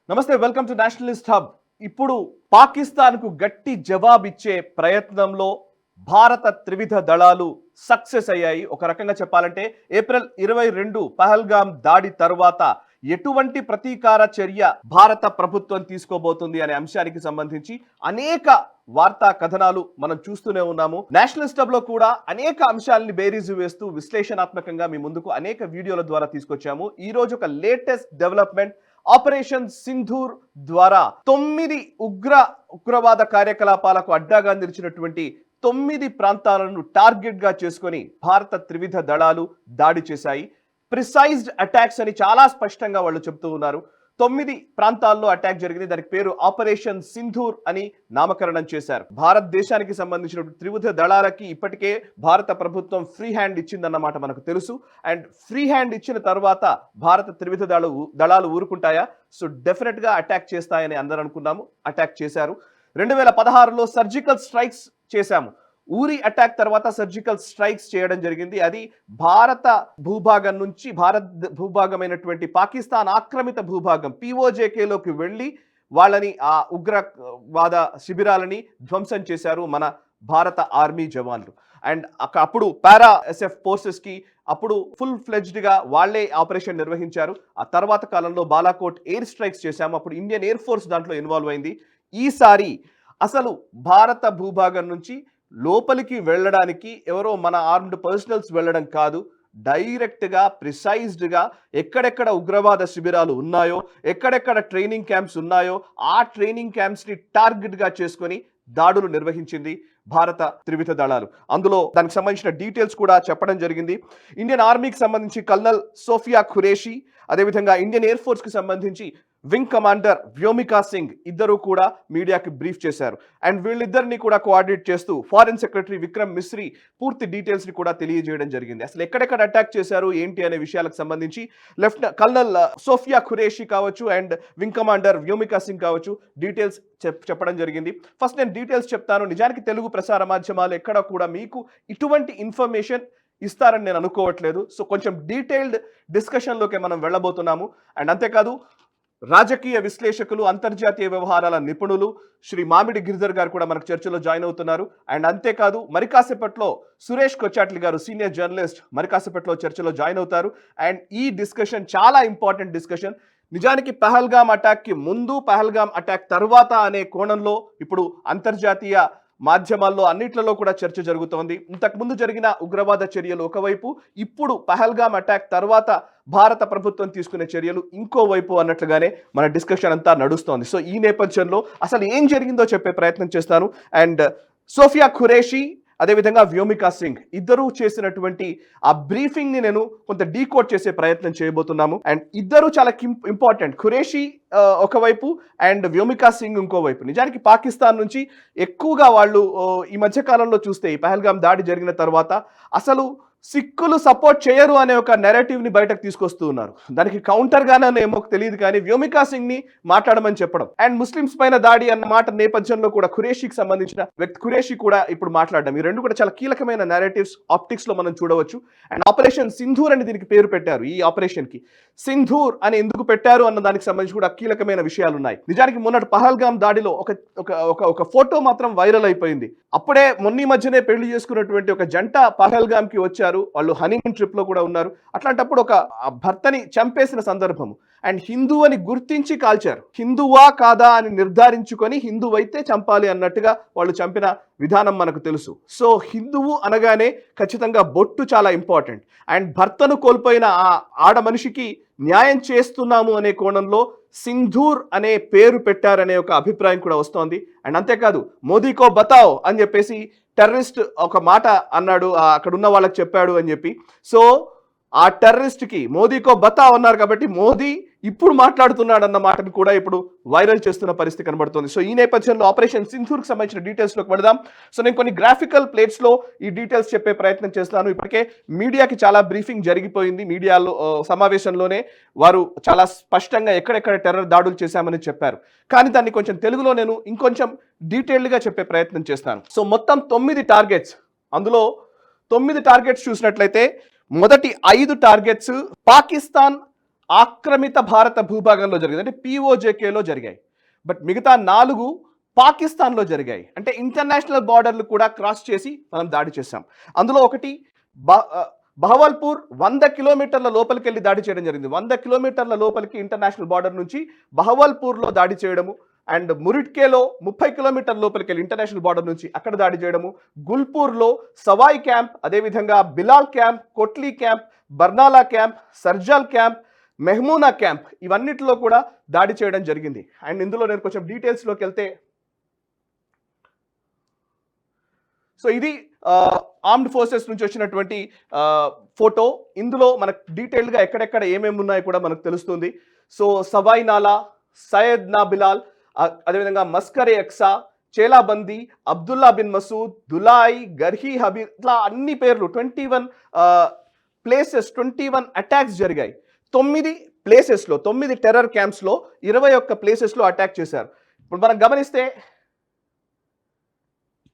నమస్తే, welcome to Nationalist hub. ఇప్పుడు పాకిస్తాన్కు గట్టి జవాబిచ్చే ప్రయత్నంలో భారత త్రివిధ దళాలు సక్సెస్ అయ్యాయి. ఒక రకంగా చెప్పాలంటే ఏప్రిల్ 22 పహల్గామ్ దాడి తర్వాత ఎటువంటి ప్రతీకార చర్య భారత ప్రభుత్వం తీసుకోబోతుంది అనే అంశానికి సంబంధించి అనేక వార్తా కథనాలు మనం చూస్తూనే ఉన్నాము. నేషనలిస్ట్ హబ్ లో కూడా అనేక అంశాలని బేరీజు వేస్తూ విశ్లేషణాత్మకంగా మీ ముందుకు అనేక వీడియోల ద్వారా తీసుకొచ్చాము. ఈ రోజు ఒక లేటెస్ట్ డెవలప్మెంట్, ఆపరేషన్ సింధూర్ ద్వారా 9 ఉగ్రవాద కార్యకలాపాలకు అడ్డాగా నిలిచినటువంటి 9 ప్రాంతాలను టార్గెట్ గా చేసుకొని భారత త్రివిధ దళాలు దాడి చేశాయి. ప్రిసైజ్డ్ అటాక్స్ అని చాలా స్పష్టంగా వాళ్ళు చెప్తూ ఉన్నారు. 9 ప్రాంతాల్లో అటాక్ జరిగింది. దానికి పేరు ఆపరేషన్ సింధూర్ అని నామకరణం చేశారు. భారతదేశానికి సంబంధించిన త్రివిధ దళాలకి ఇప్పటికే భారత ప్రభుత్వం ఫ్రీ హ్యాండ్ ఇచ్చిందన్నమాట మనకు తెలుసు. అండ్ ఫ్రీ హ్యాండ్ ఇచ్చిన తర్వాత భారత త్రివిధ దళాలు ఊరుకుంటాయా? సో డెఫినెట్ గా అటాక్ చేస్తాయని అందరూ అనుకున్నాము. అటాక్ చేశారు. 2016లో సర్జికల్ స్ట్రైక్స్ చేశాము. ఊరి అటాక్ తర్వాత సర్జికల్ స్ట్రైక్స్ చేయడం జరిగింది. అది భారత భూభాగం నుంచి భూభాగమైనటువంటి పాకిస్తాన్ ఆక్రమిత భూభాగం POJKలోకి వెళ్ళి వాళ్ళని ఆ ఉగ్రవాద శిబిరాలని ధ్వంసం చేశారు మన భారత ఆర్మీ జవాన్లు. అండ్ అప్పుడు పారా SF ఫోర్సెస్ కి అప్పుడు ఫుల్ ఫ్లెడ్జ్డ్ గా వాళ్లే ఆపరేషన్ నిర్వహించారు. ఆ తర్వాత కాలంలో బాలాకోట్ ఎయిర్ స్ట్రైక్స్ చేశాము. అప్పుడు ఇండియన్ ఎయిర్ ఫోర్స్ దాంట్లో ఇన్వాల్వ్ అయింది. ఈసారి అసలు భారత భూభాగం నుంచి లోపలికి వెళ్ళడానికి ఎవరో మన ఆర్మ్డ్ పర్సనల్స్ వెళ్ళడం కాదు, డైరెక్ట్ గా ప్రిసైజ్డ్ గా ఎక్కడెక్కడ ఉగ్రవాద శిబిరాలు ఉన్నాయో, ఎక్కడెక్కడ ట్రైనింగ్ క్యాంప్స్ ఉన్నాయో ఆ ట్రైనింగ్ క్యాంప్స్ ని టార్గెట్ గా చేసుకొని దాడులు నిర్వహించింది భారత త్రివిధ దళాలు. అందులో దానికి సంబంధించిన డీటెయిల్స్ కూడా చెప్పడం జరిగింది. ఇండియన్ ఆర్మీకి సంబంధించి కల్నల్ సోఫియా ఖురేషి, అదేవిధంగా ఇండియన్ ఎయిర్ ఫోర్స్ కి సంబంధించి వింగ్ కమాండర్ వ్యోమికా సింగ్ ఇద్దరు కూడా మీడియాకి బ్రీఫ్ చేశారు. అండ్ వీళ్ళిద్దరిని కూడా కోఆర్డినేట్ చేస్తూ ఫారిన్ సెక్రటరీ విక్రమ్ మిశ్రీ పూర్తి డీటెయిల్స్ ని కూడా తెలియజేయడం జరిగింది. అసలు ఎక్కడెక్కడ అటాక్ చేశారు ఏంటి అనే విషయాలకు సంబంధించి కల్నల్ సోఫియా ఖురేషి కావచ్చు and wing commander Vyomika Singh కావచ్చు డీటెయిల్స్ చెప్పడం జరిగింది. ఫస్ట్ నేను డీటెయిల్స్ చెప్తాను. నిజానికి తెలుగు ప్రసార మాధ్యమాలు ఎక్కడ కూడా మీకు ఇటువంటి ఇన్ఫర్మేషన్ ఇస్తారని నేను అనుకోవట్లేదు. సో కొంచెం డీటెయిల్డ్ డిస్కషన్లోకి మనం వెళ్ళబోతున్నాము. అండ్ అంతేకాదు రాజకీయ విశ్లేషకులు, అంతర్జాతీయ వ్యవహారాల నిపుణులు శ్రీ మామిడి గిరిధర్ గారు కూడా మనకు చర్చలో జాయిన్ అవుతున్నారు. అండ్ అంతేకాదు మరికాసేపట్లో సురేష్ కొచ్చాట్లి గారు సీనియర్ జర్నలిస్ట్ మరికాసేపట్లో చర్చలో జాయిన్ అవుతారు. అండ్ ఈ డిస్కషన్ చాలా ఇంపార్టెంట్ డిస్కషన్. నిజానికి పహల్గామ్ అటాక్కి ముందు, పహల్గామ్ అటాక్ తర్వాత అనే కోణంలో ఇప్పుడు అంతర్జాతీయ మాధ్యమాల్లో అన్నిట్లలో కూడా చర్చ జరుగుతోంది. ఇంతకుముందు జరిగిన ఉగ్రవాద చర్యలు ఒకవైపు, ఇప్పుడు పహల్గామ్ అటాక్ తర్వాత భారత ప్రభుత్వం తీసుకునే చర్యలు ఇంకోవైపు అన్నట్లుగానే మన డిస్కషన్ అంతా నడుస్తోంది. సో ఈ నేపథ్యంలో అసలు ఏం జరిగిందో చెప్పే ప్రయత్నం చేస్తాను. అండ్ సోఫియా ఖురేషి అదేవిధంగా వ్యోమికా సింగ్ ఇద్దరు చేసినటువంటి ఆ బ్రీఫింగ్ ని నేను కొంత డీకోడ్ చేసే ప్రయత్నం చేయబోతున్నాము. అండ్ ఇద్దరు చాలా ఇంపార్టెంట్. ఖురేషి ఒకవైపు అండ్ వ్యోమికా సింగ్ ఇంకోవైపు. నిజానికి పాకిస్తాన్ నుంచి ఎక్కువగా వాళ్ళు ఈ మధ్య కాలంలో చూస్తే ఈ పహల్గామ్ దాడి జరిగిన తర్వాత అసలు సిక్కులు సపోర్ట్ చేయరు అనే ఒక నెరేటివ్ ని బయటకు తీసుకొస్తూ ఉన్నారు. దానికి కౌంటర్ గానే ఏమో తెలియదు కానీ వ్యోమికా సింగ్ ని మాట్లాడమని చెప్పడం అండ్ ముస్లిమ్స్ పైన దాడి అన్న మాట నేపథ్యంలో కూడా ఖురేషికి సంబంధించిన వ్యక్తి ఖురేషి కూడా ఇప్పుడు మాట్లాడడం, ఈ రెండు కూడా చాలా కీలకమైన నెరేటివ్స్ ఆప్టిక్స్ లో మనం చూడవచ్చు. అండ్ ఆపరేషన్ సింధూర్ అని దీనికి పేరు పెట్టారు. ఈ ఆపరేషన్ కి సింధూర్ అని ఎందుకు పెట్టారు అన్న దానికి సంబంధించి కూడా కీలకమైన విషయాలు ఉన్నాయి. నిజానికి మొన్నటి పహల్గామ్ దాడిలో ఒక ఫోటో మాత్రం వైరల్ అయిపోయింది. అప్పుడే మొన్న మధ్యనే పెళ్లి చేసుకున్నటువంటి ఒక జంట పహల్గామ్ కి వచ్చారు. వాళ్ళు హనీమూన్ ట్రిప్ లో కూడా ఉన్నారు. అట్లాంటప్పుడు ఒక భర్తని చంపేసిన సందర్భము అండ్ హిందూ అని గుర్తించి కాల్చారు. హిందువా కాదా అని నిర్ధారించుకొని హిందువైతే చంపాలి అన్నట్టుగా వాళ్ళు చంపిన విధానం మనకు తెలుసు. సో హిందువు అనగానే ఖచ్చితంగా బొట్టు చాలా ఇంపార్టెంట్. అండ్ భర్తను కోల్పోయిన ఆ ఆడ మనిషికి న్యాయం చేస్తున్నాము అనే కోణంలో సింధూర్ అనే పేరు పెట్టారనే ఒక అభిప్రాయం కూడా వస్తోంది. అండ్ అంతేకాదు మోదీకో బతావ్ అని చెప్పేసి టెర్రరిస్ట్ ఒక మాట అన్నాడు, అక్కడ ఉన్న వాళ్ళకి చెప్పాడు అని చెప్పి. సో ఆ టెర్రరిస్ట్ కి మోదీకో బతావ్ అన్నారు కాబట్టి మోదీ ఇప్పుడు మాట్లాడుతున్నాడు అన్న మాటను కూడా ఇప్పుడు వైరల్ చేస్తున్న పరిస్థితి కనబడుతుంది. సో ఈ నేపథ్యంలో ఆపరేషన్ సింధూర్కి సంబంధించిన డీటెయిల్స్ లోకి వెళదాం. సో నేను కొన్ని గ్రాఫికల్ ప్లేట్స్ లో ఈ డీటెయిల్స్ చెప్పే ప్రయత్నం చేస్తాను. ఇప్పటికే మీడియాకి చాలా బ్రీఫింగ్ జరిగిపోయింది. మీడియాలో సమావేశంలోనే వారు చాలా స్పష్టంగా ఎక్కడెక్కడ టెర్రర్ దాడులు చేశామని చెప్పారు. కానీ దాన్ని కొంచెం తెలుగులో నేను ఇంకొంచెం డీటెయిల్డ్గా చెప్పే ప్రయత్నం చేస్తాను. సో మొత్తం 9 టార్గెట్స్, అందులో 9 టార్గెట్స్ చూసినట్లయితే మొదటి 5 టార్గెట్స్ పాకిస్తాన్ ఆక్రమిత భారత భూభాగంలో జరిగింది, అంటే పిఓజేకేలో జరిగాయి. బట్ మిగతా 4 పాకిస్తాన్లో జరిగాయి. అంటే ఇంటర్నేషనల్ బార్డర్లు కూడా క్రాస్ చేసి మనం దాడి చేశాం. అందులో ఒకటి బహవల్పూర్ 100 కిలోమీటర్ల లోపలికి వెళ్ళి దాడి చేయడం జరిగింది. 100 కిలోమీటర్ల లోపలికి ఇంటర్నేషనల్ బార్డర్ నుంచి బహవల్పూర్లో దాడి చేయడము. అండ్ మురిట్కేలో 30 కిలోమీటర్ల లోపలికి వెళ్ళి ఇంటర్నేషనల్ బార్డర్ నుంచి అక్కడ దాడి చేయడము. గుల్పూర్లో సవాయ్ క్యాంప్, అదేవిధంగా Bilal camp, Kotli camp, Barnala camp, Sarjal camp, Mehmoona camp, ఇవన్నిటిలో కూడా దాడి చేయడం జరిగింది. అండ్ ఇందులో నేను కొంచెం డీటెయిల్స్లోకి వెళ్తే, సో ఇది ఆర్మ్డ్ ఫోర్సెస్ నుంచి వచ్చినటువంటి ఫోటో. ఇందులో మనకు డీటెయిల్గా ఎక్కడెక్కడ ఏమేమి ఉన్నాయో కూడా మనకు తెలుస్తుంది. సో సవాయ్ నాలా, సయ్యద్ నా బిలాల్, అదేవిధంగా మస్కరే ఎక్సా, చేలాబందీ, అబ్దుల్లా బిన్ మసూద్, దులాయ్, గర్హీ హబీర్, ఇట్లా అన్ని పేర్లు 21 ప్లేసెస్, 21 అటాక్స్ జరిగాయి. 9 ప్లేసెస్లో, 9 టెర్రర్ క్యాంప్స్లో 21 ప్లేసెస్లో అటాక్ చేశారు. ఇప్పుడు మనం గమనిస్తే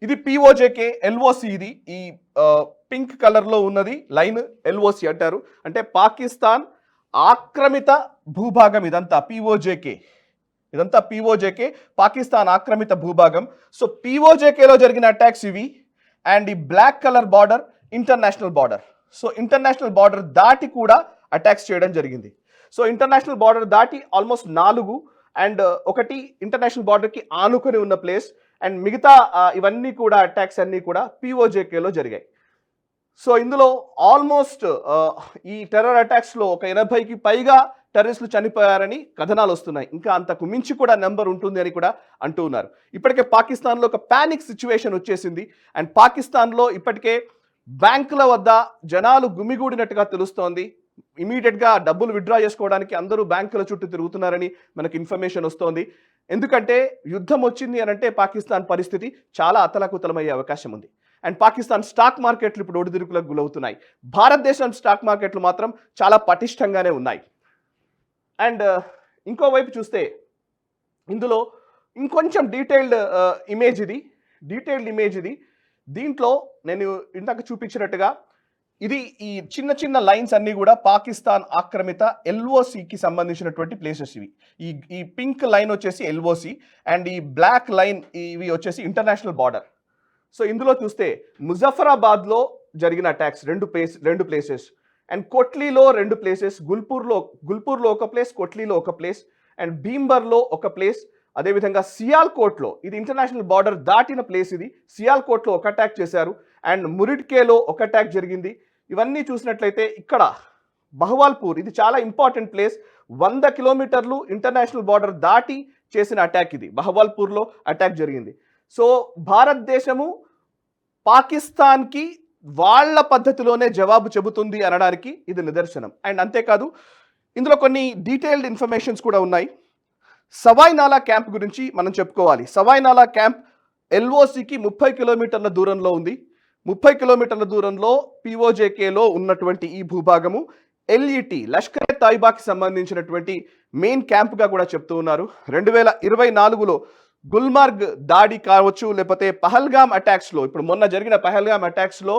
ఇది పిఓజేకే ఎల్ఓసి, ఇది ఈ పింక్ కలర్లో ఉన్నది లైన్ ఎల్ఓసి అంటారు. అంటే పాకిస్తాన్ ఆక్రమిత భూభాగం ఇదంతా పిఓజేకే, ఇదంతా పిఓజేకే, పాకిస్తాన్ ఆక్రమిత భూభాగం. సో పిఓజేకేలో జరిగిన అటాక్స్ ఇవి. అండ్ ఈ black colour border international border. So international border దాటి కూడా అటాక్స్ చేయడం జరిగింది. సో ఇంటర్నేషనల్ బార్డర్ దాటి ఆల్మోస్ట్ 4, అండ్ ఒకటి ఇంటర్నేషనల్ బార్డర్కి ఆనుకొని ఉన్న ప్లేస్, అండ్ మిగతా ఇవన్నీ కూడా అటాక్స్ అన్నీ కూడా పిఓజేకేలో జరిగాయి. సో ఇందులో ఆల్మోస్ట్ ఈ టెర్రర్ అటాక్స్లో ఒక 80కి పైగా టెర్రరిస్టులు చనిపోయారని కథనాలు వస్తున్నాయి. ఇంకా అంతకు మించి కూడా నెంబర్ ఉంటుంది అని కూడా అంటూ ఉన్నారు. ఇప్పటికే పాకిస్తాన్లో ఒక ప్యానిక్ సిచ్యువేషన్ వచ్చేసింది. అండ్ పాకిస్తాన్లో ఇప్పటికే బ్యాంకుల వద్ద జనాలు గుమిగూడినట్టుగా తెలుస్తోంది. ఇమీడియట్గా డబ్బులు విత్డ్రా చేసుకోవడానికి అందరూ బ్యాంకుల చుట్టూ తిరుగుతున్నారని మనకు ఇన్ఫర్మేషన్ వస్తోంది. ఎందుకంటే యుద్ధం వచ్చింది అని అంటే పాకిస్తాన్ పరిస్థితి చాలా అతలాకుతలమయ్యే అవకాశం ఉంది. అండ్ పాకిస్తాన్ స్టాక్ మార్కెట్లు ఇప్పుడు ఒడిదుడుకులకు గురవుతున్నాయి. భారతదేశం స్టాక్ మార్కెట్లు మాత్రం చాలా పటిష్టంగానే ఉన్నాయి. అండ్ ఇంకోవైపు చూస్తే ఇందులో ఇంకొంచెం డీటెయిల్డ్ ఇమేజ్ ఇది. దీంట్లో నేను ఇందాక చూపించినట్టుగా ఇది ఈ చిన్న చిన్న లైన్స్ అన్నీ కూడా పాకిస్తాన్ ఆక్రమిత ఎల్ఓసికి సంబంధించినటువంటి ప్లేసెస్ ఇవి. ఈ పింక్ లైన్ వచ్చేసి ఎల్ఓసి, అండ్ ఈ బ్లాక్ లైన్ ఇవి వచ్చేసి ఇంటర్నేషనల్ బార్డర్. సో ఇందులో చూస్తే ముజఫరాబాద్లో జరిగిన అటాక్స్ 2 ప్లేసెస్, అండ్ కొట్లీలో 2 ప్లేసెస్, గుల్పూర్లో ఒక ప్లేస్, కొట్లీలో ఒక ప్లేస్, అండ్ భీంబర్లో ఒక ప్లేస్, అదేవిధంగా సియాల్కోట్లో, ఇది ఇంటర్నేషనల్ బార్డర్ దాటిన ప్లేస్, ఇది సియాల్కోట్లో ఒక అటాక్ చేశారు. అండ్ మురిట్కేలో ఒక అటాక్ జరిగింది. ఇవన్నీ చూసినట్లయితే ఇక్కడ బహవాల్పూర్, ఇది చాలా ఇంపార్టెంట్ ప్లేస్, 100 కిలోమీటర్లు ఇంటర్నేషనల్ బార్డర్ దాటి చేసిన అటాక్, ఇది బహవాల్పూర్లో అటాక్ జరిగింది. సో భారతదేశము పాకిస్తాన్కి వాళ్ళ పద్ధతిలోనే జవాబు చెబుతుంది అనడానికి ఇది నిదర్శనం. అండ్ అంతేకాదు ఇందులో కొన్ని డీటెయిల్డ్ ఇన్ఫర్మేషన్స్ కూడా ఉన్నాయి. సవాయ్ నాలా క్యాంప్ గురించి మనం చెప్పుకోవాలి. సవాయ్ నాలా క్యాంప్ ఎల్ఓసికి 30 కిలోమీటర్ల దూరంలో ఉంది. 30 కిలోమీటర్ల దూరంలో పిఓజేకేలో ఉన్నటువంటి ఈ భూభాగము ఎల్ఈటి, లష్కర్ తైబాకి సంబంధించినటువంటి మెయిన్ క్యాంప్గా కూడా చెప్తూ ఉన్నారు. 2024లో గుల్మార్గ్ దాడి కావచ్చు, లేకపోతే పహల్గామ్ అటాక్స్లో, ఇప్పుడు మొన్న జరిగిన పహల్గామ్ అటాక్స్లో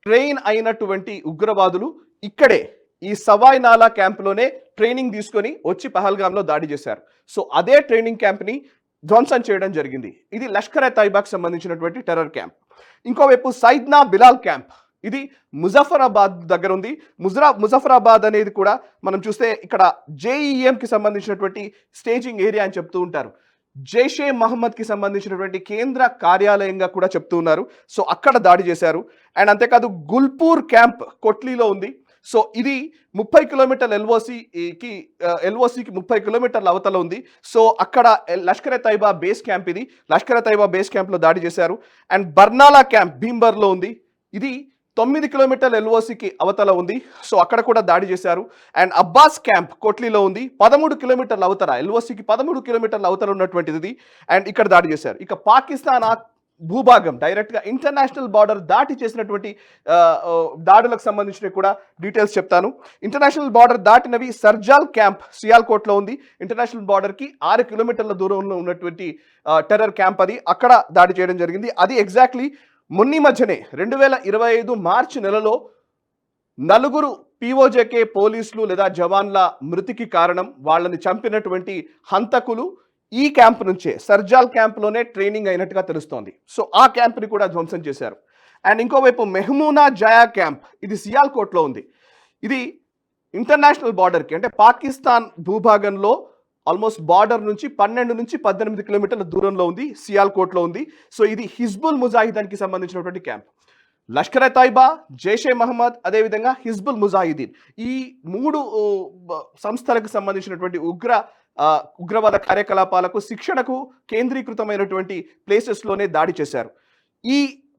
ట్రైన్ అయినటువంటి ఉగ్రవాదులు ఇక్కడే ఈ సవాయ్ నాలా క్యాంప్లోనే ట్రైనింగ్ తీసుకొని వచ్చి పహల్గామ్లో దాడి చేశారు. సో అదే ట్రైనింగ్ క్యాంప్ని ధ్వంసం చేయడం జరిగింది. ఇది లష్కర్ తైబాకి సంబంధించినటువంటి టెర్రర్ క్యాంప్. ఇంకోవైపు సైద్నా బిలాల్ క్యాంప్, ఇది ముజఫరాబాద్ దగ్గర ఉంది. ముజఫరాబాద్ అనేది కూడా మనం చూస్తే ఇక్కడ జేఈఎంకి సంబంధించినటువంటి స్టేజింగ్ ఏరియా అని చెప్తూ ఉంటారు. జైషే మహమ్మద్కి సంబంధించినటువంటి కేంద్ర కార్యాలయంగా కూడా చెప్తూ ఉన్నారు. సో అక్కడ దాడి చేశారు. అండ్ అంతేకాదు గుల్పూర్ క్యాంప్ కొట్లీలో ఉంది. సో ఇది 30 కిలోమీటర్ల ఎల్ఓసికి 30 కిలోమీటర్ల అవతల ఉంది. సో అక్కడ లష్కర్ తైబా బేస్ క్యాంప్, ఇది లష్కర్ తైబా బేస్ క్యాంప్లో దాడి చేశారు. అండ్ బర్నాలా క్యాంప్ భీంబర్లో ఉంది. ఇది 9 కిలోమీటర్ల ఎల్ఓసికి అవతల ఉంది. సో అక్కడ కూడా దాడి చేశారు. అండ్ అబ్బాస్ క్యాంప్ కొట్లీలో ఉంది, 13 కిలోమీటర్ల అవతల, ఎల్ఓసికి 13 కిలోమీటర్ల అవతల ఉన్నటువంటిది. అండ్ ఇక్కడ దాడి చేశారు. ఇక పాకిస్తాన్ భూభాగం డైరెక్ట్గా ఇంటర్నేషనల్ బార్డర్ దాటి చేసినటువంటి దాడులకు సంబంధించిన కూడా డీటెయిల్స్ చెప్తాను. ఇంటర్నేషనల్ బార్డర్ దాటినవి సర్జాల్ క్యాంప్ సియాల్కోట్లో ఉంది. ఇంటర్నేషనల్ బార్డర్కి 6 కిలోమీటర్ల దూరంలో ఉన్నటువంటి టెర్రర్ క్యాంప్, అది అక్కడ దాడి చేయడం జరిగింది. అది ఎగ్జాక్ట్లీ మొన్న మధ్యనే 2025 మార్చి నెలలో 4 పీఓజేకే పోలీసులు లేదా జవాన్ల మృతికి కారణం వాళ్ళని చంపినటువంటి హంతకులు ఈ క్యాంప్ నుంచే సర్జాల్ క్యాంప్లోనే ట్రైనింగ్ అయినట్టుగా తెలుస్తోంది. సో ఆ క్యాంప్ని కూడా ధ్వంసం చేశారు. అండ్ ఇంకోవైపు మెహమూనా జయా క్యాంప్, ఇది సియాల్కోట్లో ఉంది. ఇది ఇంటర్నేషనల్ బార్డర్కి అంటే పాకిస్తాన్ భూభాగంలో ఆల్మోస్ట్ బార్డర్ నుంచి 12 నుంచి 18 కిలోమీటర్ల దూరంలో ఉంది, సియాల్కోట్లో ఉంది. సో ఇది హిజ్బుల్ ముజాహిదీన్కి సంబంధించినటువంటి క్యాంప్. లష్కర్ ఎ తైబా, జైషే మహమ్మద్, అదేవిధంగా హిజ్బుల్ ముజాహిదీన్, ఈ 3 సంస్థలకు సంబంధించినటువంటి ఉగ్రవాద కార్యకలాపాలకు శిక్షణకు కేంద్రీకృతమైనటువంటి ప్లేసెస్లోనే దాడి చేశారు. ఈ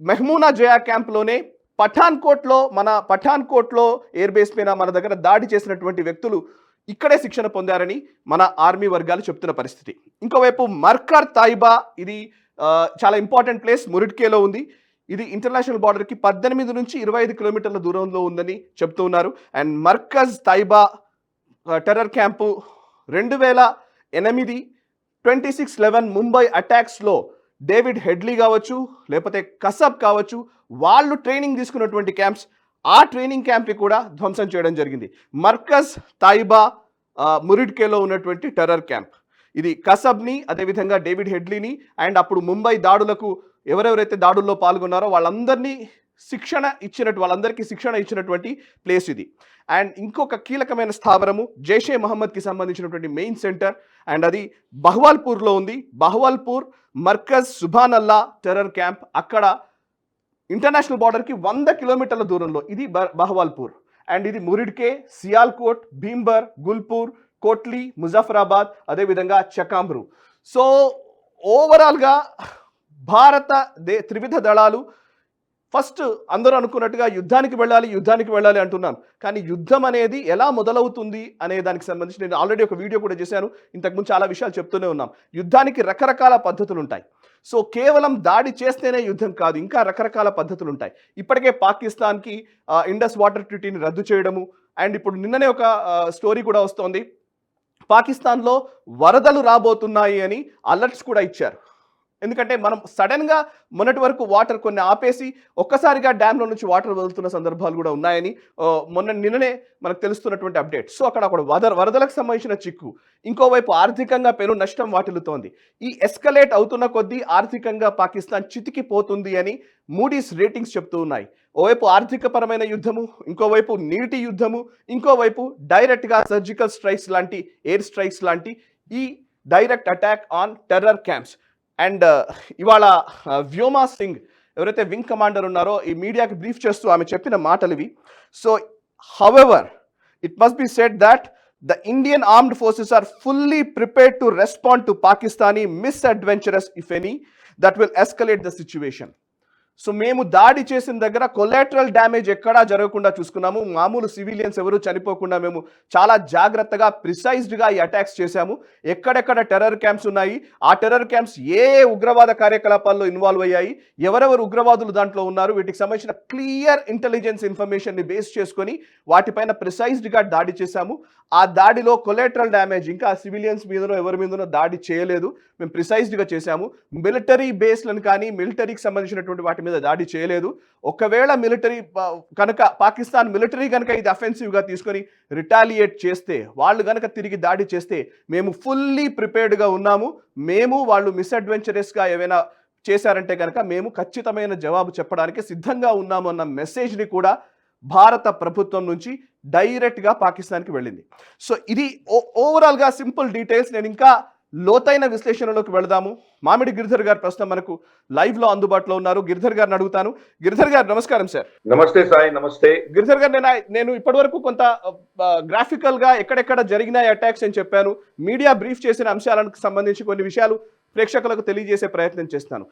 మెహమూనా జయా క్యాంప్లోనే పఠాన్కోట్లో ఎయిర్ బేస్ పైన మన దగ్గర దాడి చేసినటువంటి వ్యక్తులు ఇక్కడే శిక్షణ పొందారని మన ఆర్మీ వర్గాలు చెప్తున్న పరిస్థితి. ఇంకోవైపు మర్కర్ తైబా, ఇది చాలా ఇంపార్టెంట్ ప్లేస్, మురిడ్కేలో ఉంది. ఇది ఇంటర్నేషనల్ బార్డర్కి 18 నుంచి 25 కిలోమీటర్ల దూరంలో ఉందని చెప్తూ ఉన్నారు. And Markaz Taiba terror camp 2008 26/11 Mumbai అటాక్స్లో డేవిడ్ హెడ్లీ కావచ్చు, లేకపోతే కసబ్ కావచ్చు, వాళ్ళు ట్రైనింగ్ తీసుకున్నటువంటి క్యాంప్స్, ఆ ట్రైనింగ్ క్యాంప్ని కూడా ధ్వంసం చేయడం జరిగింది. మర్కజ్ తైబా మురిడ్కేలో ఉన్నటువంటి టెర్రర్ క్యాంప్, ఇది కసబ్ని, అదేవిధంగా డేవిడ్ హెడ్లీని, అండ్ అప్పుడు ముంబై దాడులకు ఎవరెవరైతే దాడుల్లో పాల్గొన్నారో వాళ్ళందరికీ శిక్షణ ఇచ్చినటువంటి ప్లేస్ ఇది. అండ్ ఇంకొక కీలకమైన స్థావరము జైషే మహమ్మద్కి సంబంధించినటువంటి మెయిన్ సెంటర్, అండ్ అది బహ్వాల్పూర్లో ఉంది. బహ్వాల్పూర్ మర్కజ్ సుభానల్లా టెర్రర్ క్యాంప్, అక్కడ ఇంటర్నేషనల్ బార్డర్కి 100 కిలోమీటర్ల దూరంలో ఇది బహ్వాల్పూర్. అండ్ ఇది మురిడ్కే, సియాల్కోట్, భీంబర్, గుల్పూర్, కోట్లీ, ముజఫరాబాద్, అదేవిధంగా చకాంబ్రు. సో ఓవరాల్గా భారత త్రివిధ దళాలు ఫస్ట్ అందరూ అనుకున్నట్టుగా యుద్ధానికి వెళ్ళాలి అంటున్నాను. కానీ యుద్ధం అనేది ఎలా మొదలవుతుంది అనే దానికి సంబంధించి నేను ఆల్రెడీ ఒక వీడియో కూడా చేశాను. ఇంతకుముందు చాలా విషయాలు చెప్తూనే ఉన్నాం. యుద్ధానికి రకరకాల పద్ధతులు ఉంటాయి. సో కేవలం దాడి చేస్తేనే యుద్ధం కాదు, ఇంకా రకరకాల పద్ధతులు ఉంటాయి. ఇప్పటికే పాకిస్తాన్కి ఇండస్ వాటర్ ట్రీటీని రద్దు చేయడము, అండ్ ఇప్పుడు నిన్ననే ఒక స్టోరీ కూడా వస్తోంది, పాకిస్తాన్లో వరదలు రాబోతున్నాయి అని అలర్ట్స్ కూడా ఇచ్చారు. ఎందుకంటే మనం సడన్గా మొన్నటి వరకు వాటర్ కొన్ని ఆపేసి ఒక్కసారిగా డ్యామ్లో నుంచి వాటర్ వదులుతున్న సందర్భాలు కూడా ఉన్నాయని నిన్ననే మనకు తెలుస్తున్నటువంటి అప్డేట్. సో అక్కడ వరదలకు సంబంధించిన చిక్కు, ఇంకోవైపు ఆర్థికంగా పెను నష్టం వాటిల్లుతోంది. ఈ ఎస్కలేట్ అవుతున్న కొద్దీ ఆర్థికంగా పాకిస్తాన్ చితికిపోతుంది అని మూడీస్ రేటింగ్స్ చెప్తూ ఉన్నాయి. ఓవైపు ఆర్థికపరమైన యుద్ధము, ఇంకోవైపు నీటి యుద్ధము, ఇంకోవైపు డైరెక్ట్గా సర్జికల్ స్ట్రైక్స్ లాంటి, ఎయిర్ స్ట్రైక్స్ లాంటి ఈ direct attack on terror camps. And ఇవాళ వ్యోమా సింగ్ ఎవరైతే వింగ్ కమాండర్ ఉన్నారో ఈ మీడియాకి బ్రీఫ్ చేస్తూ ఆమె చెప్పిన మాటలు ఇవి. So however it must be said that the Indian armed forces are fully prepared to respond to Pakistani misadventures if any that will escalate the situation. So మేము దాడి చేసిన దగ్గర కొలాటరల్ డ్యామేజ్ ఎక్కడా జరగకుండా చూసుకున్నాము. మామూలు సివిలియన్స్ ఎవరు చనిపోకుండా మేము చాలా జాగ్రత్తగా ప్రిసైజ్డ్గా ఈ అటాక్స్ చేశాము. ఎక్కడెక్కడ టెర్రర్ క్యాంప్స్ ఉన్నాయి, ఆ టెర్రర్ క్యాంప్స్ ఏ ఉగ్రవాద కార్యకలాపాల్లో ఇన్వాల్వ్ అయ్యాయి, ఎవరెవరు ఉగ్రవాదులు దాంట్లో ఉన్నారు, వీటికి సంబంధించిన క్లియర్ ఇంటెలిజెన్స్ ఇన్ఫర్మేషన్ని బేస్ చేసుకొని వాటిపైన ప్రిసైజ్డ్గా దాడి చేశాము. ఆ దాడిలో కొలాటరల్ డ్యామేజ్, ఇంకా సివిలియన్స్ మీదనో ఎవరి మీదనో దాడి చేయలేదు, మేము ప్రిసైజ్డ్గా చేశాము. మిలిటరీ బేస్లను కానీ మిలిటరీకి సంబంధించినటువంటి వాటి మీద దాడి చేయలేదు. ఒకవేళ మిలిటరీ కనుక పాకిస్తాన్ మిలిటరీ కనుక ఇది అఫెన్సివ్గా తీసుకొని రిటాలియేట్ చేస్తే, వాళ్ళు కనుక తిరిగి దాడి చేస్తే మేము ఫుల్లీ ప్రిపేర్డ్గా ఉన్నాము. మేము వాళ్ళు మిస్అడ్వెంచరస్గా ఏమైనా చేశారంటే కనుక మేము ఖచ్చితమైన జవాబు చెప్పడానికి సిద్ధంగా ఉన్నాము అన్న మెసేజ్ని కూడా భారత ప్రభుత్వం నుంచి డైరెక్ట్గా పాకిస్తాన్కి వెళ్ళింది. సో ఇది ఓవరాల్గా సింపుల్ డీటెయిల్స్. నేను ఇంకా లోతైన విశ్లేషణలోకి వెళదాము. మామిడి గిరిధర్ గారు ప్రస్తుతం మనకు లైవ్లో అందుబాటులో ఉన్నారు. గిరిధర్ గారిని అడుగుతాను. గిరిధర్ గారు నమస్కారం సార్. నమస్తే సాయి. నమస్తే గిరిధర్ గారు. నేను ఇప్పటివరకు కొంత గ్రాఫికల్గా ఎక్కడెక్కడ జరిగినాయి అటాక్స్ అని చెప్పాను. మీడియా బ్రీఫ్ చేసిన అంశాలకు సంబంధించి కొన్ని విషయాలు ప్రేక్షకులకు తెలియజేసే ప్రయత్నం చేస్తాను.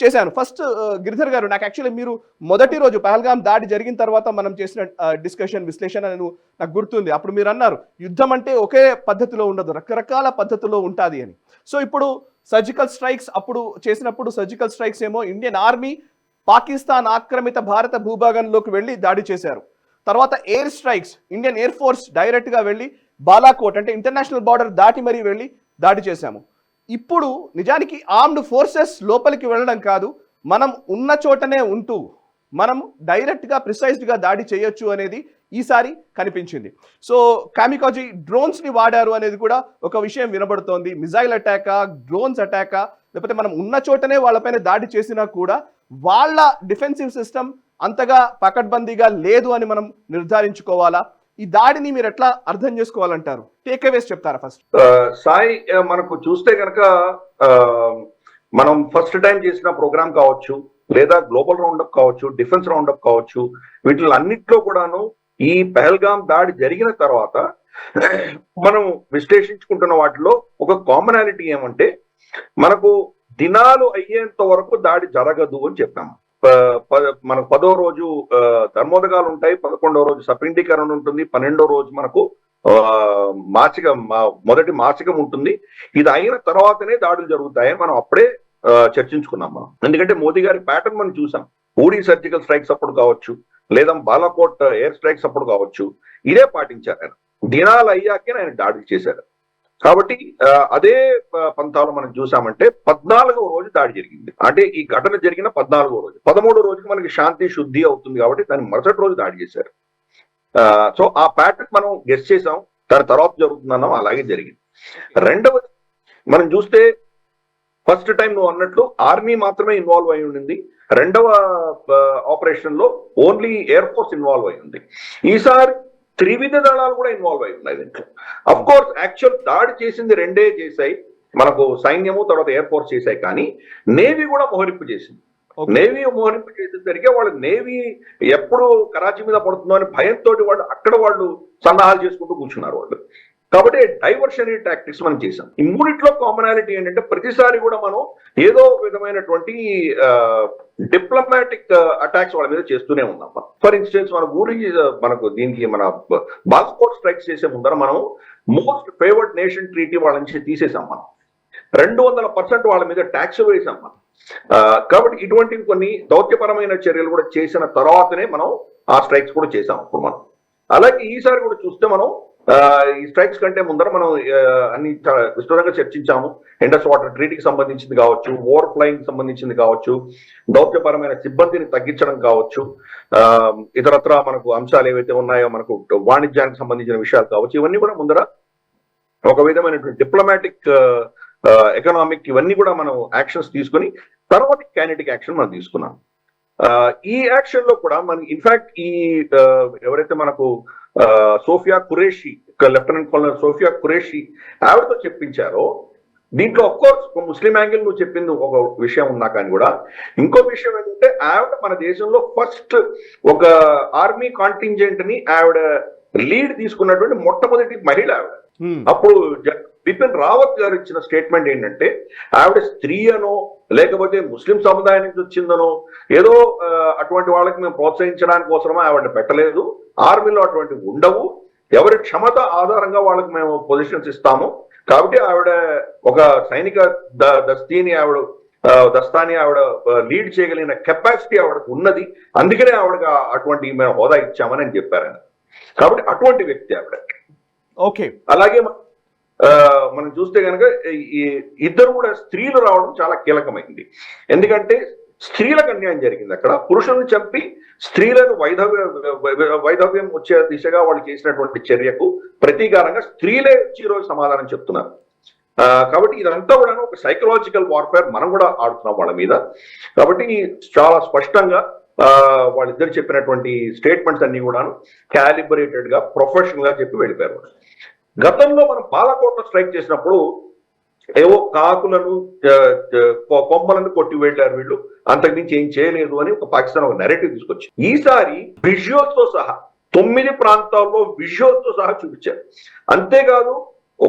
చేశాను. ఫస్ట్ గిరిధర్ గారు, నాకు యాక్చువల్లీ మీరు మొదటి రోజు పహల్గాం దాడి జరిగిన తర్వాత మనం చేసిన డిస్కషన్ విశ్లేషణ నాకు గుర్తుంది. అప్పుడు మీరు అన్నారు యుద్ధం అంటే ఒకే పద్ధతిలో ఉండదు, రకరకాల పద్ధతిలో ఉంటుంది అని. సో ఇప్పుడు సర్జికల్ స్ట్రైక్స్ అప్పుడు చేసినప్పుడు సర్జికల్ స్ట్రైక్స్ ఏమో ఇండియన్ ఆర్మీ పాకిస్తాన్ ఆక్రమిత భారత భూభాగంలోకి వెళ్ళి దాడి చేశారు. తర్వాత air strikes Indian air force డైరెక్ట్గా వెళ్ళి బాలాకోట్ అంటే ఇంటర్నేషనల్ బార్డర్ దాటి మరీ వెళ్ళి దాడి చేశాము. ఇప్పుడు నిజానికి ఆర్మ్డ్ ఫోర్సెస్ లోపలికి వెళ్ళడం కాదు, మనం ఉన్న చోటనే ఉంటూ మనం డైరెక్ట్గా ప్రిసైజ్డ్గా దాడి చేయొచ్చు అనేది ఈసారి కనిపించింది. సో కామికాజీ డ్రోన్స్ ని వాడారు అనేది కూడా ఒక విషయం వినబడుతోంది. మిజైల్ అటాకా, డ్రోన్స్ అటాకా, లేకపోతే మనం ఉన్న చోటనే వాళ్ళపైన దాడి చేసినా కూడా వాళ్ళ డిఫెన్సివ్ సిస్టమ్ అంతగా పకడ్బందీగా లేదు అని మనం నిర్ధారించుకోవాలా? ఈ దాడిని మీరు ఎట్లా అర్థం చేసుకోవాలంటారు? టేక్అవేస్ చెప్తారా ఫస్ట్? సాయి, మనకు చూస్తే కనుక మనం ఫస్ట్ టైం చేసిన ప్రోగ్రామ్ కావచ్చు, లేదా గ్లోబల్ రౌండప్ కావచ్చు, డిఫెన్స్ రౌండప్ కావచ్చు, వీటిలో అన్నిట్లో కూడాను ఈ పహల్గామ్ దాడి జరిగిన తర్వాత మనం విశ్లేషించుకుంటున్న వాటిలో ఒక కామనాలిటీ ఏమంటే, మనకు దినాలు అయ్యేంత వరకు దాడి జరగదు అని చెప్పాము. మనకు 10వ రోజు ధర్మోదకాలు ఉంటాయి, 11వ రోజు సపిండీకరణ ఉంటుంది, 12వ రోజు మనకు మొదటి మాసికం ఉంటుంది. ఇది అయిన తర్వాతనే దాడులు జరుగుతాయని మనం అప్పుడే చర్చించుకున్నాం మనం. ఎందుకంటే మోదీ గారి ప్యాటర్న్ మనం చూసాం. ఊడి సర్జికల్ స్ట్రైక్స్ అప్పుడు కావచ్చు, లేదా బాలాకోట్ ఎయిర్ స్ట్రైక్స్ అప్పుడు కావచ్చు, ఇదే పాటించారు ఆయన. దినాలు అయ్యాకే ఆయన దాడులు చేశారు. కాబట్టి అదే పంతాలు మనం చూసామంటే 14వ రోజు దాడి జరిగింది. అంటే ఈ ఘటన జరిగిన 14వ రోజు, 13వ రోజుకి మనకి శాంతి శుద్ధి అవుతుంది కాబట్టి దాని మరుసటి రోజు దాడి చేశారు. సో ఆ ప్యాటర్న్ మనం గెస్ చేసాం, దాని తర్వాత జరుగుతుందన్నాం, అలాగే జరిగింది. రెండవది మనం చూస్తే, ఫస్ట్ టైం నువ్వు అన్నట్లు ఆర్మీ మాత్రమే ఇన్వాల్వ్ అయి ఉండింది. రెండవ ఆపరేషన్ లో ఓన్లీ ఎయిర్ ఫోర్స్ ఇన్వాల్వ్ అయి ఉంది. ఈసారి త్రివిధ దళాలు కూడా ఇన్వాల్వ్ అయి ఉన్నాయి దీంట్లో. అఫ్ కోర్స్ యాక్చువల్ దాడి చేసింది రెండే చేశాయి, మనకు సైన్యము తర్వాత ఎయిర్ ఫోర్స్ చేశాయి, కానీ నేవీ కూడా మోహరింపు చేసింది. నేవీ మోహరింపు చేసేసరికి వాళ్ళు నేవీ ఎప్పుడు కరాచీ మీద పడుతుందో అని భయంతో వాళ్ళు సన్నాహాలు చేసుకుంటూ కూర్చున్నారు వాళ్ళు. కాబట్టి డైవర్షనరీ టాక్టిక్స్ మనం చేసాం. ఈ మూడిట్లో కామనాలిటీ ఏంటంటే, ప్రతిసారి కూడా మనం ఏదో విధమైనటువంటి డిప్లొమాటిక్ అటాక్స్ వాళ్ళ మీద చేస్తూనే ఉన్నాం. ఫర్ ఇన్స్టెన్స్ మనకు దీనికి మన బాల్కోట్ స్ట్రైక్స్ చేసే ముందర మనం మోస్ట్ ఫేవర్డ్ నేషన్ ట్రీటీ వాళ్ళ నుంచి తీసేసాం మనం. 200% వాళ్ళ మీద ట్యాక్స్ వేసాం మనం. కాబట్టి ఇటువంటివి కొన్ని దౌత్యపరమైన చర్యలు కూడా చేసిన తర్వాతనే మనం ఆ స్ట్రైక్స్ కూడా చేసాం ఇప్పుడు మనం. అలాగే ఈసారి కూడా చూస్తే మనం ఈ స్ట్రైక్స్ కంటే ముందర మనం అన్ని విస్తృతంగా చర్చించాము. ఇండస్ వాటర్ ట్రీటీకి సంబంధించింది కావచ్చు, ఓవర్ ఫ్లయింగ్ సంబంధించింది కావచ్చు, దౌత్యపరమైన సిబ్బందిని తగ్గించడం కావచ్చు, ఇతరత్ర మనకు అంశాలు ఏవైతే ఉన్నాయో మనకు వాణిజ్యానికి సంబంధించిన విషయాలు కావచ్చు, ఇవన్నీ కూడా ముందర ఒక విధమైనటువంటి డిప్లొమాటిక్, ఎకనామిక్, ఇవన్నీ కూడా మనం యాక్షన్స్ తీసుకుని తర్వాత కైనెటిక్ యాక్షన్ మనం తీసుకున్నాం. ఈ యాక్షన్ లో కూడా మన ఇన్ఫాక్ట్ ఈ ఎవరైతే మనకు సోఫియా ఖురేషి, లెఫ్టినెంట్ కల్నల్ సోఫియా ఖురేషి ఆవిడతో చెప్పించారో, దీంట్లో ఆఫ్ కోర్స్ ముస్లిం యాంగిల్ నువ్వు చెప్పింది ఒక విషయం ఉన్నా కానీ కూడా ఇంకో విషయం ఏంటంటే, ఆవిడ మన దేశంలో ఫస్ట్ ఒక ఆర్మీ కాంటింజెంట్ ని ఆవిడ లీడ్ తీసుకున్నటువంటి మొట్టమొదటి మహిళ ఆవిడ. అప్పుడు బిపిన్ రావత్ గారు ఇచ్చిన స్టేట్మెంట్ ఏంటంటే, ఆవిడ స్త్రీ అనో లేకపోతే ముస్లిం సముదాయం నుంచి వచ్చిందనో ఏదో అటువంటి వాళ్ళకి మేము ప్రోత్సహించడానికి కోసమో ఆవిడ పెట్టలేదు. ఆర్మీలో అటువంటివి ఉండవు, ఎవరి క్షమత ఆధారంగా వాళ్ళకి మేము పొజిషన్స్ ఇస్తాము. కాబట్టి ఆవిడ ఒక సైనిక దస్తాని ఆవిడ లీడ్ చేయగలిగిన కెపాసిటీ ఆవిడకు ఉన్నది, అందుకనే ఆవిడకి అటువంటి మేము హోదా ఇచ్చామని అని చెప్పారు. కాబట్టి అటువంటి వ్యక్తి ఆవిడ. ఓకే, అలాగే మనం చూస్తే కనుక ఇద్దరు కూడా స్త్రీలు రావడం చాలా కీలకమైంది. ఎందుకంటే స్త్రీలకు అన్యాయం జరిగింది అక్కడ. పురుషులను చంపి స్త్రీలను వైధవ్యం వచ్చే దిశగా వాళ్ళు చేసినటువంటి చర్యకు ప్రతీకారంగా స్త్రీలే ఈరోజు సమాధానం చెప్తున్నారు. కాబట్టి ఇదంతా కూడా ఒక సైకలాజికల్ వార్ఫేర్ మనం కూడా ఆడుతున్నాం వాళ్ళ మీద. కాబట్టి చాలా స్పష్టంగా వాళ్ళిద్దరు చెప్పినటువంటి స్టేట్మెంట్స్ అన్ని కూడా క్యాలిబ్రేటెడ్ గా, ప్రొఫెషనల్ గా చెప్పి వెళ్ళిపోయారు. గతంలో మనం బాలాకోట్లో స్ట్రైక్ చేసినప్పుడు ఏవో కాకులను, కొమ్మలను కొట్టి వెళ్ళారు వీళ్ళు, అంతకుమించి ఏం చేయలేదు అని ఒక పాకిస్తాన్ ఒక నెరేటివ్ తీసుకొచ్చి, ఈసారి విజువల్స్ తో సహా 9 ప్రాంతాల్లో విజువల్స్ తో సహా చూపించారు. అంతేకాదు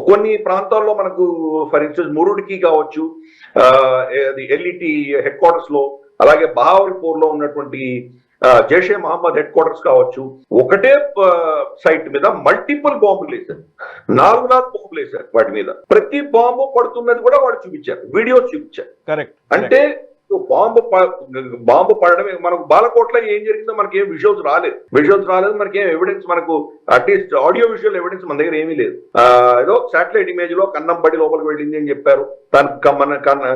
కొన్ని ప్రాంతాల్లో మనకు ఫర్ ఇన్స్టెన్స్ మురుడికి కావచ్చు, ఎల్ఈటి హెడ్ క్వార్టర్స్ లో, అలాగే బహావల్పూర్ లో ఉన్నటువంటి జైషే మహమ్మద్ హెడ్ క్వార్టర్స్ కావచ్చు, ఒకటే సైట్ మీద మల్టిపుల్ బాంబులు వేశారు, 4 బాంబులు వేశారు. వాటి మీద ప్రతి బాంబు పడుతున్నది కూడా వాళ్ళు చూపించారు, వీడియోస్ చూపించారు. కరెక్ట్. అంటే బాంబు పడడమే. మనకు బాలకోట్లో ఏం జరిగిందో మనకి ఏం విజువల్స్ రాలేదు, మనకి ఏం ఎవిడెన్స్, మనకు అట్లీస్ట్ ఆడియో విజువల్ ఎవిడెన్స్ మన దగ్గర ఏమీ లేదు. ఏదో శాటిలైట్ ఇమేజ్ లో కన్నం పడి లోపలికి వెళ్ళింది అని చెప్పారు,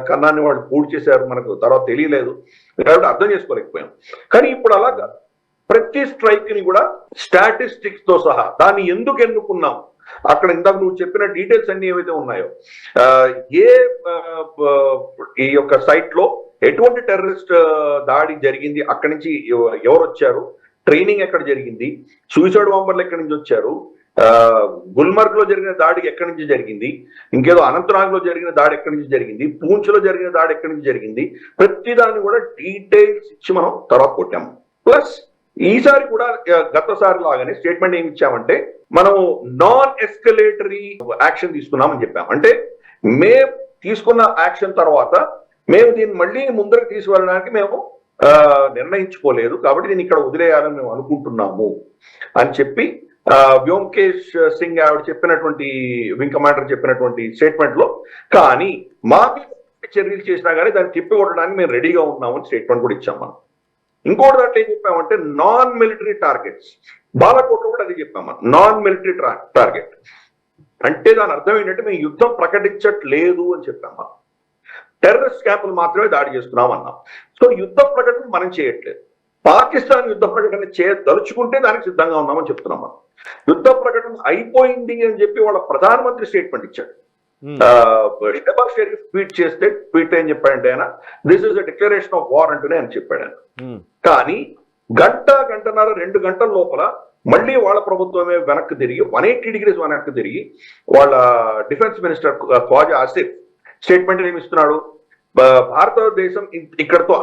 కన్నాన్ని వాళ్ళు పూర్తి చేశారు, మనకు తర్వాత తెలియలేదు కాబట్టి అర్థం చేసుకోలేకపోయాం. కానీ ఇప్పుడు అలా ప్రతి స్ట్రైక్ ని కూడా స్టాటిస్టిక్స్ తో సహా దాన్ని ఎందుకు ఎన్నుకున్నాం, అక్కడ ఇందాక నువ్వు చెప్పిన డీటెయిల్స్ అన్ని ఏవైతే ఉన్నాయో, ఏ ఈ యొక్క సైట్ లో ఎటువంటి టెర్రరిస్ట్ దాడి జరిగింది, అక్కడి నుంచి ఎవరు వచ్చారు, ట్రైనింగ్ ఎక్కడ జరిగింది, సూసైడ్ బాంబర్లు ఎక్కడి నుంచి వచ్చారు, గుల్మర్గ్ లో జరిగిన దాడి ఎక్కడి నుంచి జరిగింది, ఇంకేదో అనంతనాగ్ లో జరిగిన దాడి ఎక్కడి నుంచి జరిగింది, పూంచ్ లో జరిగిన దాడి ఎక్కడి నుంచి జరిగింది, ప్రతి దాన్ని కూడా డీటెయిల్స్ ఇచ్చి మనం తర్వాత కొట్టాము. ప్లస్ ఈసారి కూడా గతసారి లాగానే స్టేట్మెంట్ ఏమి ఇచ్చామంటే మనం నాన్ ఎస్కలేటరీ యాక్షన్ తీసుకున్నామని చెప్పాం. అంటే మేము తీసుకున్న యాక్షన్ తర్వాత మేము దీన్ని మళ్ళీ ముందరకు తీసుకువెళ్ళడానికి మేము నిర్ణయించుకోలేదు, కాబట్టి దీన్ని ఇక్కడ వదిలేయాలని మేము అనుకుంటున్నాము అని చెప్పి వ్యోమకేష్ సింగ్ ఆవిడ చెప్పినటువంటి వింగ్ కమాండర్ చెప్పినటువంటి స్టేట్మెంట్ లో, కానీ మా చర్యలు చేసినా కానీ దాన్ని తిప్పి కొట్టడానికి మేము రెడీగా ఉన్నామని స్టేట్మెంట్ కూడా ఇచ్చాం మనం. ఇంకోటి దాంట్లో ఏం చెప్పామంటే నాన్ మిలిటరీ టార్గెట్స్, బాలకోట కూడా అది చెప్పాం మనం, నాన్ మిలిటరీ టార్గెట్ అంటే దాని అర్థం ఏంటంటే మేము యుద్ధం ప్రకటించట్లేదు అని చెప్పాం మనం, టెర్రరిస్ట్ క్యాంపులు మాత్రమే దాడి చేస్తున్నాం అన్నాం. సో యుద్ధ ప్రకటన మనం చేయట్లేదు, పాకిస్తాన్ యుద్ధ ప్రకటన చేయదలుచుకుంటే దానికి సిద్ధంగా ఉన్నామని చెప్తున్నాం మనం. యుద్ధ ప్రకటన అయిపోయింది అని చెప్పి వాళ్ళ ప్రధానమంత్రి స్టేట్మెంట్ ఇచ్చాడు. షెహబాజ్ షరీఫ్ ట్వీట్ చేస్తే ట్వీట్ ఏం చెప్పాడంటే ఆయన this is a declaration of war అంటూనే అని చెప్పాడు ఆయన. కానీ గంటన్నర 2 గంటల లోపల మళ్ళీ వాళ్ళ ప్రభుత్వమే వెనక్కి తిరిగి 180 degrees వెనక్కి తిరిగి వాళ్ళ defence minister Khawaja Asif statement ఏమిస్తున్నాడు, భారతదేశం ఇక్కడతో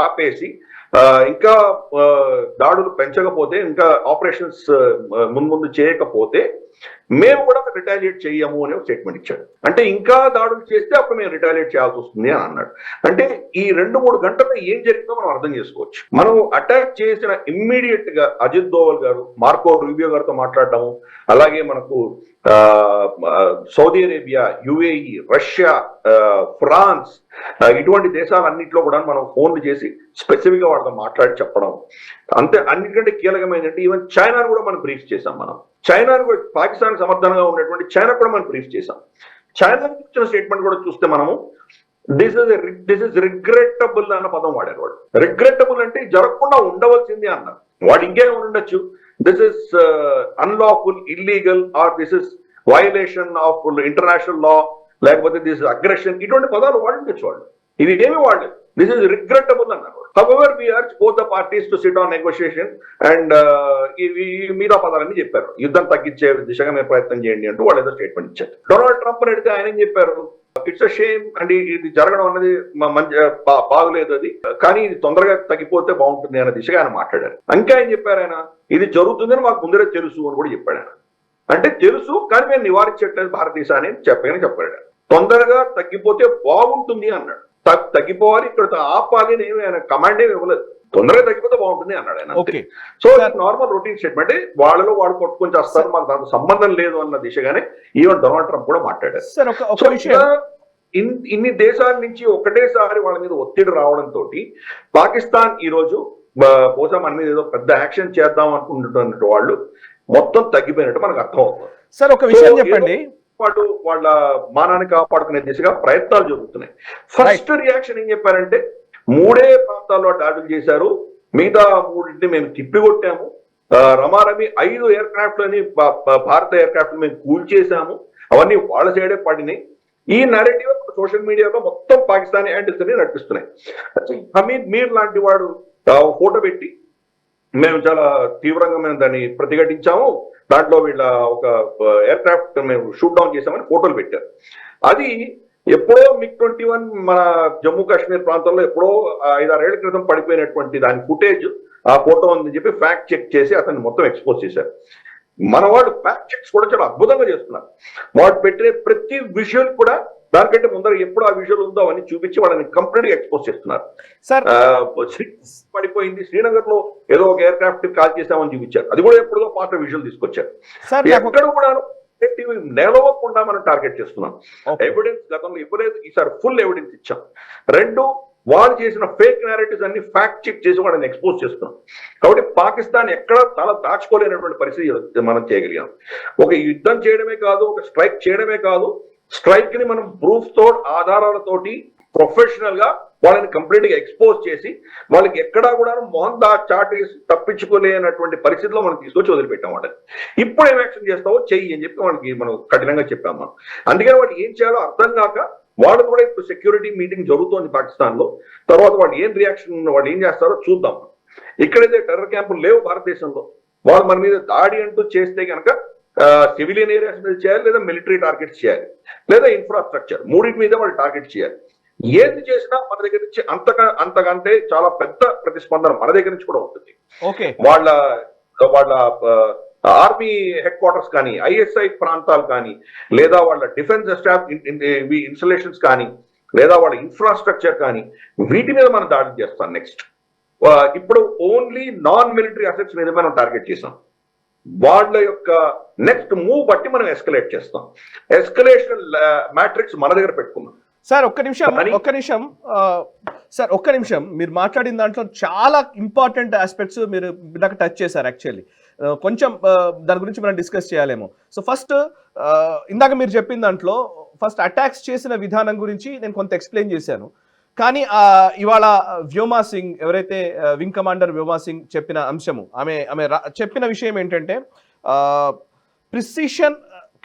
ఆపేసి ఇంకా దాడులు పెంచకపోతే, ఇంకా ఆపరేషన్స్ ముందు చేయకపోతే మేము కూడా రిటాలియేట్ చేయము అనే ఒక స్టేట్మెంట్ ఇచ్చాడు. అంటే ఇంకా దాడులు చేస్తే అప్పుడు మేము రిటాలియేట్ చేయాల్సి వస్తుంది అని అన్నాడు. అంటే ఈ 2-3 గంటల్లో ఏం జరిగిందో మనం అర్థం చేసుకోవచ్చు. మనం అటాక్ చేసిన ఇమ్మీడియట్ గా అజిత్ దోవల్ గారు మార్కో రూబియో గారితో మాట్లాడడము, అలాగే మనకు Saudi Arabia, UAE, Russia, France ఇటువంటి దేశాలన్నింటిలో కూడా మనం ఫోన్లు చేసి స్పెసిఫిక్ గా వాళ్ళతో మాట్లాడి చెప్పడం. అంతే, అన్నిటికంటే కీలకమైనది ఈవెన్ చైనాను కూడా మనం బ్రీఫ్ చేసాం. మనం చైనాను కూడా, పాకిస్తాన్ సమర్థనంగా ఉన్నటువంటి చైనా కూడా మనం బ్రీఫ్ చేసాం. చైనా ఇచ్చిన స్టేట్మెంట్ కూడా చూస్తే మనము దిస్ ఇస్ రిగ్రెటబుల్ అన్న పదం వాడారు వాళ్ళు. రిగ్రెటబుల్ అంటే జరగకుండా ఉండవలసింది అన్నారు. వాడు ఇంకేమైనా ఉండొచ్చు, this is unlawful, illegal, or this is violation of international law, లేకపోతే దిస్ అగ్రెషన్, ఇటువంటి పదాలు వాడుండొచ్చు వాళ్ళు. ఇవి ఏమి వాడలేదు. దిస్ ఇస్ రిగ్రెటబుల్ అన్నారు. However we urge both the parties to sit on negotiation and ఈ మీద పదాలన్నీ చెప్పారు. యుద్ధం తగ్గించే దిశగా మేము ప్రయత్నం చేయండి అంటూ వాళ్ళు ఏదో స్టేట్మెంట్ ఇచ్చారు. డొనాల్డ్ ట్రంప్ అడిగితే ఆయన ఏం చెప్పారు, ఇట్స్ అ షేమ్ అండి, ఇది జరగడం అన్నది బాగులేదు, అది కానీ ఇది తొందరగా తగ్గిపోతే బాగుంటుంది అనే దిశగా ఆయన మాట్లాడారు. ఇంకా ఏం చెప్పారు ఆయన, ఇది జరుగుతుందని మాకు ముందరే తెలుసు అని కూడా చెప్పాడు ఆయన. అంటే తెలుసు కానీ మేము నివారించట్లేదు భారతదేశాన్ని చెప్పాడు. తొందరగా తగ్గిపోతే బాగుంటుంది అన్నాడు. తగ్గిపోవాలి, ఇక్కడ ఆపాలి అని ఆయన కమాండ్ ఏమి ఇవ్వలేదు. తొందరగా తగ్గిపోతే బాగుంటుంది అన్నాడు ఆయన. సో నార్మల్ రొటీన్ స్టేట్మెంట్, వాళ్ళలో వాళ్ళు కొట్టుకొని చేస్తారు, మాకు దానికి సంబంధం లేదు అన్న దిశగానే ఈవెన్ డొనాల్డ్ ట్రంప్ కూడా మాట్లాడారు. ఇన్ని దేశాల నుంచి ఒకటేసారి వాళ్ళ మీద ఒత్తిడి రావడంతో పాకిస్తాన్ ఈ రోజు బహుశా మన మీద ఏదో పెద్ద యాక్షన్ చేద్దాం అనుకుంటున్నట్టు వాళ్ళు మొత్తం తగ్గిపోయినట్టు మనకు అర్థం అవుతుంది. సార్ ఒక విషయం చెప్పండి, వాళ్ళు వాళ్ళ మానాన్ని కాపాడుకునే దిశగా ప్రయత్నాలు జరుగుతున్నాయి. ఫస్ట్ రియాక్షన్ ఏం చెప్పారంటే 3 ప్రాంతాల్లో దాడులు చేశారు, మిగతా 3 మేము తిప్పికొట్టాము, రమారమి 5 ఎయిర్ క్రాఫ్ట్ లని భారత ఎయిర్ క్రాఫ్ట్ మేము కూల్చేశాము, అవన్నీ వాళ్ళ సైడే పడినాయి. ఈ నరేటివ్ సోషల్ మీడియాలో మొత్తం పాకిస్తానీ యాంటిల్స్ అని నడిపిస్తున్నాయి. హమీద్ మీర్ లాంటి వాడు ఫోటో పెట్టి మేము చాలా తీవ్రంగా మేము దాన్ని ప్రతిఘటించాము, దాంట్లో వీళ్ళ ఒక ఎయిర్ క్రాఫ్ట్ మేము షూట్ డౌన్ చేసామని ఫోటోలు పెట్టారు. అది ఎప్పుడో MiG-21 మన జమ్మూ కాశ్మీర్ ప్రాంతంలో ఎప్పుడో 5-6 ఏళ్ల క్రితం పడిపోయినటువంటి దాని ఫుటేజ్, ఆ ఫోటో ఉందని చెప్పి ఫ్యాక్ట్ చెక్ చేసి అతన్ని మొత్తం ఎక్స్పోజ్ చేశారు. మన వాళ్ళు ఫ్యాక్ట్ చెక్స్ కూడా చాలా అద్భుతంగా చేస్తున్నారు. వాడు పెట్టే ప్రతి విజువల్ కూడా దానికంటే ముందర ఎప్పుడు ఆ విజువల్ ఉందో అవన్నీ చూపించి వాళ్ళని కంప్లీట్ గా ఎక్స్పోజ్ చేస్తున్నారు. పడిపోయింది శ్రీనగర్ లో ఏదో ఒక ఎయిర్ క్రాఫ్ట్ కాల్ చేసామని చూపించారు, అది కూడా ఎప్పుడో పాత విజువల్ తీసుకొచ్చారు. ఎక్కడ కూడా నిలవకుండా మనం టార్గెట్ చేస్తున్నాం. ఎవిడెన్స్ గతంలో ఇవ్వలేదు, ఈసారి ఫుల్ ఎవిడెన్స్ ఇచ్చాం. 2, వాళ్ళు చేసిన ఫేక్ నేరేటివ్స్ అన్ని ఫ్యాక్ట్ చెక్ చేసి వాళ్ళని ఎక్స్పోజ్ చేస్తున్నాం. కాబట్టి పాకిస్తాన్ ఎక్కడ తల దాచుకోలేనటువంటి పరిస్థితి మనం చేయగలిగాం. ఒక యుద్ధం చేయడమే కాదు, ఒక స్ట్రైక్ చేయడమే కాదు, స్ట్రైక్ ని మనం ప్రూఫ్ తో ఆధారాలతోటి ప్రొఫెషనల్ గా వాళ్ళని కంప్లీట్ గా ఎక్స్పోజ్ చేసి వాళ్ళకి ఎక్కడా కూడా మొహం చాటేసి తప్పించుకోలేనటువంటి పరిస్థితిలో మనం తీసుకొచ్చి వదిలిపెట్టాం వాళ్ళని. ఇప్పుడు ఏం యాక్షన్ చేస్తావో చెయ్యి అని చెప్పి వాళ్ళకి మనం కఠినంగా చెప్పాం మనం. అందుకని వాళ్ళు ఏం చేయాలో అర్థం కాక వాళ్ళు కూడా ఇప్పుడు సెక్యూరిటీ మీటింగ్ జరుగుతోంది పాకిస్తాన్ లో. తర్వాత వాళ్ళు ఏం రియాక్షన్ వాళ్ళు ఏం చేస్తారో చూద్దాం. ఇక్కడైతే టెర్రర్ క్యాంపులు లేవు భారతదేశంలో. వాళ్ళు మన మీద దాడి అంటూ చేస్తే కనుక సివిలియన్ ఏరియాస్ మీద చేయాలి, లేదా మిలిటరీ టార్గెట్స్ చేయాలి, లేదా ఇన్ఫ్రాస్ట్రక్చర్, మూడింటి మీద వాళ్ళు టార్గెట్ చేయాలి. ఏది చేసినా మన దగ్గర నుంచి అంతకంటే చాలా పెద్ద ప్రతిస్పందన మన దగ్గర నుంచి కూడా ఉంటుంది. వాళ్ళ ఆర్మీ హెడ్ క్వార్టర్స్ కానీ, ఐఎస్ఐ ప్రాంతాలు కానీ, లేదా వాళ్ళ డిఫెన్స్ ఇన్స్టలేషన్స్ కానీ, లేదా వాళ్ళ ఇన్ఫ్రాస్ట్రక్చర్ కానీ, వీటి మీద మనం దాడి చేస్తాం. నెక్స్ట్ ఇప్పుడు ఓన్లీ నాన్ మిలిటరీ అసెట్స్ మీద మనం టార్గెట్ చేసాం. వాళ్ళ యొక్క నెక్స్ట్ మూవ్ బట్టి మనం ఎస్కలేట్ చేస్తాం. ఎస్కలేషన్ మ్యాట్రిక్స్ మన దగ్గర పెట్టుకున్నాం. సార్ ఒక్క నిమిషం మీరు మాట్లాడిన దాంట్లో చాలా ఇంపార్టెంట్ ఆస్పెక్ట్స్ మీరు నాకు టచ్ చేశారు. యాక్చువల్లీ కొంచెం దాని గురించి మనం డిస్కస్ చేయాలేమో. సో ఫస్ట్ ఇందాక మీరు చెప్పిన దాంట్లో ఫస్ట్ అటాక్స్ చేసిన విధానం గురించి నేను కొంత ఎక్స్ప్లెయిన్ చేశాను. కానీ ఇవాళ వ్యోమా సింగ్, ఎవరైతే వింగ్ కమాండర్ వ్యోమా సింగ్ చెప్పిన అంశము, ఆమె చెప్పిన విషయం ఏంటంటే ప్రిసిషన్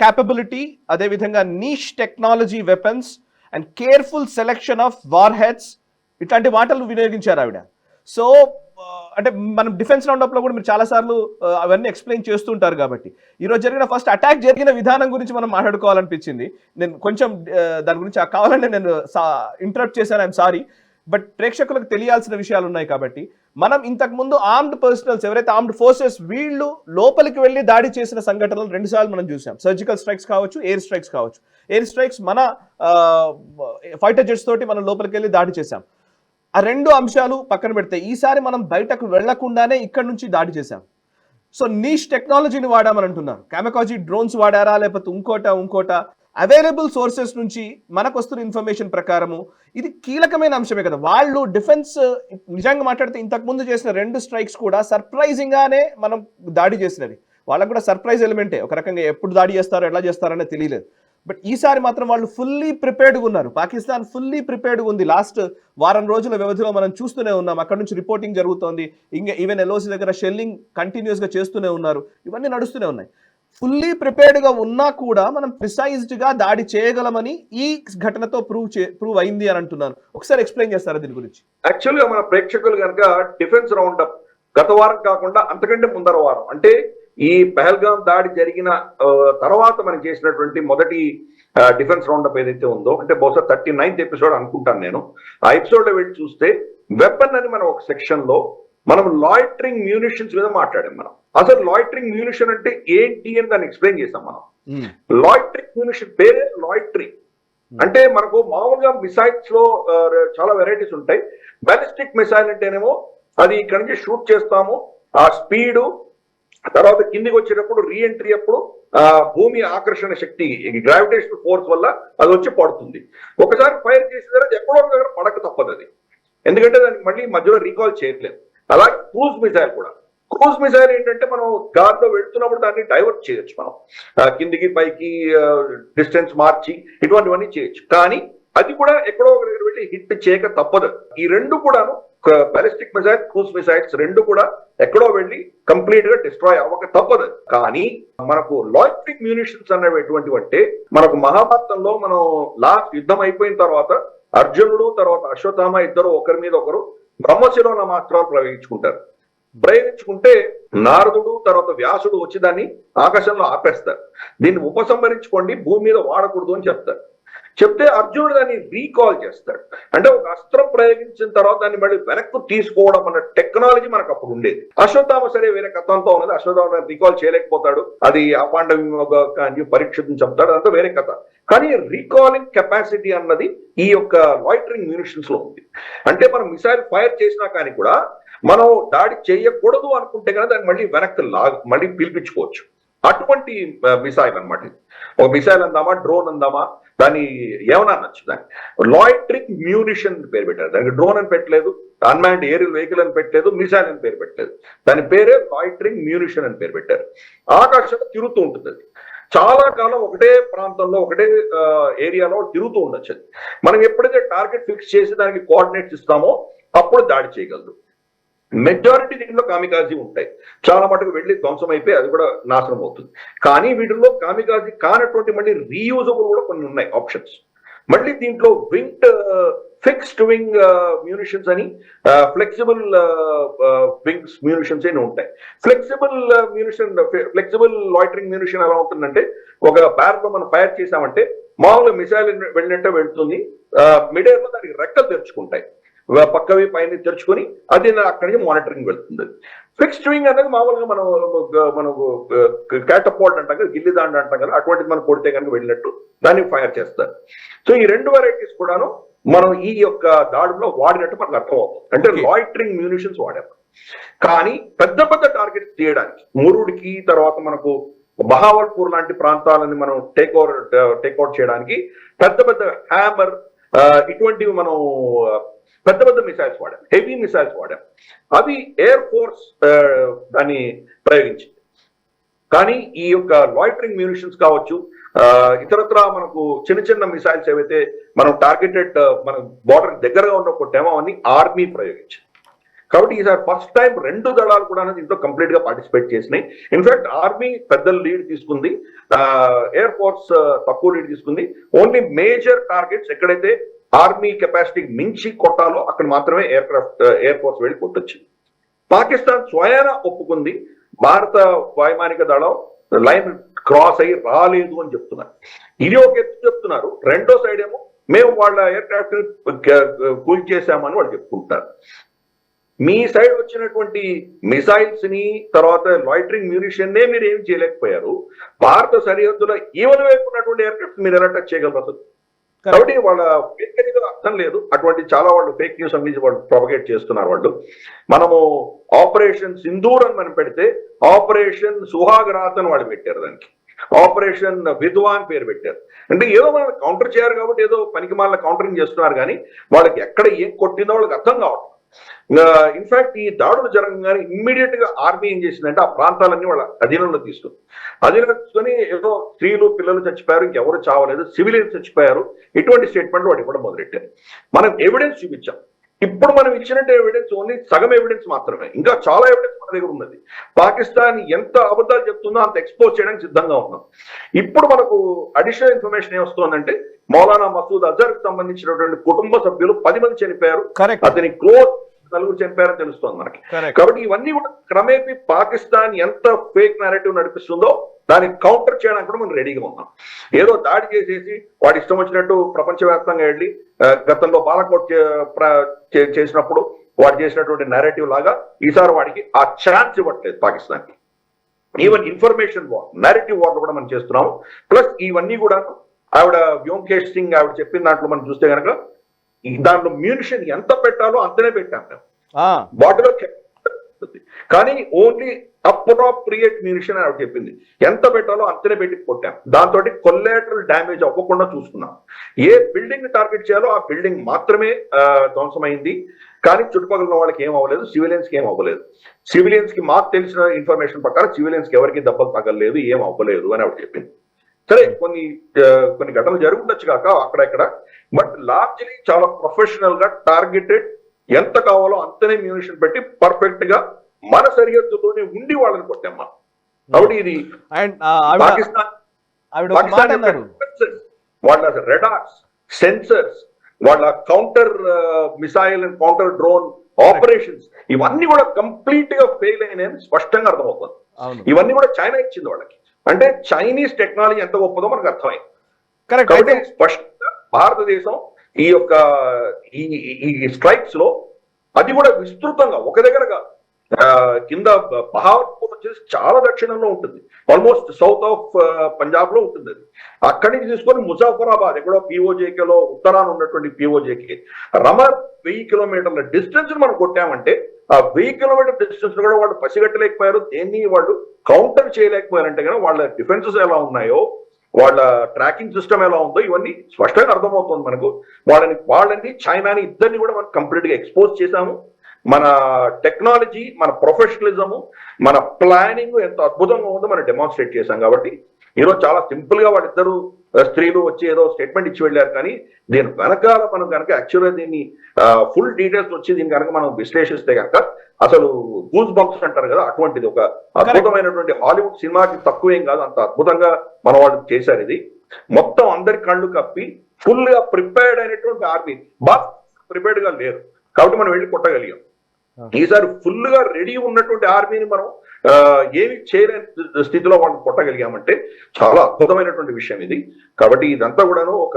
క్యాపబిలిటీ, అదేవిధంగా niche technology weapons and careful selection of war heads, ఇట్లాంటి మాటలు వినియోగించారు ఆవిడ. సో అంటే మనం డిఫెన్స్ రౌండప్ లో కూడా మీరు చాలా సార్లు అవన్నీ ఎక్స్ప్లెయిన్ చేస్తుంటారు. కాబట్టి ఈరోజు జరిగిన ఫస్ట్ అటాక్ జరిగిన విధానం గురించి మనం మాట్లాడుకోవాలనిపించింది. నేను కొంచెం దాని గురించి కావాలంటే నేను ఇంటరప్ట్ చేశాను, ఐఎమ్ సారీ. బట్ ప్రేక్షకులకు తెలియాల్సిన విషయాలు ఉన్నాయి కాబట్టి మనం ఇంతకు ముందు ఆర్మ్డ్ పర్సనల్స్, ఎవరైతే ఆర్మ్డ్ ఫోర్సెస్, వీళ్ళు లోపలికి వెళ్ళి దాడి చేసిన సంఘటనలు 2 సార్లు మనం చూసాం. సర్జికల్ స్ట్రైక్స్ కావచ్చు, ఎయిర్ స్ట్రైక్స్ కావచ్చు. ఎయిర్ స్ట్రైక్స్ మన ఫైటర్ జెట్స్ తోటి మనం లోపలికి వెళ్ళి దాడి చేశాం. ఆ 2 అంశాలు పక్కన పెడితే ఈసారి మనం బయటకు వెళ్లకుండానే ఇక్కడ నుంచి దాడి చేశాం. సో నీష్ టెక్నాలజీని వాడామని అంటున్నారు. కామెకాజీ డ్రోన్స్ వాడారా, లేకపోతే ఇంకోట అవైలబుల్ సోర్సెస్ నుంచి మనకు వస్తున్న ఇన్ఫర్మేషన్ ప్రకారము ఇది కీలకమైన అంశమే కదా. వాళ్ళు డిఫెన్స్ నిజంగా మాట్లాడితే ఇంతకు ముందు చేసిన 2 స్ట్రైక్స్ కూడా సర్ప్రైజింగ్ గానే మనం దాడి చేసినవి. వాళ్ళకు కూడా సర్ప్రైజ్ ఎలిమెంటే. ఒక రకంగా ఎప్పుడు దాడి చేస్తారో, ఎట్లా చేస్తారనే తెలియలేదు. బట్ ఈసారి మాత్రం వాళ్ళు ఫుల్లీ ప్రిపేర్డ్గా ఉన్నారు. పాకిస్తాన్ ఫుల్లీ ప్రిపేర్డ్గా ఉంది. లాస్ట్ వారం రోజుల వ్యవధిలో మనం చూస్తూనే ఉన్నాం. అక్కడ నుంచి రిపోర్టింగ్ జరుగుతోంది. ఇంకా ఈవెన్ ఎల్ఓసి దగ్గర షెల్లింగ్ కంటిన్యూస్గా చేస్తూనే ఉన్నారు. ఇవన్నీ నడుస్తూనే ఉన్నాయి. ఫుల్లీ ప్రిపేర్డ్గా ఉన్నా కూడా మనం ప్రిసైజ్డ్గా దాడి చేయగలమని ఈ ఘటనతో ప్రూవ్ అయింది అని అంటున్నాను. ఒకసారి ఎక్స్ప్లెయిన్ చేస్తారా దీని గురించి? యాక్చువల్గా మన ప్రేక్షకులు కనుక డిఫెన్స్ రౌండప్ గత వారం కాకుండా అంతకంటే ముందర వారం, అంటే ఈ పహల్గాం దాడి జరిగిన తర్వాత మనం చేసినటువంటి మొదటి డిఫెన్స్ రౌండప్ ఏదైతే ఉందో, అంటే బహుశా 39th ఎపిసోడ్ అనుకుంటాను నేను. ఆ ఎపిసోడ్ లో వెళ్ళి చూస్తే వెపన్ అని మనం ఒక సెక్షన్ లో మనం లాయిటరింగ్ మ్యూనిషన్స్ మీద మాట్లాడాం. మనం అసలు లాయిటరింగ్ మ్యూనిషన్ అంటే ఏంటి అని దాన్ని ఎక్స్ప్లెయిన్ చేసాం మనం. లాయిటరింగ్ మ్యూనిషన్ పేరే లాయిటరింగ్. అంటే మనకు మామూలుగా మిసైల్స్ లో చాలా వెరైటీస్ ఉంటాయి. బాలిస్టిక్ మిసైల్ అంటేనేమో అది ఇక్కడ నుంచి షూట్ చేస్తాము, ఆ స్పీడు, తర్వాత కిందికి వచ్చేటప్పుడు రీఎంట్రీ అప్పుడు భూమి ఆకర్షణ శక్తి, గ్రావిటేషన్ ఫోర్స్ వల్ల అది వచ్చి పడుతుంది. ఒకసారి ఫైర్ చేసిన తర్వాత ఎక్కడో దగ్గర పడక తప్పదు అది, ఎందుకంటే దానికి మళ్ళీ మధ్యలో రీకాల్ చేయట్లేదు. అలాగే క్రూజ్ మిసైల్ కూడా. క్రూజ్ మిసైల్ ఏంటంటే మనం గాల్లో వెళ్తున్నప్పుడు దాన్ని డైవర్ట్ చేయొచ్చు, మనం కిందికి పైకి డిస్టెన్స్ మార్చి ఇటువంటివన్నీ చేయొచ్చు. కానీ అది కూడా ఎక్కడో ఒక దగ్గర వెళ్ళి హిట్ చేయక తప్పదు. ఈ 2 కూడాను, బాలిస్టిక్ మిసైల్, క్రూజ్ మిసైల్స్ 2 కూడా ఎక్కడో వెళ్ళి కంప్లీట్ గా డిస్ట్రాయ్ అవ్వక తప్పదు. కానీ మనకు లాయిటరింగ్ మ్యూనిషన్స్ అనేవి ఎటువంటివి అంటే, మనకు మహాభారతంలో మనం లాస్ట్ యుద్ధం అయిపోయిన తర్వాత అర్జునుడు తర్వాత అశ్వత్థామ ఇద్దరు ఒకరి మీద ఒకరు బ్రహ్మశిరోణ మాస్త్రాలు ప్రయోగించుకుంటే నారదుడు తర్వాత వ్యాసుడు వచ్చి దాన్ని ఆకాశంలో ఆపేస్తారు. దీన్ని ఉపసంహరించుకోండి, భూమి మీద వాడకూడదు అని చెప్తారు. చెప్తే అర్జునుడు దాన్ని రీకాల్ చేస్తాడు. అంటే ఒక అస్త్రం ప్రయోగించిన తర్వాత దాన్ని మళ్ళీ వెనక్కు తీసుకోవడం అన్న టెక్నాలజీ మనకు అప్పుడు ఉండేది. అశ్వత్థామ సరే వేరే కథంతో ఉన్నది, అశ్వత్థామ రీకాల్ చేయలేకపోతాడు, అది అపాండ పరీక్షను చెప్తాడు, అదంతా వేరే కథ. కానీ రీకాలింగ్ కెపాసిటీ అన్నది ఈ యొక్క లాయిటరింగ్ మ్యూనిషన్స్ లో ఉంది. అంటే మనం మిసైల్ ఫైర్ చేసినా కానీ కూడా మనం దాడి చేయకూడదు అనుకుంటే కనుక దాన్ని మళ్ళీ వెనక్కి మళ్ళీ పిలిపించుకోవచ్చు. అటువంటి మిసైల్ అనమాట. ఒక మిసైల్ అందామా, డ్రోన్ అందామా, దాన్ని ఏమన్నా అనొచ్చు. దాన్ని లాయిటరింగ్ మ్యూనిషన్ పేరు పెట్టారు. దానికి డ్రోన్ అని పెట్టలేదు, అన్మాన్డ్ ఏరియల్ వెహికల్ అని పెట్టలేదు, మిసైల్ అని పేరు పెట్టలేదు. దాని పేరే లాయిటరింగ్ మ్యూనిషన్ అని పేరు పెట్టారు. ఆకాశంలో తిరుగుతూ ఉంటుంది అది. చాలా కాలం ఒకటే ప్రాంతంలో ఒకటే ఏరియాలో తిరుగుతూ ఉండొచ్చు. మనం ఎప్పుడైతే టార్గెట్ ఫిక్స్ చేసి దానికి కోఆర్డినేట్స్ ఇస్తామో అప్పుడు దాడి చేయగలదు. మెజారిటీ దీంట్లో కామికాజీ ఉంటాయి, చాలా మటుకు వెళ్ళి ధ్వంసం అయిపోయి అది కూడా నాశనం అవుతుంది. కానీ వీటిలో కామికాజీ కానటువంటి మళ్ళీ రీయూజబుల్ కూడా కొన్ని ఉన్నాయి ఆప్షన్స్. మళ్ళీ దీంట్లో ఫిక్స్డ్ వింగ్ మ్యూనిషన్స్ అని, ఫ్లెక్సిబుల్ వింగ్స్ మ్యూనిషన్స్ అని ఉంటాయి. ఫ్లెక్సిబుల్ లాయిటరింగ్ మ్యూనిషన్ ఎలా ఉంటుందంటే, ఒక బ్యారల్ లో మనం ఫైర్ చేసామంటే మామూలుగా మిసైల్ వెళ్ళినట్టే వెళ్తుంది, మిడ్ ఎయిర్ లో దానికి రెక్కలు తెరుచుకుంటాయి, పక్కవి పైన తెరుచుకొని అది అక్కడి నుంచి మానిటరింగ్ వెళ్తుంది. ఫిక్స్డ్ వింగ్ అనేది మామూలుగా మనం క్యాటపాల్ట్ అంటాం కదా, గిల్లి దాండ అంటాం కదా, అటువంటిది మనం కొడితే కనుక వెళ్ళినట్టు దాన్ని ఫైర్ చేస్తారు. సో ఈ రెండు వెరైటీస్ కూడాను మనం ఈ యొక్క దాడుల్లో వాడినట్టు మనకు అర్థమవుతుంది. అంటే లాయిటరింగ్ మ్యూనిషన్స్ వాడారు. కానీ పెద్ద పెద్ద టార్గెట్స్ తీయడానికి, మురుడికి తర్వాత మనకు బహావల్పూర్ లాంటి ప్రాంతాలని మనం టేక్అవుట్ చేయడానికి పెద్ద పెద్ద హ్యామర్ ఇటువంటివి మనం పెద్ద పెద్ద మిసైల్స్ వాడాం, హెవీ మిసైల్స్ వాడాం. అవి ఎయిర్ ఫోర్స్ దాన్ని ప్రయోగించింది. కానీ ఈ యొక్క లాయిటరింగ్ మ్యూనిషన్స్ కావచ్చు, ఇతరత్ర మనకు చిన్న చిన్న మిసైల్స్ ఏవైతే మనం టార్గెటెడ్ మన బార్డర్ దగ్గరగా ఉన్న కొట్టామో అవన్నీ ఆర్మీ ప్రయోగించింది. కాబట్టి ఈసారి ఫస్ట్ టైం రెండు దళాలు కూడా దీంట్లో కంప్లీట్ గా పార్టిసిపేట్ చేసినాయి. ఇన్ఫాక్ట్ ఆర్మీ పెద్ద లీడ్ తీసుకుంది, ఎయిర్ ఫోర్స్ తక్కువ లీడ్ తీసుకుంది. ఓన్లీ మేజర్ టార్గెట్స్ ఎక్కడైతే ఆర్మీ కెపాసిటీ మించి కొట్టాలో అక్కడ మాత్రమే ఎయిర్ ఫోర్స్ వెళ్ళి కొట్టొచ్చు. పాకిస్తాన్ స్వయాన ఒప్పుకుంది భారత వైమానిక దళం లైన్ క్రాస్ అయ్యి రాలేదు అని చెప్తున్నారు. ఇది ఒక ఎత్తు చెప్తున్నారు, రెండో సైడ్ ఏమో మేము వాళ్ళ ఎయిర్ క్రాఫ్ట్ కూల్ చేశామని వాళ్ళు చెప్పుకుంటారు. మీ సైడ్ వచ్చినటువంటి మిసైల్స్ ని తర్వాత లాయిటరింగ్ మ్యూనిషన్ నే మీరు ఏం చేయలేకపోయారు. భారత సరిహద్దులో ఈవెన్ వైపు ఉన్నటువంటి ఎయిర్ క్రాఫ్ట్ మీరు ఎలా టచ్ చేయగలరు అసలు? కాబట్టి వాళ్ళ ఫేక్ అర్థం లేదు. అటువంటి చాలా వాళ్ళు ఫేక్ న్యూస్ అన్ని వాళ్ళు ప్రొపగేట్ చేస్తున్నారు. వాళ్ళు మనము ఆపరేషన్ సింధూర్ అని మనం పెడితే ఆపరేషన్ సుహాగరాత్ అని వాళ్ళు పెట్టారు, దానికి ఆపరేషన్ విద్వాన్ పేరు పెట్టారు. అంటే ఏదో మనం కౌంటర్ చేయరు కాబట్టి ఏదో పనికి మాల కౌంటరింగ్ చేస్తున్నారు, కానీ వాళ్ళకి ఎక్కడ ఏం కొట్టిందో వాళ్ళకి అర్థం కావట్లేదు. ఇన్ఫాక్ట్ ఈ దాడులు జరగగానే ఇమ్మీడియట్ గా ఆర్మీ ఏం చేసిందంటే ఆ ప్రాంతాలన్నీ వాళ్ళ అధీనంలో తీసుకుంది. అధీనంలో తీసుకొని ఏదో స్త్రీలు పిల్లలు చచ్చిపోయారు, ఇంకెవరు చావలేదు, సివిలియన్స్ చచ్చిపోయారు, ఇటువంటి స్టేట్మెంట్ వాడు ఇవ్వడం మొదలెట్టారు. మనం ఎవిడెన్స్ చూపించాం. ఇప్పుడు మనం ఇచ్చినట్టు ఎవిడెన్స్ ఓన్లీ సగం ఎవిడెన్స్ మాత్రమే, ఇంకా చాలా ఎవిడెన్స్ మన దగ్గర ఉన్నది. పాకిస్తాన్ ఎంత అబద్ధాలు చెప్తుందో అంత ఎక్స్పోజ్ చేయడానికి సిద్ధంగా ఉన్నాం. ఇప్పుడు మనకు అడిషనల్ ఇన్ఫర్మేషన్ ఏమొస్తుందంటే, మౌలానా మసూద్ అజర్ కి సంబంధించినటువంటి కుటుంబ సభ్యులు 10 మంది చనిపోయారు, అతని క్లోజ్ నలుగురు చనిపోయారని తెలుస్తోంది మనకి. కాబట్టి ఇవన్నీ కూడా క్రమేపీ పాకిస్తాన్ ఎంత ఫేక్ నారేటివ్ నడిపిస్తుందో దాన్ని కౌంటర్ చేయడానికి కూడా మనం రెడీగా ఉన్నాం. ఏదో దాడి చేసేసి వాడి ఇష్టం వచ్చినట్టు ప్రపంచవ్యాప్తంగా వెళ్ళి గతంలో బాలకోట్ చేసినప్పుడు వాడు చేసినటువంటి నేరేటివ్ లాగా ఈసారి వాడికి ఆ ఛాన్స్ ఇవ్వట్లేదు Pakistan. Even information war, narrative war కూడా మనం చేస్తున్నాము. ప్లస్ ఇవన్నీ కూడా ఆవిడ వ్యోమకేష్ సింగ్ ఆవిడ చెప్పిన దాంట్లో మనం చూస్తే కనుక దాంట్లో మ్యూనిషన్ ఎంత పెట్టాలో అంతనే పెట్టాం మేము, వాటిలో కానీ ఓన్లీ అప్రోప్రియేట్ మ్యూనిషన్ ఆవిడ చెప్పింది, ఎంత పెట్టాలో అంతనే పెట్టి కొట్టాం. దాంతో కొల్లాటరల్ డ్యామేజ్ అవ్వకుండా చూసుకున్నాం. ఏ బిల్డింగ్ టార్గెట్ చేయాలో ఆ బిల్డింగ్ మాత్రమే ధ్వంసమైంది, కానీ చుట్టుపక్కల వాళ్ళకి ఏం అవ్వలేదు, సివిలియన్స్ కి ఏం అవ్వలేదు. సివిలియన్స్ కి మాకు తెలిసిన ఇన్ఫర్మేషన్ ప్రకారం సివిలియన్స్ కి ఎవరికి దెబ్బలు తగలేదు, ఏం అవ్వలేదు అని ఆవిడ చెప్పింది. సరే, కొన్ని ఘటనలు జరుగుండొచ్చు కాక అక్కడెక్కడ, బట్ లార్జ్లీ చాలా ప్రొఫెషనల్ గా టార్గెటెడ్ ఎంత కావాలో అంతనే మ్యూనిషన్ పెట్టి పర్ఫెక్ట్ గా మన సరిహద్దులోనే ఉండి వాళ్ళని కొట్టాం. కాబట్టి ఇది పాకిస్తాన్ వాళ్ళ రెడార్స్, సెన్సర్స్, వాళ్ళ counter missile and counter drone operations ఇవన్నీ కూడా కంప్లీట్ గా ఫెయిల్ అయినాయని స్పష్టంగా అర్థమవుతుంది. ఇవన్నీ కూడా చైనా ఇచ్చింది వాళ్ళకి. అంటే చైనీస్ టెక్నాలజీ ఎంత గొప్పదో మనకు అర్థమైంది. కాబట్టి స్పష్టంగా భారతదేశం ఈ యొక్క ఈ స్ట్రైక్స్ లో అది కూడా విస్తృతంగా ఒక దగ్గరగా కింద బహావల్పూర్ వచ్చేసి చాలా దక్షిణంలో ఉంటుంది, ఆల్మోస్ట్ సౌత్ ఆఫ్ పంజాబ్ లో ఉంటుంది. అది అక్కడి నుంచి తీసుకొని ముజాఫరాబాద్ ఎక్కడో పిఓజేకేలో ఉత్తరాన ఉన్నటువంటి పిఓజేకే రమర్ 1000 కిలోమీటర్ల డిస్టెన్స్ మనం కొట్టామంటే ఆ 1000 కిలోమీటర్ డిస్టెన్స్ కూడా వాళ్ళు పసిగట్టలేకపోయారు, దేన్ని వాళ్ళు కౌంటర్ చేయలేకపోయారంటే కనుక వాళ్ళ డిఫెన్సెస్ ఎలా ఉన్నాయో, వాళ్ళ ట్రాకింగ్ సిస్టమ్ ఎలా ఉందో ఇవన్నీ స్పష్టంగా అర్థమవుతుంది మనకు. వాళ్ళని చైనాని ఇద్దరిని కూడా మనం కంప్లీట్ గా ఎక్స్పోజ్ చేశాము. మన టెక్నాలజీ, మన ప్రొఫెషనలిజము, మన ప్లానింగ్ ఎంత అద్భుతంగా ఉందో మనం డెమాన్స్ట్రేట్ చేశాం. కాబట్టి ఈరోజు చాలా సింపుల్ గా వాళ్ళిద్దరు స్త్రీలు వచ్చి ఏదో స్టేట్మెంట్ ఇచ్చి వెళ్ళారు, కానీ దీని వెనకాల మనం కనుక యాక్చువల్గా దీన్ని ఫుల్ డీటెయిల్స్ వచ్చి దీని కనుక మనం విశ్లేషిస్తే కనుక అసలు గూస్ బంప్స్ అంటారు కదా, అటువంటిది ఒక అద్భుతమైనటువంటి హాలీవుడ్ సినిమాకి తక్కువేం కాదు, అంత అద్భుతంగా మన వాళ్ళు చేశారు. ఇది మొత్తం అందరి కళ్ళు కప్పి ఫుల్ గా ప్రిపేర్డ్ అయినటువంటి ఆర్మీ, బాగా ప్రిపేర్డ్ గా లేరు కాబట్టి మనం వెళ్ళి కొట్టగలిగాం. ఈసారి ఫుల్ గా రెడీ ఉన్నటువంటి ఆర్మీని మనం ఏమి చేయలేని స్థితిలో వాళ్ళని కొట్టగలిగామంటే చాలా అద్భుతమైనటువంటి విషయం ఇది. కాబట్టి ఇదంతా కూడాను ఒక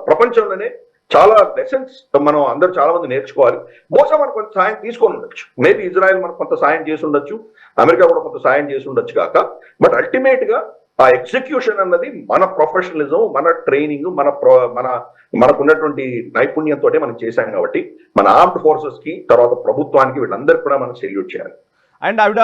ప్రపంచంలోనే చాలా లెసన్స్ మనం అందరూ చాలా మంది నేర్చుకోవాలి. బహుశా మనం కొంత సాయం తీసుకొని ఉండొచ్చు, మేబీ ఇజ్రాయెల్ మనకు కొంత సాయం చేసి ఉండొచ్చు, అమెరికా కూడా కొంత సాయం చేసి ఉండొచ్చు కాక, బట్ అల్టిమేట్ గా ఆ ఎగ్జిక్యూషన్ అన్నది మన ప్రొఫెషనలిజం, మన ట్రైనింగ్, మనకున్నటువంటి నైపుణ్యంతో మనం చేశాం. కాబట్టి మన ఆర్మ్డ్ ఫోర్సెస్ కి, తర్వాత ప్రభుత్వానికి, వీళ్ళందరికీ కూడా మనం సెల్యూట్ చేయాలి. అండ్ ఆవిడ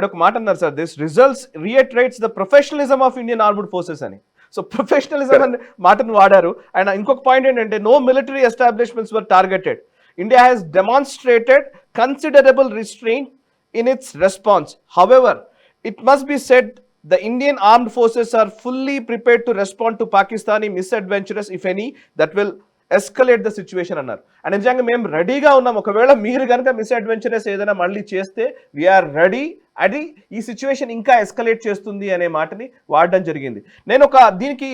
ఒక మాట అన్నారు sir, this results reiterates the professionalism of Indian armed forces అని. సో ప్రొఫెషనలిజం అనే మాటను వాడారు. అండ్ ఇంకొక పాయింట్ ఏంటంటే, no military establishments were targeted, India has demonstrated considerable restraint in its response. However, it must be said the Indian armed forces are fully prepared to respond to Pakistani misadventures, if any, that will escalate the situation అన్నారు. And నిజంగా మేము రెడీగా ఉన్నాం, ఒకవేళ మీరు కనుక మిస్అడ్వెంచరస్ ఏదైనా మళ్ళీ చేస్తే వీఆర్ రెడీ, అది ఈ సిచ్యువేషన్ ఇంకా ఎస్కలేట్ చేస్తుంది అనే మాటని వాడడం జరిగింది. నేను దీనికి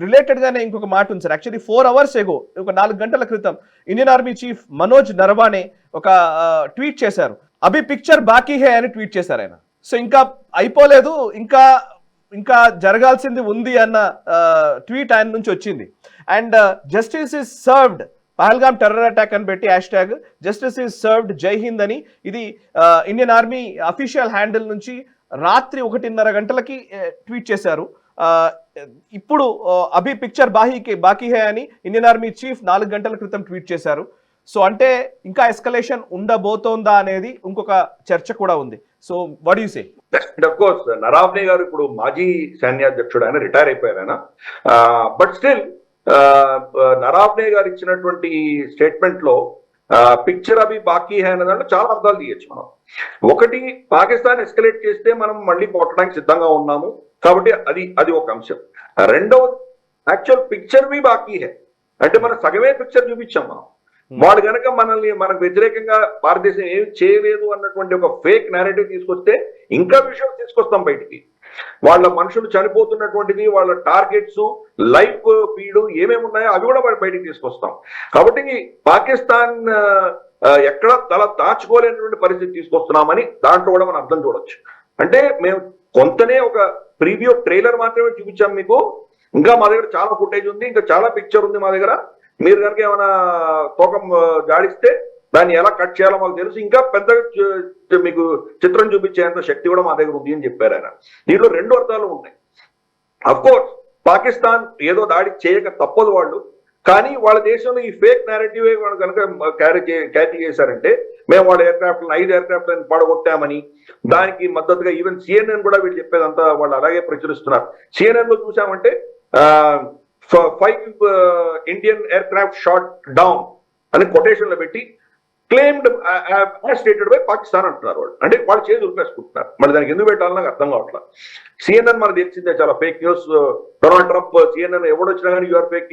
రిలేటెడ్గానే ఇంకొక మాట ఉంది సార్. యాక్చువల్లీ 4 hours ఎగో, ఒక 4 గంటల క్రితం Indian army chief Manoj Naravane ఒక ట్వీట్ చేశారు. అభి పిక్చర్ బాకీ హే అని ట్వీట్ చేశారు ఆయన. సో ఇంకా అయిపోలేదు, ఇంకా జరగాల్సింది ఉంది అన్న ట్వీట్ ఆయన నుంచి వచ్చింది. And justice is served, Pahalgam terror attack అని పెట్టి హ్యాష్ట్యాగ్ జస్టిస్ ఈజ్ సర్వ్డ్ జై హింద్ అని, ఇది ఇండియన్ ఆర్మీ అఫీషియల్ హ్యాండిల్ నుంచి రాత్రి 1:30 గంటలకి ట్వీట్ చేశారు. ఇప్పుడు అభి పిక్చర్ బాకీ హే అని ఇండియన్ ఆర్మీ చీఫ్ 4 గంటల క్రితం ట్వీట్ చేశారు. సో అంటే ఇంకా ఎస్కలేషన్ ఉండబోతోందా అనేది ఇంకొక చర్చ కూడా ఉంది. So what you say? Of course Naravane గారు ఇప్పుడు మాజీ సైన్యాధ్యక్షుడు, ఆయన రిటైర్ అయిపోయారు ఆయన. బట్ స్టిల్ నరావనే గారు ఇచ్చినటువంటి స్టేట్మెంట్ లో పిక్చర్ అవి బాకీ హై అనే దాంట్లో చాలా అర్థాలు తీయచ్చు మనం. ఒకటి, పాకిస్తాన్ ఎస్కలేట్ చేస్తే మనం మళ్ళీ కొట్టడానికి సిద్ధంగా ఉన్నాము కాబట్టి అది ఒక అంశం. రెండవది, యాక్చువల్ పిక్చర్ బి బాకీ హై అంటే మనం సగమే పిక్చర్ చూపించాం మనం. వాడు కనుక మనకు వ్యతిరేకంగా భారతదేశం ఏమి చేయలేదు అన్నటువంటి ఒక ఫేక్ నేరేటివ్ తీసుకొస్తే ఇంకా విషయం తీసుకొస్తాం బయటికి. వాళ్ళ మనుషులు చనిపోతున్నటువంటిది, వాళ్ళ టార్గెట్స్, లైఫ్ ఫీడ్ ఏమేమి ఉన్నాయో అవి కూడా బయటికి తీసుకొస్తాం. కాబట్టి పాకిస్తాన్ ఎక్కడ తల దాచుకోలేనటువంటి పరిస్థితి తీసుకొస్తున్నామని దాంట్లో కూడా మనం అర్థం చూడొచ్చు. అంటే మేము కొంతనే ఒక ప్రీవ్యూ ట్రైలర్ మాత్రమే చూపించాం మీకు, ఇంకా మా దగ్గర చాలా ఫుటేజ్ ఉంది, ఇంకా చాలా పిక్చర్ ఉంది మా దగ్గర. మీరు కనుక ఏమైనా తోకం జాడిస్తే దాన్ని ఎలా కట్ చేయాలో మాకు తెలుసు, ఇంకా పెద్ద మీకు చిత్రం చూపించేంత శక్తి కూడా మా దగ్గర ఉంది అని చెప్పారు ఆయన. దీంట్లో 2 అర్థాలు ఉన్నాయి. అఫ్ కోర్స్ పాకిస్తాన్ ఏదో దాడి చేయక తప్పదు వాళ్ళు, కానీ వాళ్ళ దేశంలో ఈ ఫేక్ నేరేటివ్ వాళ్ళు కనుక క్యారీ చేశారంటే మేము వాళ్ళ ఎయిర్క్రాఫ్ట్ 5 ఎయిర్క్రాఫ్ట్ పడగొట్టామని, దానికి మద్దతుగా ఈవెన్ CNN కూడా వీళ్ళు చెప్పేదంతా వాళ్ళు అలాగే ప్రచురిస్తున్నారు. CNN లో చూసామంటే 5 ఇండియన్ ఎయిర్క్రాఫ్ట్ షాట్ డౌన్ అని కొటేషన్ లో పెట్టి క్లెయిమ్డ్ స్టేటెడ్ బై పాకిస్తాన్ అంటున్నారు వాళ్ళు. అంటే వాళ్ళు చేసి ఉరిపేసుకుంటున్నారు. మరి దానికి ఎందుకు పెట్టాలో నాకు అర్థం కావట్లేదు. CNN మనకు తెలిసిందే చాలా fake news. Donald Trump CNN ఎవడొచ్చినా కానీ యూఆర్ ఫేక్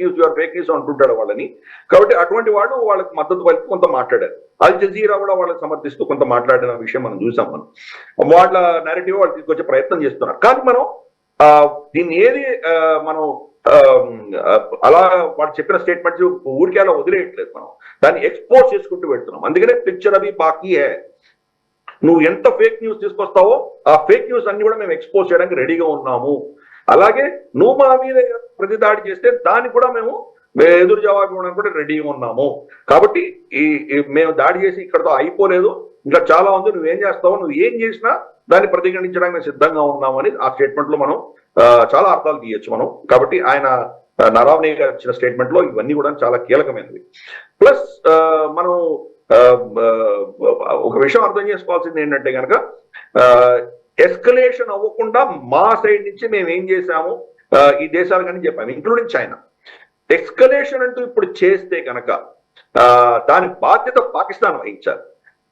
న్యూస్ అంటుంటాడు వాళ్ళని. కాబట్టి అటువంటి వాళ్ళు వాళ్ళకి మద్దతు పలికి కొంత మాట్లాడారు. అల్ జజీరా కూడా వాళ్ళకి సమర్థిస్తూ కొంత మాట్లాడిన విషయం మనం చూసాం. మనం వాళ్ళ నేరేటివ్ వాళ్ళు తీసుకొచ్చే ప్రయత్నం చేస్తున్నారు. కానీ మనం దీన్ని ఏది మనం అలా వాళ్ళు చెప్పిన స్టేట్మెంట్స్ ఊరికే అలా వదిలేయట్లేదు, మనం దాన్ని ఎక్స్పోజ్ చేసుకుంటూ పెడుతున్నాం. అందుకనే పిక్చర్ అవి బాకీ హే, నువ్వు ఎంత ఫేక్ న్యూస్ తీసుకొస్తావో ఆ ఫేక్ న్యూస్ అన్ని కూడా మేము ఎక్స్పోజ్ చేయడానికి రెడీగా ఉన్నాము. అలాగే నువ్వు మా మీద ప్రతి దాడి చేస్తే దాన్ని కూడా మేము ఎదురు జవాబు ఇవ్వడానికి కూడా రెడీగా ఉన్నాము. కాబట్టి మేము దాడి చేసి ఇక్కడతో అయిపోలేదు, ఇంకా చాలా ఉంది, నువ్వేం చేస్తావో, నువ్వు ఏం చేసినా దాన్ని ప్రతిఘటించడానికి మేము సిద్ధంగా ఉన్నామని ఆ స్టేట్మెంట్ లో మనం చాలా అర్థాలు తీయచ్చు మనం. కాబట్టి ఆయన నరావనే గారు ఇచ్చిన స్టేట్మెంట్ లో ఇవన్నీ కూడా చాలా కీలకమైనవి. ప్లస్ మనం ఒక విషయం అర్థం చేసుకోవాల్సింది ఏంటంటే కనుక ఎస్కలేషన్ అవ్వకుండా మా సైడ్ నుంచి మేము ఏం చేశాము ఈ దేశాలు కానీ చెప్పాము, ఇంక్లూడింగ్ చైనా. ఎస్కలేషన్ అంటూ ఇప్పుడు చేస్తే కనుక దాని బాధ్యత పాకిస్తాన్ వహించాలి.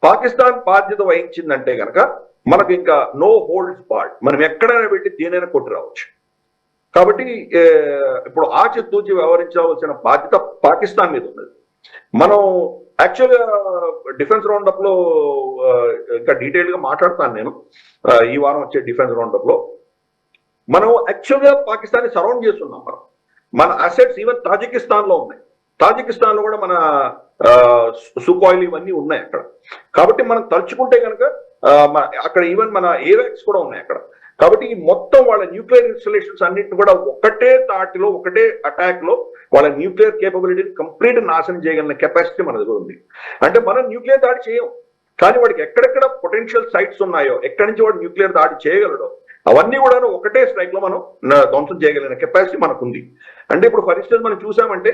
పాకిస్తాన్ బాధ్యత వహించిందంటే కనుక మనకు ఇంకా నో హోల్డ్స్ బార్డ్, మనం ఎక్కడైనా పెట్టి దేనైనా కొట్టి రావచ్చు. కాబట్టి ఇప్పుడు ఆచితూచి వ్యవహరించవలసిన బాధ్యత పాకిస్తాన్ మీద ఉన్నది. మనం యాక్చువల్గా డిఫెన్స్ రౌండప్ లో ఇంకా డీటెయిల్ గా మాట్లాడతాను నేను ఈ వారం వచ్చే డిఫెన్స్ రౌండప్ లో. మనం యాక్చువల్గా పాకిస్తాన్ ని సరౌండ్ చేస్తున్నాం. మన అసెట్స్ ఈవెన్ తాజికిస్తాన్ లో ఉన్నాయి. తాజికిస్తాన్ లో కూడా మన సుకాయిల్ ఇవన్నీ ఉన్నాయి అక్కడ. కాబట్టి మనం తలుచుకుంటే కనుక అక్కడ ఈవెన్ మన ఏవాక్స్ కూడా ఉన్నాయి అక్కడ. కాబట్టి ఈ మొత్తం వాళ్ళ న్యూక్లియర్ ఇన్స్టాలేషన్స్ అన్నింటిని కూడా ఒకటే తాటిలో ఒకటే అటాక్ లో వాళ్ళ న్యూక్లియర్ కేపబిలిటీని కంప్లీట్ నాశనం చేయగలిగిన కెపాసిటీ మన దగ్గర ఉంది. అంటే మనం న్యూక్లియర్ దాడి చేయం, కానీ వాడికి ఎక్కడెక్కడ పొటెన్షియల్ సైట్స్ ఉన్నాయో, ఎక్కడి నుంచి వాడు న్యూక్లియర్ దాడి చేయగలడో అవన్నీ కూడా ఒకటే స్ట్రైక్ లో మనం ధ్వంసం చేయగలిగిన కెపాసిటీ మనకు ఉంది. అంటే ఇప్పుడు ఫర్ ఇన్స్టెన్స్ మనం చూసామంటే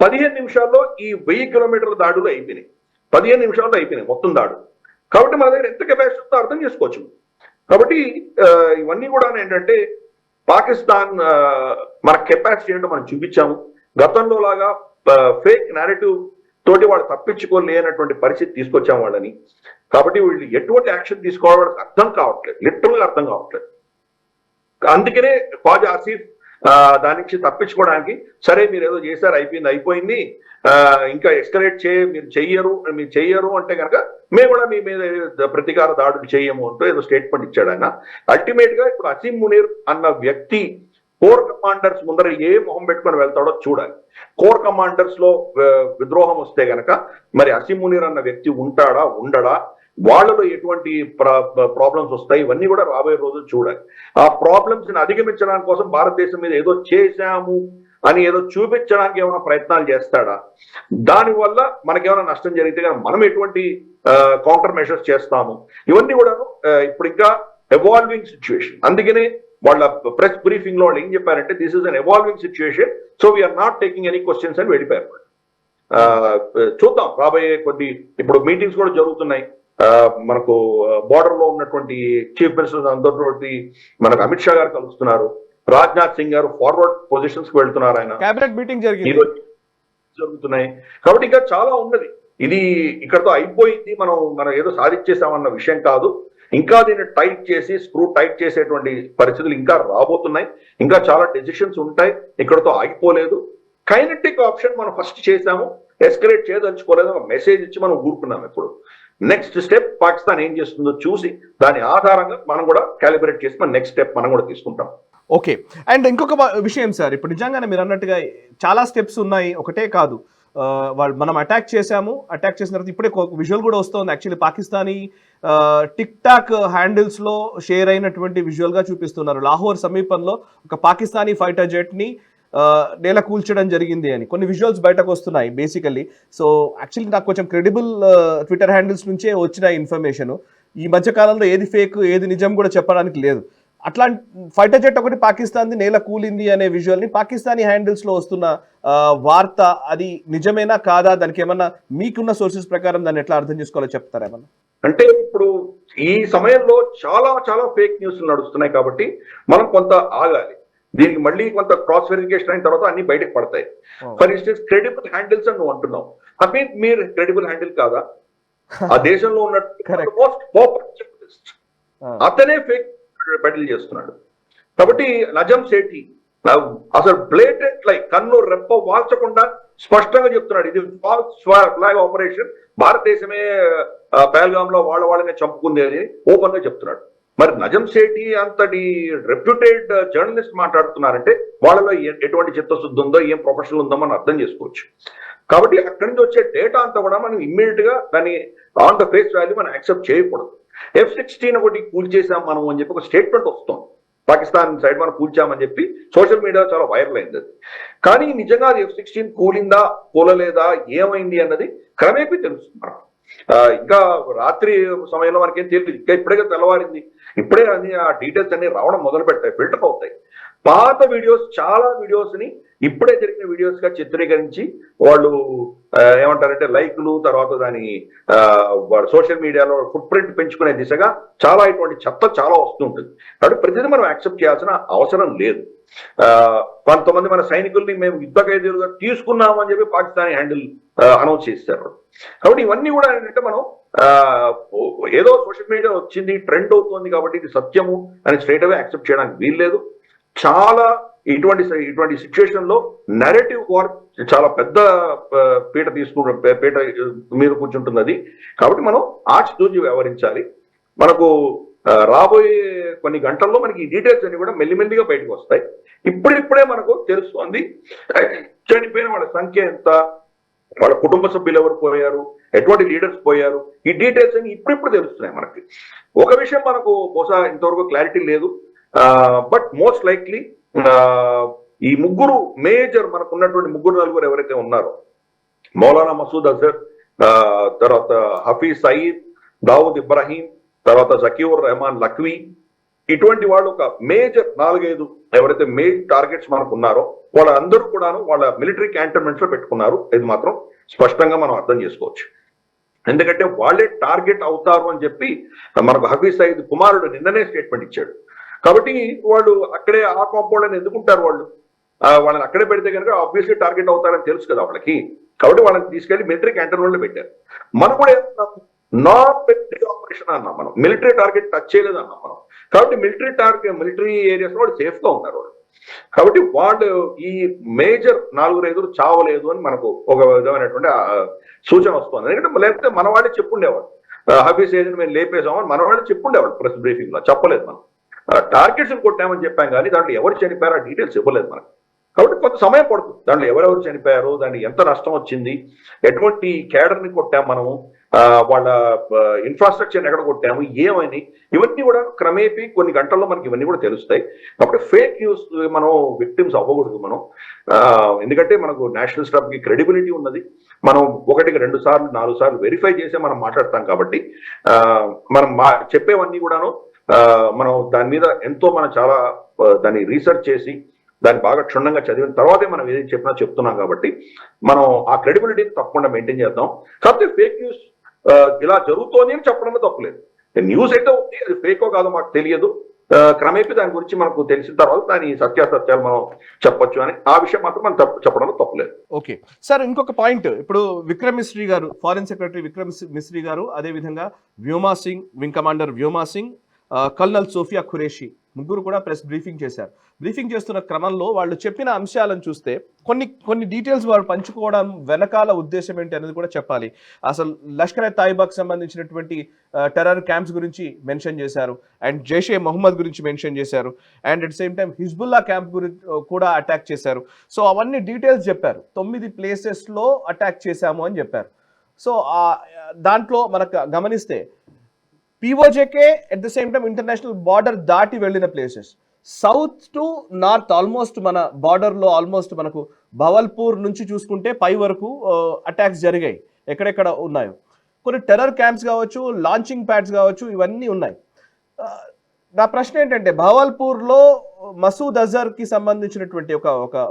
15 నిమిషాల్లో ఈ 1000 కిలోమీటర్ల దాడులు అయిపోయినాయి. 15 నిమిషాల్లో అయిపోయినాయి మొత్తం దాడు. కాబట్టి మన దగ్గర ఎంత కెపాసిటీ ఉందో అర్థం చేసుకోవచ్చు. కాబట్టి ఇవన్నీ కూడా ఏంటంటే పాకిస్తాన్ మన కెపాసిటీ ఏంటో మనం చూపించాము. గతంలో లాగా ఫేక్ నారేటివ్ తోటి వాళ్ళు తప్పించుకోలేనటువంటి పరిస్థితి తీసుకొచ్చాం వాళ్ళని. కాబట్టి వీళ్ళు ఎటువంటి యాక్షన్ తీసుకోవడం అర్థం కావట్లేదు, లిటరల్ గా అర్థం కావట్లేదు. అందుకనే ఖాజా ఆసిఫ్ దాని నుంచి తప్పించుకోవడానికి సరే మీరు ఏదో చేశారు, అయిపోయింది, ఇంకా ఎస్కలేట్ మీరు చెయ్యరు అంటే కనుక మేము కూడా మీ మీద ప్రతీకార దాడులు చేయము అంటూ ఏదో స్టేట్మెంట్ ఇచ్చాడు ఆయన. అల్టిమేట్ గా ఇప్పుడు అసీం మునీర్ అన్న వ్యక్తి కోర్ కమాండర్స్ ముందర ఏ మొహం పెట్టుకొని వెళ్తాడో చూడాలి. కోర్ కమాండర్స్ లో విద్రోహం వస్తే గనక మరి అసీం మునీర్ అన్న వ్యక్తి ఉంటాడా ఉండడా, వాళ్ళలో ఎటువంటి ప్రాబ్లమ్స్ వస్తాయి, ఇవన్నీ కూడా రాబోయే రోజులు చూడాలి. ఆ ప్రాబ్లమ్స్ ని అధిగమించడానికి కోసం భారతదేశం మీద ఏదో చేశాము అని ఏదో చూపించడానికి ఏమైనా ప్రయత్నాలు చేస్తాడా, దానివల్ల మనకేమైనా నష్టం జరిగితే కానీ మనం ఎటువంటి కౌంటర్ మెషర్స్ చేస్తాము, ఇవన్నీ కూడా ఇప్పుడు ఇంకా ఎవాల్వింగ్ సిచ్యువేషన్. అందుకనే వాళ్ళ ప్రెస్ బ్రీఫింగ్ లో వాళ్ళు ఏం చెప్పారంటే this is an evolving situation, so we're not taking any questions అని వెళ్ళిపోయారు. చూద్దాం రాబోయే కొద్ది ఇప్పుడు మీటింగ్స్ కూడా జరుగుతున్నాయి. మనకు బోర్డర్ లో ఉన్నటువంటి చీఫ్ మినిస్టర్స్ అందరితోటి మనకు అమిత్ షా గారు కలుస్తున్నారు, రాజ్నాథ్ సింగ్ గారు ఫార్వర్డ్ పొజిషన్స్ కి వెళ్తున్నారు, ఆయన కేబినెట్ మీటింగ్ జరుగుతున్నాయి. కాబట్టి ఇంకా చాలా ఉన్నది. ఇది ఇక్కడతో అయిపోయింది, మనం ఏదో సాధించేసామన్న విషయం కాదు. ఇంకా దీన్ని టైట్ చేసి స్క్రూ టైట్ చేసేటువంటి పరిస్థితులు ఇంకా రాబోతున్నాయి. ఇంకా చాలా డెసిషన్స్ ఉంటాయి, ఇక్కడతో ఆగిపోలేదు. కైనెటిక్ ఆప్షన్ మనం ఫస్ట్ చేసాము, ఎస్కలేట్ చేయదలుచుకోలేదు, ఒక మెసేజ్ ఇచ్చి మనం ఊరుకున్నాం. ఇప్పుడు నెక్స్ట్ స్టెప్ పాకిస్తాన్ ఏం చేస్తుందో చూసి దాని ఆధారంగా మనం కూడా క్యాలిబ్రేట్ చేసి మన నెక్స్ట్ స్టెప్ మనం కూడా తీసుకుంటాం. ఓకే. అండ్ ఇంకొక విషయం సార్, ఇప్పుడు నిజంగానే మీరు అన్నట్టుగా చాలా స్టెప్స్ ఉన్నాయి, ఒకటే కాదు. మనం అటాక్ చేసిన తర్వాత ఇప్పుడే విజువల్ కూడా వస్తుంది. Actually Pakistani tick talk handles లో షేర్ అయినటువంటి విజువల్ గా చూపిస్తున్నారు. లాహోర్ సమీపంలో ఒక పాకిస్తానీ ఫైటర్ జెట్ ని నేల కూల్చడం జరిగింది అని కొన్ని విజువల్స్ బయటకు వస్తున్నాయి బేసికల్లీ. సో యాక్చువల్లీ నాకు కొంచెం క్రెడిబుల్ ట్విట్టర్ హ్యాండిల్స్ నుంచే వచ్చిన ఇన్ఫర్మేషన్. ఈ మధ్య కాలంలో ఏది ఫేక్ ఏది నిజం కూడా చెప్పడానికి లేదు. అట్లాంటి ఫైటర్ జెట్ ఒకటి పాకిస్తాన్ది నేల కూలింది అనే విజువల్ ని పాకిస్తానీ హ్యాండిల్స్ లో వస్తున్న వార్త, అది నిజమేనా కాదా, దానికి ఏమన్నా మీకున్న సోర్సెస్ ప్రకారం దాన్ని ఎట్లా అర్థం చేసుకోవాలో చెప్తారా ఏమన్నా? అంటే ఇప్పుడు ఈ సమయంలో చాలా చాలా ఫేక్ న్యూస్ నడుస్తున్నాయి కాబట్టి మనం కొంత ఆగాలి. దీనికి మళ్ళీ కొంత క్రాస్ వెరిఫికేషన్ అయిన తర్వాత అన్ని బయటకు పడతాయి. ఫర్ ఇన్స్టెన్స్ క్రెడిబుల్ హ్యాండిల్స్ అని నువ్వు అంటున్నావు, అవి మీరు క్రెడిబుల్ హ్యాండిల్ కాదా? ఆ దేశంలో ఉన్న మోస్ట్ పాపులర్ జర్నలిస్ట్ అతనే ఫేక్ బ్యాటిల్ చేస్తున్నాడు. కాబట్టి నజం సేఠి అసలు బ్లేటెంట్ లైక్ కన్ను రెప్ప వాల్చకుండా స్పష్టంగా చెప్తున్నాడు, ఇది ఫాల్స్ ఫ్లాగ్ ఆపరేషన్, భారతదేశమే పహల్గామ్ లో వాళ్ళనే చంపుకుంది అని ఓపెన్ గా చెప్తున్నాడు. మరి నజం సేఠి అంతటి రెప్యూటెడ్ జర్నలిస్ట్ మాట్లాడుతున్నారంటే వాళ్ళలో ఎటువంటి చిత్తశుద్ధి ఉందో, ఏం ప్రొఫెషనల్ ఉందో మనం అర్థం చేసుకోవచ్చు. కాబట్టి అక్కడి నుంచి వచ్చే డేటా అంతా కూడా మనం ఇమ్మీడియట్ గా దాన్ని ఆన్ ద ఫేస్ వాల్యూ మనం యాక్సెప్ట్ చేయకూడదు. F-16 ఒకటి కూల్చేసాం మనం అని చెప్పి ఒక స్టేట్మెంట్ వస్తుంది పాకిస్తాన్ సైడ్, మనం కూల్చామని చెప్పి సోషల్ మీడియా చాలా వైరల్ అయింది. కానీ నిజంగా అది F-16 కూలిందా కూలలేదా ఏమైంది అన్నది క్రమేపీ తెలుస్తుంది. ఇంకా రాత్రి సమయంలో మనకేం తెలియదు, ఇంకా ఇప్పుడే తెల్లవారింది, ఇప్పుడే అన్ని ఆ డీటెయిల్స్ అన్ని రావడం మొదలు పెడతాయి, ఫిల్టర్ అవుతాయి. పాత వీడియోస్, చాలా వీడియోస్ ని ఇప్పుడే జరిగిన వీడియోస్ గా చిత్రీకరించి వాళ్ళు ఏమంటారంటే లైక్లు, తర్వాత దాని వాడు సోషల్ మీడియాలో ఫుట్ ప్రింట్ పెంచుకునే దిశగా చాలా ఇటువంటి చెత్త చాలా వస్తుంటుంది. కాబట్టి ప్రతిదీ మనం యాక్సెప్ట్ చేయాల్సిన అవసరం లేదు. కొంతమంది మన సైనికుల్ని మేము యుద్ధ ఖైదీలుగా తీసుకున్నామని చెప్పి పాకిస్తానీ హ్యాండిల్ అనౌన్స్ చేస్తారు. కాబట్టి ఇవన్నీ కూడా ఏంటంటే మనం ఏదో సోషల్ మీడియా వచ్చింది, ట్రెండ్ అవుతుంది కాబట్టి ఇది సత్యము అని స్ట్రైట్ అవే యాక్సెప్ట్ చేయడానికి వీల్లేదు. చాలా ఇటువంటి సిచ్యువేషన్ లో నెరేటివ్ వార్ చాలా పెద్ద పీట పీట మీద కూర్చుంటుంది అది. కాబట్టి మనం ఆచితూచి వ్యవహరించాలి. మనకు రాబోయే కొన్ని గంటల్లో మనకి ఈ డీటెయిల్స్ అన్ని కూడా మెల్లిమెల్లిగా బయటకు వస్తాయి. ఇప్పుడిప్పుడే మనకు తెలుస్తోంది చనిపోయిన వాళ్ళ సంఖ్య ఎంత, వాళ్ళ కుటుంబ సభ్యులు ఎవరు పోయారు, ఎటువంటి లీడర్స్ పోయారు, ఈ డీటెయిల్స్ అన్ని ఇప్పుడిప్పుడు తెలుస్తున్నాయి మనకి. ఒక విషయం మనకు బహుశా ఇంతవరకు క్లారిటీ లేదు, బట్ మోస్ట్ లైక్లీ ఈ ముగ్గురు మేజర్ మనకు ఉన్నటువంటి నలుగురు ఎవరైతే ఉన్నారో, మౌలానా మసూద్ అజర్, తర్వాత హఫీజ్ సయీద్, దావుద్ ఇబ్రాహీం, తర్వాత జకీర్ రెహమాన్ లఖ్వీ, ఇటువంటి వాళ్ళు ఒక మేజర్ 4-5 ఎవరైతే మెయిన్ టార్గెట్స్ మనకు ఉన్నారో వాళ్ళందరూ కూడాను వాళ్ళ మిలిటరీ క్యాంటన్మెంట్స్ లో పెట్టుకున్నారు. ఇది మాత్రం స్పష్టంగా మనం అర్థం చేసుకోవచ్చు. ఎందుకంటే వాళ్ళే టార్గెట్ అవుతారు అని చెప్పి మనకు హఫీజ్ సయీద్ కుమారుడు నిన్ననే స్టేట్మెంట్ ఇచ్చాడు. కాబట్టి వాళ్ళు అక్కడే ఆ కాంపౌండ్ అని ఎందుకుంటారు, వాళ్ళని అక్కడే పెడితే కనుక ఆబ్వియస్లీ టార్గెట్ అవుతారని తెలుసు కదా వాళ్ళకి. కాబట్టి వాళ్ళని తీసుకెళ్లి మిలిటరీ క్యాంటన్మెంట్ లో పెట్టారు. మనం కూడా నాన్ మిలిటరీ ఆపరేషన్ అన్నాం, మనం మిలిటరీ టార్గెట్ టచ్ చేయలేదు అన్నాం మనం. కాబట్టి మిలిటరీ ఏరియాస్ లో వాళ్ళు సేఫ్ గా ఉన్నారు వాళ్ళు. కాబట్టి వాళ్ళు ఈ మేజర్ 4-5 చావలేదు అని మనకు ఒక విధమైనటువంటి సూచన వస్తుంది. ఎందుకంటే లేకపోతే మన వాళ్ళే చెప్పుండేవాళ్ళు, హఫీజ్ సయీద్ని మేము లేపేసామని మన వాళ్ళే చెప్పుండేవాళ్ళు. ప్రెస్ బ్రీఫింగ్ లో చెప్పలేదు మనం. టార్గెట్స్ కొట్టామని చెప్పాం కానీ దాంట్లో ఎవరు చనిపోయారో ఆ డీటెయిల్స్ ఇవ్వలేదు మనకు. కాబట్టి కొంత సమయం పడుతుంది. దాంట్లో ఎవరెవరు చనిపోయారు, దానికి ఎంత నష్టం వచ్చింది, ఎటువంటి కేడర్ని కొట్టాము మనము, వాళ్ళ ఇన్ఫ్రాస్ట్రక్చర్ని ఎక్కడ కొట్టాము, ఏమని, ఇవన్నీ కూడా క్రమేపీ కొన్ని గంటల్లో మనకి ఇవన్నీ కూడా తెలుస్తాయి. కాబట్టి ఫేక్ న్యూస్ మనం విక్టిమ్స్ అవ్వకూడదు మనం. ఎందుకంటే మనకు నేషనల్ స్టాఫ్ కి క్రెడిబిలిటీ ఉన్నది. మనం 1-2 సార్లు 4 సార్లు వెరిఫై చేసే మనం మాట్లాడతాం. కాబట్టి మనం చెప్పేవన్నీ కూడాను మనం దాని మీద ఎంతో మనం చాలా దాన్ని రీసెర్చ్ చేసి దాన్ని బాగా క్షుణ్ణంగా చదివిన తర్వాతే మనం ఏది చెప్పినా చెప్తున్నాం. కాబట్టి మనం ఆ క్రెడిబిలిటీని తప్పకుండా మెయింటైన్ చేద్దాం. కాకపోతే ఫేక్ న్యూస్ ఇలా జరుగుతోంది అని చెప్పడంలో తప్పలేదు. న్యూస్ అయితే ఉంది, అది ఫేకో కాదో మాకు తెలియదు. క్రమేపీ దాని గురించి మనకు తెలిసిన తర్వాత దాని సత్యాసత్యాలు మనం చెప్పొచ్చు అని ఆ విషయం మాత్రం మనం చెప్పడంలో తప్పలేదు. ఓకే సార్, ఇంకొక పాయింట్, ఇప్పుడు విక్రమ్ మిస్రీ గారు, ఫారిన్ సెక్రటరీ విక్రమ్ మిస్రీ గారు, అదేవిధంగా Vyoma Singh, wing commander Vyoma Singh, colonel Sofia Qureshi ముగ్గురు కూడా ప్రెస్ బ్రీఫింగ్ చేశారు. బ్రీఫింగ్ చేస్తున్న క్రమంలో వాళ్ళు చెప్పిన అంశాలను చూస్తే కొన్ని డీటెయిల్స్ వారు పంచుకోవడం వెనకాల ఉద్దేశం ఏంటి అనేది కూడా చెప్పాలి. అసలు లష్కర్ తాయిబాకి సంబంధించినటువంటి టెర్రర్ క్యాంప్స్ గురించి మెన్షన్ చేశారు, అండ్ జైషే మొహమ్మద్ గురించి మెన్షన్ చేశారు, and at same time Hezbollah camp గురించి కూడా అటాక్ చేశారు. సో అవన్నీ డీటెయిల్స్ చెప్పారు. 9 ప్లేసెస్లో అటాక్ చేశాము అని చెప్పారు. సో దాంట్లో మనకు గమనిస్తే PoJK at the same time international border దాటి వెళ్ళిన places, south to north almost మన బార్డర్లో ఆల్మోస్ట్ మనకు భవల్పూర్ నుంచి చూసుకుంటే పై వరకు అటాక్స్ జరిగాయి. ఎక్కడెక్కడ ఉన్నాయో కొన్ని టెర్రర్ క్యాంప్స్ కావచ్చు, లాంచింగ్ ప్యాడ్స్ కావచ్చు, ఇవన్నీ ఉన్నాయి. నా ప్రశ్న ఏంటంటే, భవల్పూర్లో మసూద్ అజర్కి సంబంధించినటువంటి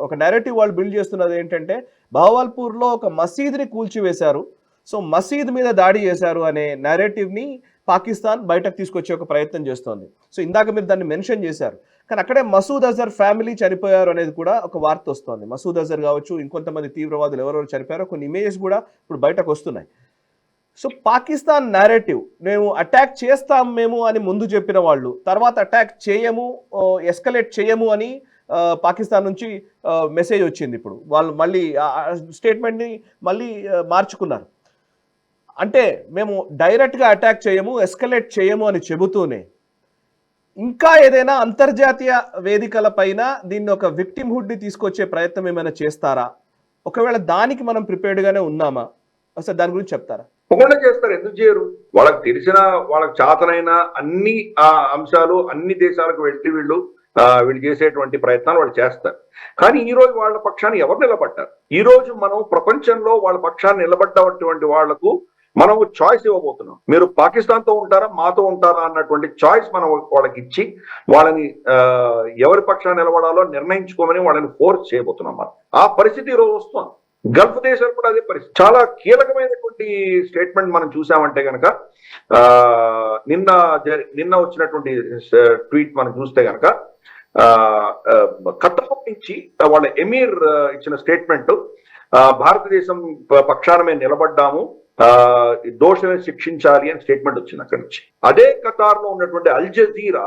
ఒక నెరేటివ్ వాళ్ళు బిల్డ్ చేస్తున్నది ఏంటంటే, భవల్పూర్లో ఒక మసీద్ని కూల్చివేశారు, సో మసీద్ మీద దాడి చేశారు అనే నెరేటివ్ని పాకిస్తాన్ బయటకు తీసుకొచ్చే ఒక ప్రయత్నం చేస్తోంది. సో ఇందాక మీరు దాన్ని మెన్షన్ చేశారు, కానీ అక్కడే మసూద్ అజర్ ఫ్యామిలీ చనిపోయారు అనేది కూడా ఒక వార్త వస్తుంది. మసూద్ అజర్ కావచ్చు, ఇంకొంతమంది తీవ్రవాదులు ఎవరెవరు చనిపోయారో కొన్ని ఇమేజెస్ కూడా ఇప్పుడు బయటకు వస్తున్నాయి. సో పాకిస్తాన్ నేరేటివ్, మేము అటాక్ చేస్తాం మేము అని ముందు చెప్పిన వాళ్ళు, తర్వాత అటాక్ చేయము, ఎస్కలేట్ చేయము అని పాకిస్తాన్ నుంచి మెసేజ్ వచ్చింది. ఇప్పుడు వాళ్ళు మళ్ళీ స్టేట్మెంట్ని మళ్ళీ మార్చుకున్నారు. అంటే మేము డైరెక్ట్గా అటాక్ చేయము, ఎస్కలేట్ చేయము అని చెబుతూనే ఇంకా ఏదైనా అంతర్జాతీయ వేదికల పైన దీన్ని ఒక విక్టిమ్హుడ్ని తీసుకొచ్చే ప్రయత్నం ఏమైనా చేస్తారా? ఒకవేళ దానికి మనం ప్రిపేర్డ్గానే ఉన్నామా? అసలు దాని గురించి చెప్తారా? తప్పకుండా చేస్తారు, ఎందుకు చేయరు? వాళ్ళకి తెలిసిన, వాళ్ళకి చాతనైన అన్ని అంశాలు అన్ని దేశాలకు వెళ్ళి వీళ్ళు చేసేటువంటి ప్రయత్నాలు వాళ్ళు చేస్తారు. కానీ ఈ రోజు వాళ్ళ పక్షాన్ని ఎవరు నిలబడ్డారు? ఈ రోజు మనం ప్రపంచంలో వాళ్ళ పక్షాన్ని నిలబడ్డటువంటి వాళ్లకు మనం చాయిస్ ఇవ్వబోతున్నాం. మీరు పాకిస్తాన్ తో ఉంటారా, మాతో ఉంటారా అన్నటువంటి చాయిస్ మనం వాళ్ళకి ఇచ్చి వాళ్ళని ఎవరి పక్షాన్ని నిలబడాలో నిర్ణయించుకోమని వాళ్ళని ఫోర్స్ చేయబోతున్నాం. మనం ఆ పరిస్థితి ఈ రోజు వస్తుంది. గల్ఫ్ దేశాలు కూడా అదే పరిస్థితి. చాలా కీలకమైనటువంటి స్టేట్మెంట్ మనం చూసామంటే కనుక, నిన్న వచ్చినటువంటి ట్వీట్ మనం చూస్తే కనుక, ఖతార్ నుంచి వాళ్ళ ఎమీర్ ఇచ్చిన స్టేట్మెంట్, భారతదేశం పక్షాన మేము నిలబడ్డాము, దోషులను శిక్షించాలి అని స్టేట్మెంట్ వచ్చింది అక్కడి నుంచి. అదే ఖతార్ లో ఉన్నటువంటి అల్ జజీరా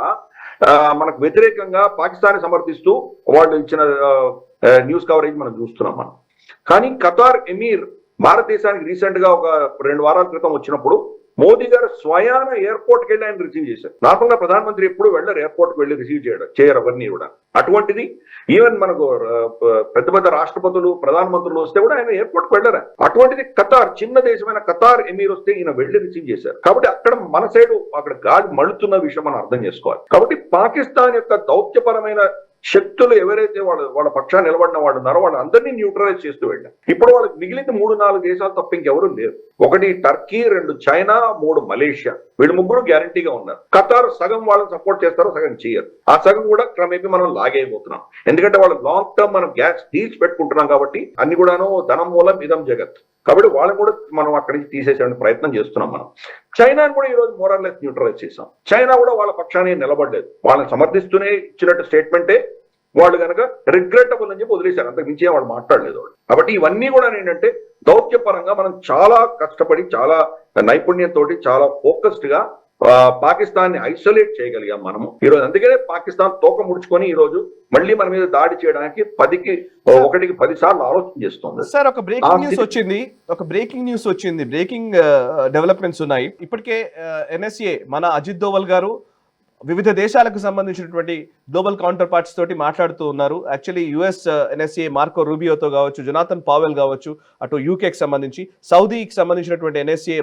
మనకు వ్యతిరేకంగా పాకిస్తాన్ సమర్థిస్తూ వాళ్ళు ఇచ్చిన న్యూస్ కవరేజ్ మనం చూస్తున్నాం మనం. కానీ ఖతార్ ఎమీర్ భారతదేశానికి రీసెంట్ గా ఒక 2 వారాల క్రితం వచ్చినప్పుడు మోదీ గారు స్వయాన ఎయిర్పోర్ట్ కి వెళ్ళి ఆయన రిసీవ్ చేశారు. నార్మల్ గా ప్రధానమంత్రి ఎప్పుడు వెళ్ళరు ఎయిర్పోర్ట్ కి వెళ్ళి రిసీవ్ చేయరు అవన్నీ కూడా. అటువంటిది ఈవెన్ మనకు పెద్ద పెద్ద రాష్ట్రపతులు ప్రధానమంత్రులు వస్తే కూడా ఆయన ఎయిర్పోర్ట్ కి వెళ్ళరు. అటువంటిది ఖతార్, చిన్న దేశమైన ఖతార్ ఎమీర్ వస్తే ఈయన వెళ్ళి రిసీవ్ చేశారు. కాబట్టి అక్కడ మన సైడు అక్కడ గాలి మళ్ళుతున్న విషయం మనం అర్థం చేసుకోవాలి. కాబట్టి పాకిస్తాన్ యొక్క దౌత్యపరమైన శక్తులు ఎవరైతే వాళ్ళ పక్షాన్ని నిలబడిన వాళ్ళు ఉన్నారో వాళ్ళు అందరినీ న్యూట్రలైజ్ చేస్తూ వెళ్ళారు. ఇప్పుడు వాళ్ళకి మిగిలింది 3-4 దేశాలు తప్ప ఇంకెవరు లేరు. 1 టర్కీ, 2 చైనా, 3 మలేషియా. వీళ్ళు ముగ్గురు గ్యారంటీగా ఉన్నారు. ఖతార్ సగం వాళ్ళని సపోర్ట్ చేస్తారో సగం చేయరు. ఆ సగం కూడా క్రమేపీ మనం లాగైపోతున్నాం. ఎందుకంటే వాళ్ళు లాంగ్ టర్మ్ మనం గ్యాస్ డీల్స్ పెట్టుకుంటున్నాం కాబట్టి అన్ని కూడాను ధనం మూలం ఇదం జగత్. కాబట్టి వాళ్ళని కూడా మనం అక్కడి నుంచి తీసేసే ప్రయత్నం చేస్తున్నాం మనం. చైనాను కూడా ఈ రోజు మోరల్లెస్ న్యూట్రలైజ్ చేసాం. చైనా కూడా వాళ్ళ పక్షాన్ని నిలబడలేదు. వాళ్ళని సమర్థిస్తూనే ఇచ్చినట్టు స్టేట్మెంటే వాళ్ళు కనుక రిగ్రెటబుల్ అని చెప్పి వదిలేశారు. అంతకు మించి వాళ్ళు మాట్లాడలేదు వాళ్ళు. కాబట్టి ఇవన్నీ కూడా ఏంటంటే దౌత్యపరంగా మనం చాలా కష్టపడి చాలా నైపుణ్యంతో చాలా ఫోకస్డ్ గా పాకిస్తాన్ ని ఐసోలేట్ చేయగలిగాం మనము ఈ రోజు. అందుకనే పాకిస్తాన్ తోక ముడుచుకొని ఈ రోజు మళ్ళీ మన మీద దాడి చేయడానికి 1కి 10 సార్లు ఆలోచన చేస్తుంది. సార్ ఒక బ్రేకింగ్ న్యూస్ వచ్చింది. బ్రేకింగ్ డెవలప్మెంట్స్ ఉన్నాయి. ఇప్పటికే ఎన్ఎస్ఏ మన అజిత్ దోవల్ గారు వివిధ దేశాలకు సంబంధించినటువంటి గ్లోబల్ కౌంటర్ పార్ట్స్ తోటి మాట్లాడుతూ ఉన్నారు. యాక్చువల్లీ యుఎస్ ఎన్ఎస్ఏ మార్కో రూబియోతో కావచ్చు, జొనాథన్ పావెల్ కావచ్చు, అటు యూకేకి సంబంధించి, సౌదీకి సంబంధించినటువంటి ఎన్ఎస్ఏ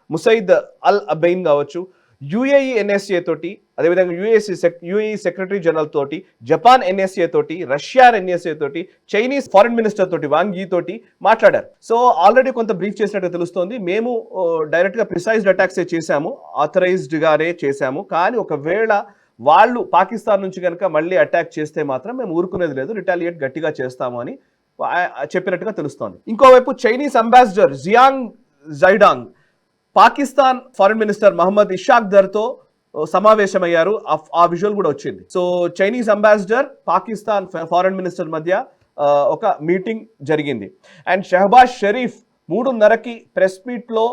ముసైద్ అల్ అబైన్ కావచ్చు, యుఏఈ ఎన్ఎస్ఏ తోటి, అదేవిధంగా యుఏఈ సెక్రటరీ జనరల్ తోటి, జపాన్ ఎన్ఎస్ఏ తోటి, రష్యా ఎన్ఎస్ఏ తోటి, చైనీస్ ఫారెన్ మినిస్టర్ తోటి వాంగ్ యీ తోటి మాట్లాడారు. సో ఆల్రెడీ కొంత బ్రీఫ్ చేసినట్టు తెలుస్తోంది. మేము డైరెక్ట్ గా ప్రిసైజ్డ్ అటాక్స్ చేశాము, ఆథరైజ్డ్ గానే చేశాము. కానీ ఒకవేళ వాళ్ళు పాకిస్తాన్ నుంచి కనుక మళ్ళీ అటాక్ చేస్తే మాత్రం మేము ఊరుకునేది లేదు, రిటాలియేట్ గట్టిగా చేస్తాము అని చెప్పినట్టుగా తెలుస్తోంది. ఇంకోవైపు Chinese ambassador Jiang Zaidong Pakistan foreign minister Mohammad Ishaq దర్తో సమావేశమయ్యారు. ఆ విజువల్ కూడా వచ్చింది. So Chinese ambassador Pakistan foreign minister మధ్య ఒక మీటింగ్ జరిగింది. అండ్ షహబాజ్ షరీఫ్ 3:30కి ప్రెస్ మీట్ లో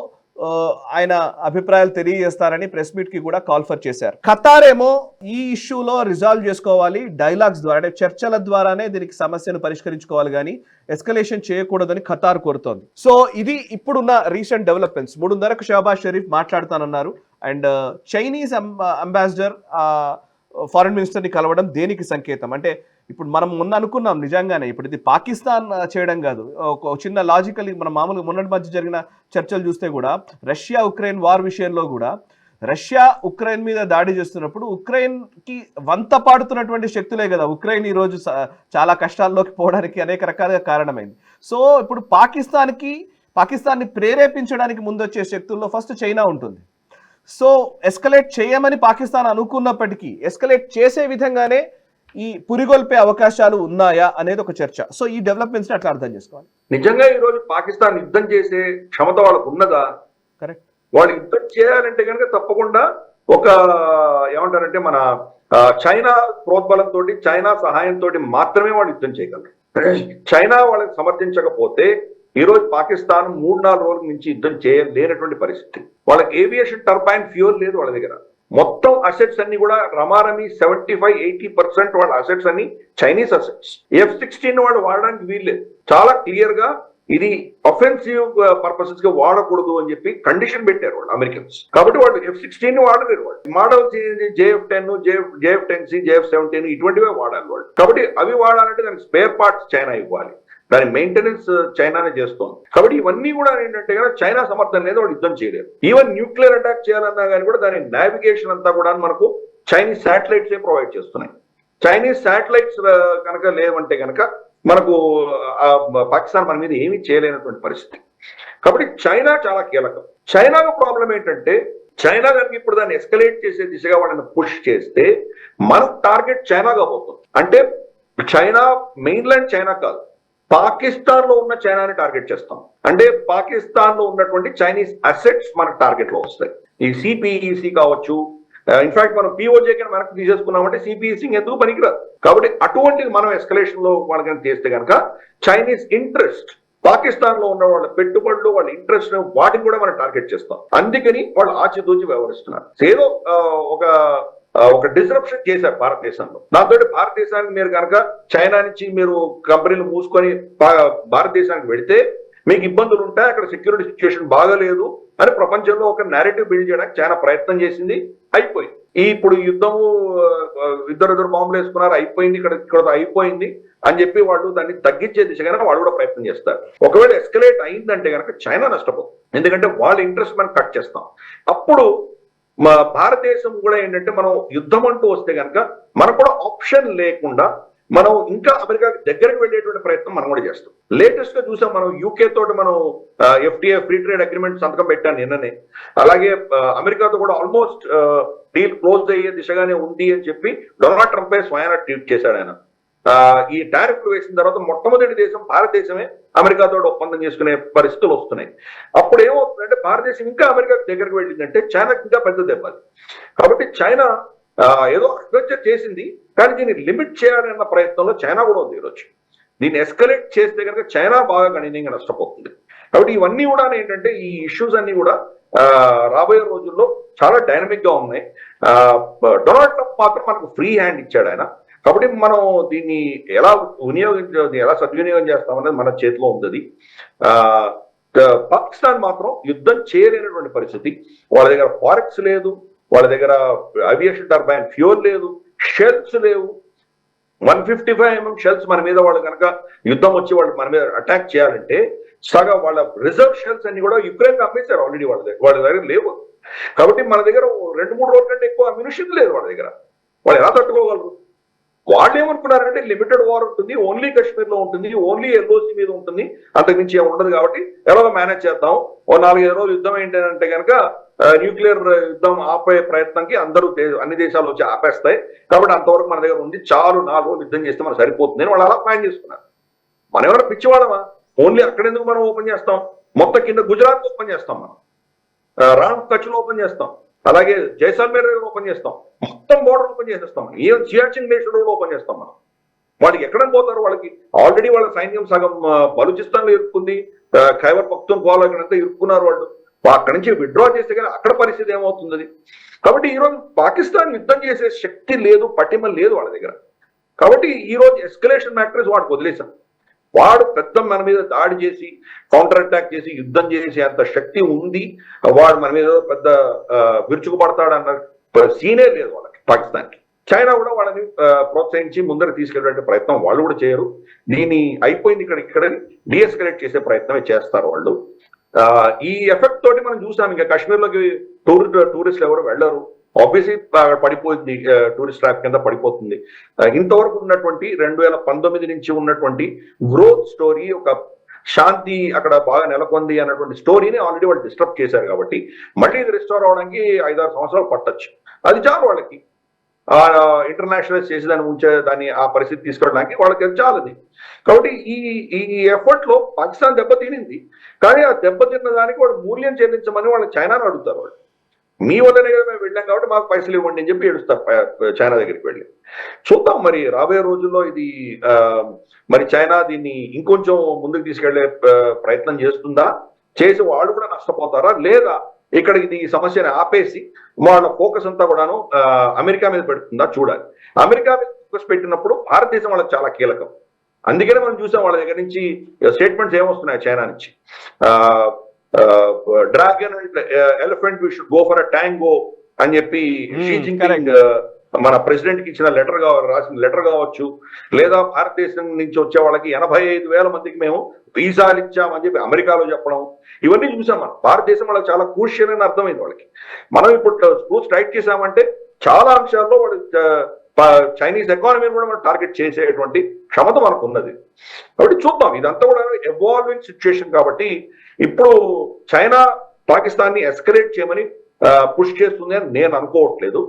ఆయన అభిప్రాయాలు తెలియజేస్తారని ప్రెస్ మీట్ కి కూడా కాల్ఫర్ చేశారు. ఖతార్ ఏమో ఈ ఇష్యూలో రిజాల్వ్ చేసుకోవాలి, డైలాగ్స్ ద్వారా, అంటే చర్చల ద్వారానే దీనికి సమస్యను పరిష్కరించుకోవాలి, కానీ ఎస్కలేషన్ చేయకూడదని ఖతార్ కోరుతోంది. సో ఇది ఇప్పుడున్న రీసెంట్ డెవలప్మెంట్స్. 3:30కు షహబాజ్ షరీఫ్ మాట్లాడతానన్నారు. And Chinese ambassador foreign minister ని కలవడం దేనికి సంకేతం అంటే, ఇప్పుడు మనం మొన్న అనుకున్నాం నిజంగానే, ఇప్పుడు ఇది పాకిస్తాన్ చేయడం కాదు, ఒక చిన్న లాజికల్ మనం మామూలుగా మొన్నటి మధ్య జరిగిన చర్చలు చూస్తే కూడా రష్యా ఉక్రెయిన్ వార్ విషయంలో కూడా రష్యా ఉక్రెయిన్ మీద దాడి చేస్తున్నప్పుడు ఉక్రెయిన్ కి వంత పాడుతున్నటువంటి శక్తులే కదా ఉక్రెయిన్ ఈ రోజు చాలా కష్టాల్లోకి పోవడానికి అనేక రకాలుగా కారణమైంది. సో ఇప్పుడు పాకిస్తాన్ని ప్రేరేపించడానికి ముందొచ్చే శక్తుల్లో ఫస్ట్ చైనా ఉంటుంది. సో ఎస్కలేట్ చేయమని పాకిస్తాన్ అనుకున్నప్పటికీ ఎస్కలేట్ చేసే విధంగానే ఈ పురిగొల్పే అవకాశాలు ఉన్నాయా అనేది ఒక చర్చ. సో ఈ డెవలప్మెంట్స్ అట్లా అర్థం చేసుకోవాలి. నిజంగా ఈ రోజు పాకిస్తాన్ యుద్ధం చేసే క్షమత వాళ్ళకు ఉన్నదా? కరెక్ట్. వాళ్ళు యుద్ధం చేయాలంటే కనుక తప్పకుండా ఒక ఏమంటారంటే మన చైనా ప్రోద్బలంతో, చైనా సహాయంతో మాత్రమే వాళ్ళు యుద్ధం చేయగలరు. చైనా వాళ్ళకి సమర్థించకపోతే ఈ రోజు పాకిస్తాన్ 3-4 రోజుల నుంచి యుద్ధం చేయలేనటువంటి పరిస్థితి. వాళ్ళకి ఏవియేషన్ టర్బైన్ ఫ్యూయల్ లేదు వాళ్ళ దగ్గర. మొత్తం అసెట్స్ అన్ని కూడా రమారమి 75-80% వాళ్ళ అసెట్స్ అన్ని చైనీస్ అసెట్స్. F-16 వాళ్ళు వాడడానికి వీల్లేదు. చాలా క్లియర్ గా ఇది అఫెన్సివ్ పర్పసెస్ గా వాడకూడదు అని చెప్పి కండిషన్ పెట్టారు వాళ్ళు అమెరికన్స్. కాబట్టి వాళ్ళు F-16 వాడలేరు. వాళ్ళు మోడల్స్ JF-10, JF-10C, JF-17 ఇటువంటివే వాడాలి వాళ్ళు. కాబట్టి అవి వాడాలంటే దానికి స్పేర్ పార్ట్స్ చైనా ఇవ్వాలి, దాని మెయింటెనెన్స్ చైనానే చేస్తోంది. కాబట్టి ఇవన్నీ కూడా ఏంటంటే కదా చైనా సమర్థన లేదు, వాళ్ళు యుద్ధం చేయలేరు. ఈవెన్ న్యూక్లియర్ అటాక్ చేయాలన్నా కానీ కూడా దాని నావిగేషన్ అంతా కూడా మనకు చైనీస్ శాటిలైట్స్ ప్రొవైడ్ చేస్తున్నాయి. చైనీస్ శాటిలైట్స్ కనుక లేవంటే కనుక మనకు పాకిస్తాన్ మన మీద ఏమీ చేయలేనటువంటి పరిస్థితి. కాబట్టి చైనా చాలా కీలకం. చైనాకు ప్రాబ్లం ఏంటంటే చైనా కనుక ఇప్పుడు దాన్ని ఎస్కలేట్ చేసే దిశగా వాళ్ళని పుష్ చేస్తే మన టార్గెట్ చైనాగా పోతుంది. అంటే చైనా మెయిన్లాండ్ చైనా కాదు, పాకిస్తాన్ లో ఉన్న చైనాని టార్గెట్ చేస్తాం. అంటే పాకిస్తాన్ లో ఉన్నటువంటి చైనీస్ అసెట్స్ మనకు టార్గెట్ లో వస్తాయి. ఈ సిపిఈసి కావచ్చు, ఇన్ఫాక్ట్ మనం పిఓజే కింద మనకు తీసేసుకున్నామంటే సిపిఈసి ఎందుకు పనికిరాదు. కాబట్టి అటువంటిది మనం ఎస్కలేషన్ లో వాళ్ళకైనా చేస్తే కనుక చైనీస్ ఇంట్రెస్ట్, పాకిస్తాన్ లో ఉన్న వాళ్ళ పెట్టుబడులు, వాళ్ళ ఇంట్రెస్ట్, వాటిని కూడా మనం టార్గెట్ చేస్తాం. అందుకని వాళ్ళు ఆచితూచి వ్యవహరిస్తున్నారు. ఏదో ఒక ఒక డిస్రప్షన్ చేశారు భారతదేశంలో. దాంతో భారతదేశానికి మీరు కనుక చైనా నుంచి మీరు కంపెనీలు మూసుకొని భారతదేశానికి వెళితే మీకు ఇబ్బందులు ఉంటాయి, అక్కడ సెక్యూరిటీ సిచ్యువేషన్ బాగాలేదు అని ప్రపంచంలో ఒక నేరేటివ్ బిల్డ్ చేయడానికి చాలా ప్రయత్నం చేసింది. అయిపోయింది. ఇప్పుడు యుద్ధము ఇద్దరు బాంబులు వేసుకున్నారు, అయిపోయింది, ఇక్కడ అయిపోయింది అని చెప్పి వాళ్ళు దాన్ని తగ్గించే దిశగానే వాళ్ళు కూడా ప్రయత్నం చేస్తారు. ఒకవేళ ఎస్కలేట్ అయిందంటే కనుక చైనా నష్టపోతుంది, ఎందుకంటే వాళ్ళ ఇంట్రెస్ట్ మనం కట్ చేస్తాం. అప్పుడు మా భారతదేశం కూడా ఏంటంటే మనం యుద్ధం అంటూ వస్తే కనుక మనకు కూడా ఆప్షన్ లేకుండా మనం ఇంకా అమెరికాకి దగ్గరికి వెళ్ళేటువంటి ప్రయత్నం మనం కూడా చేస్తాం. లేటెస్ట్ గా చూసాం మనం యూకే తోటి మనం FTA ఫ్రీ ట్రేడ్ అగ్రిమెంట్ సంతకం పెట్టాను నిన్ననే. అలాగే అమెరికాతో కూడా ఆల్మోస్ట్ డీల్ క్లోజ్ అయ్యే దిశగానే ఉంది అని చెప్పి డొనాల్డ్ ట్రంపే స్వయాన ట్వీట్ చేశాడు ఆయన. ఈ టారిఫ్ వేసిన తర్వాత మొట్టమొదటి దేశం భారతదేశమే అమెరికాతో ఒప్పందం చేసుకునే పరిస్థితులు వస్తున్నాయి. అప్పుడు ఏమవుతుందంటే భారతదేశం ఇంకా అమెరికాకి దగ్గరికి వెళ్ళిందంటే చైనాకి ఇంకా పెద్ద దెబ్బది. కాబట్టి చైనా ఏదో అడ్వెంచర్ చేసింది, కానీ దీన్ని లిమిట్ చేయాలన్న ప్రయత్నంలో చైనా కూడా ఉంది ఈరోజు. దీన్ని ఎస్కలేట్ చేస్తే కనుక చైనా బాగా గణనీయంగా నష్టపోతుంది. కాబట్టి ఇవన్నీ కూడా ఏంటంటే ఈ ఇష్యూస్ అన్ని కూడా రాబోయే రోజుల్లో చాలా డైనమిక్ గా ఉన్నాయి. డొనాల్డ్ ట్రంప్ మాత్రం మనకు ఫ్రీ హ్యాండ్ ఇచ్చాడు ఆయన. కాబట్టి మనం దీన్ని ఎలా ఎలా సద్వినియోగం చేస్తామనేది మన చేతిలో ఉంది. పాకిస్తాన్ మాత్రం యుద్ధం చేయలేనటువంటి పరిస్థితి. వాళ్ళ దగ్గర ఫారెక్స్ లేదు, వాళ్ళ దగ్గర అవియేషన్ టర్బైన్ ఫ్యూల్ లేదు, షెల్స్ లేవు. 155mm షెల్స్ మన మీద వాళ్ళు కనుక యుద్ధం వచ్చి వాళ్ళు మన మీద అటాక్ చేయాలంటే సగం వాళ్ళ రిజర్వ్ షెల్స్ అన్ని కూడా యుక్రెయిన్ అమ్మేశారు ఆల్రెడీ. వాళ్ళ దగ్గర లేవు. కాబట్టి మన దగ్గర 2-3 రోజుల కంటే ఎక్కువ అమ్యునిషన్ లేదు వాళ్ళ దగ్గర. వాళ్ళు ఎలా తట్టుకోగలరు? వాళ్ళు ఏమనుకున్నారంటే లిమిటెడ్ వార్ ఉంటుంది, ఓన్లీ కాశ్మీర్ లో ఉంటుంది, ఓన్లీ LOC మీద ఉంటుంది, అంతకుమించి ఉండదు. కాబట్టి ఎలాగో మేనేజ్ చేద్దాం, ఓ 4-5 రోజులు యుద్ధం ఏంటంటే కనుక న్యూక్లియర్ యుద్ధం ఆపే ప్రయత్నంకి అన్ని దేశాలు వచ్చి ఆపేస్తాయి. కాబట్టి అంతవరకు మన దగ్గర ఉంది, చాలు 4 రోజులు యుద్ధం చేస్తే మనకు సరిపోతుంది అని వాళ్ళు అలా ప్లాన్ చేసుకున్నారు. మనం ఏమైనా పిచ్చివాడమా? ఓన్లీ అక్కడెందుకు మనం ఓపెన్ చేస్తాం? మొత్తం కింద గుజరాత్ ఓపెన్ చేస్తాం, మనం రాణ్ కచ్లో ఓపెన్ చేస్తాం, అలాగే జైసాల్మేర్ ఓపెన్ చేస్తాం, మొత్తం బోర్డర్ ఓపెన్ చేసేస్తాం. ఈవెన్ సియాచిన్ గ్లేషియర్ కూడా ఓపెన్ చేస్తాం మనం. వాళ్ళకి ఎక్కడ పోతారు? వాళ్ళకి ఆల్రెడీ వాళ్ళ సైన్యం సగం బలూచిస్తాన్ లో ఇరుక్కుంది, ఖైబర్ పఖ్తూన్ఖ్వాలో ఇక్కడంతా ఇరుక్కున్నారు వాళ్ళు. అక్కడి నుంచి విత్డ్రా చేస్తే కానీ అక్కడ పరిస్థితి ఏమవుతుంది? కాబట్టి ఈరోజు పాకిస్తాన్ యుద్ధం చేసే శక్తి లేదు, పట్టిమ లేదు వాళ్ళ దగ్గర. కాబట్టి ఈ రోజు ఎస్కలేషన్ మ్యాట్రిక్స్ వాడికి వదిలేశాం. వాడు పెద్ద మన మీద దాడి చేసి కౌంటర్ అటాక్ చేసి యుద్ధం చేసే అంత శక్తి ఉంది, వాడు మన మీద పెద్ద విరుచుకుపడతాడు అన్న సీనే లేదు వాళ్ళకి, పాకిస్తాన్కి. చైనా కూడా వాళ్ళని ప్రోత్సహించి ముందర తీసుకెళ్లే ప్రయత్నం వాళ్ళు కూడా చేయరు. దీన్ని అయిపోయింది ఇక్కడని డిఎస్కలేట్ చేసే ప్రయత్నమే చేస్తారు వాళ్ళు. ఈ ఎఫెక్ట్ తోటి మనం చూసాం, ఇంకా కాశ్మీర్లోకి టూరిస్టులు ఎవరు వెళ్ళరు. ఆబ్వియస్లీ పడిపోయింది, టూరిస్ట్ ట్రాప్ కింద పడిపోతుంది. ఇంతవరకు ఉన్నటువంటి 2019 నుంచి ఉన్నటువంటి గ్రోత్ స్టోరీ, ఒక శాంతి అక్కడ బాగా నెలకొంది అన్నటువంటి స్టోరీని ఆల్రెడీ వాళ్ళు డిస్టర్బ్ చేశారు. కాబట్టి మళ్ళీ ఇది రిస్టోర్ అవడానికి 5-6 సంవత్సరాలు పట్టొచ్చు. అది చాలు వాళ్ళకి. ఇంటర్నేషనలైజ్ చేసి దాన్ని ఆ పరిస్థితి తీసుకెళ్ళడానికి వాళ్ళకి చాలది. కాబట్టి ఈ ఎఫర్ట్ లో పాకిస్తాన్ దెబ్బతినింది, కానీ ఆ దెబ్బతిన్న దానికి వాళ్ళు మూల్యం చెల్లించమని వాళ్ళు చైనాను అడుగుతారు. వాళ్ళు మీ వల్లనే కదా మేము వెళ్ళాం కాబట్టి మాకు పైసలు ఇవ్వండి అని చెప్పి ఏడుస్తారు చైనా దగ్గరికి వెళ్ళి. చూద్దాం మరి రాబోయే రోజుల్లో ఇది మరి చైనా దీన్ని ఇంకొంచెం ముందుకు తీసుకెళ్లే ప్రయత్నం చేస్తుందా, చేసి వాళ్ళు కూడా నష్టపోతారా, లేదా ఇక్కడ ఇది సమస్యని ఆపేసి వాళ్ళ ఫోకస్ అంతా కూడాను అమెరికా మీద పెడుతుందా చూడాలి. అమెరికా మీద ఫోకస్ పెట్టినప్పుడు భారతదేశం వాళ్ళకి చాలా కీలకం. అందుకనే మనం చూసాం వాళ్ళ దగ్గర నుంచి స్టేట్మెంట్స్ ఏమొస్తున్నాయి చైనా నుంచి. Dragon and elephant we should go for a tango అని చెప్పి షీ జిన్పింగ్ మన ప్రెసిడెంట్ కి ఇచ్చిన రాసిన లెటర్ కావచ్చు, లేదా భారతదేశం నుంచి వచ్చే వాళ్ళకి 85,000 మందికి మేము వీసాలు ఇచ్చామని చెప్పి అమెరికాలో చెప్పడం, ఇవన్నీ చూసాం మనం. భారతదేశం వాళ్ళకి చాలా క్రూషియల్ అని అర్థమైంది వాళ్ళకి. మనం ఇప్పుడు స్ట్రైక్ చేసామంటే చాలా అంశాల్లో వాళ్ళు చైనీస్ ఎకానమీని కూడా మనం టార్గెట్ చేసేటువంటి క్షమత మనకు ఉన్నది. కాబట్టి చూద్దాం, ఇదంతా కూడా ఎవాల్వింగ్ సిచ్యుయేషన్. కాబట్టి ఇప్పుడు చైనా పాకిస్తాన్ ని ఎస్కలేట్ చేయమని పుష్ చేస్తుంది అని నేను అనుకోవట్లేదు.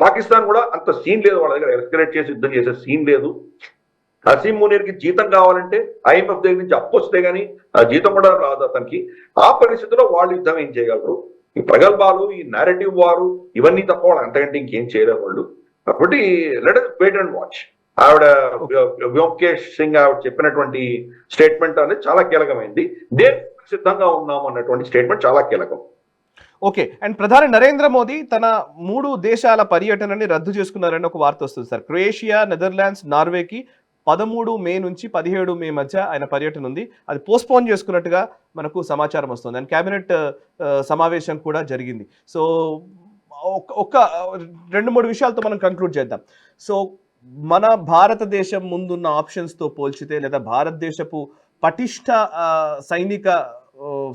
పాకిస్తాన్ కూడా అంత సీన్ లేదు, వాళ్ళ దగ్గర ఎస్కలేట్ చేసి యుద్ధం చేసే సీన్ లేదు. హసీం మునీర్ కి జీతం కావాలంటే IMF దగ్గర నుంచి అప్పు వస్తే గానీ జీతం కూడా రాదు అతనికి. ఆ పరిస్థితిలో వాళ్ళు యుద్ధం ఏం చేయగలరు? ఈ ప్రగల్భాలు, ఈ నేరేటివ్ వారు, ఇవన్నీ తప్ప వాళ్ళు అంతకంటే ఇంకేం చేయలేరు వాళ్ళు. కాబట్టి let us wait and watch. ఆవిడ వ్యోమకేష్ సింగ్ ఆవిడ చెప్పినటువంటి స్టేట్మెంట్ అనేది చాలా కీలకమైంది. దేనికి సిద్ధంగా ఉన్నాము అన్నటువంటి స్టేట్మెంట్ చాలా కీలకం. ఓకే. అండ్ ప్రధాని నరేంద్ర మోదీ తన 3 దేశాల పర్యటనని రద్దు చేసుకున్నారని ఒక వార్త వస్తుంది సార్. క్రొయేషియా, నెదర్లాండ్స్, నార్వేకి 13 మే నుంచి 17 మే మధ్య ఆయన పర్యటన ఉంది. అది పోస్ట్పోన్ చేసుకున్నట్టుగా మనకు సమాచారం వస్తుంది. అండ్ కేబినెట్ సమావేశం కూడా జరిగింది. సో ఒక 2-3 విషయాలతో మనం కంక్లూడ్ చేద్దాం. సో మన భారతదేశం ముందున్న ఆప్షన్స్తో పోల్చితే లేదా భారతదేశపు పటిష్ట సైనిక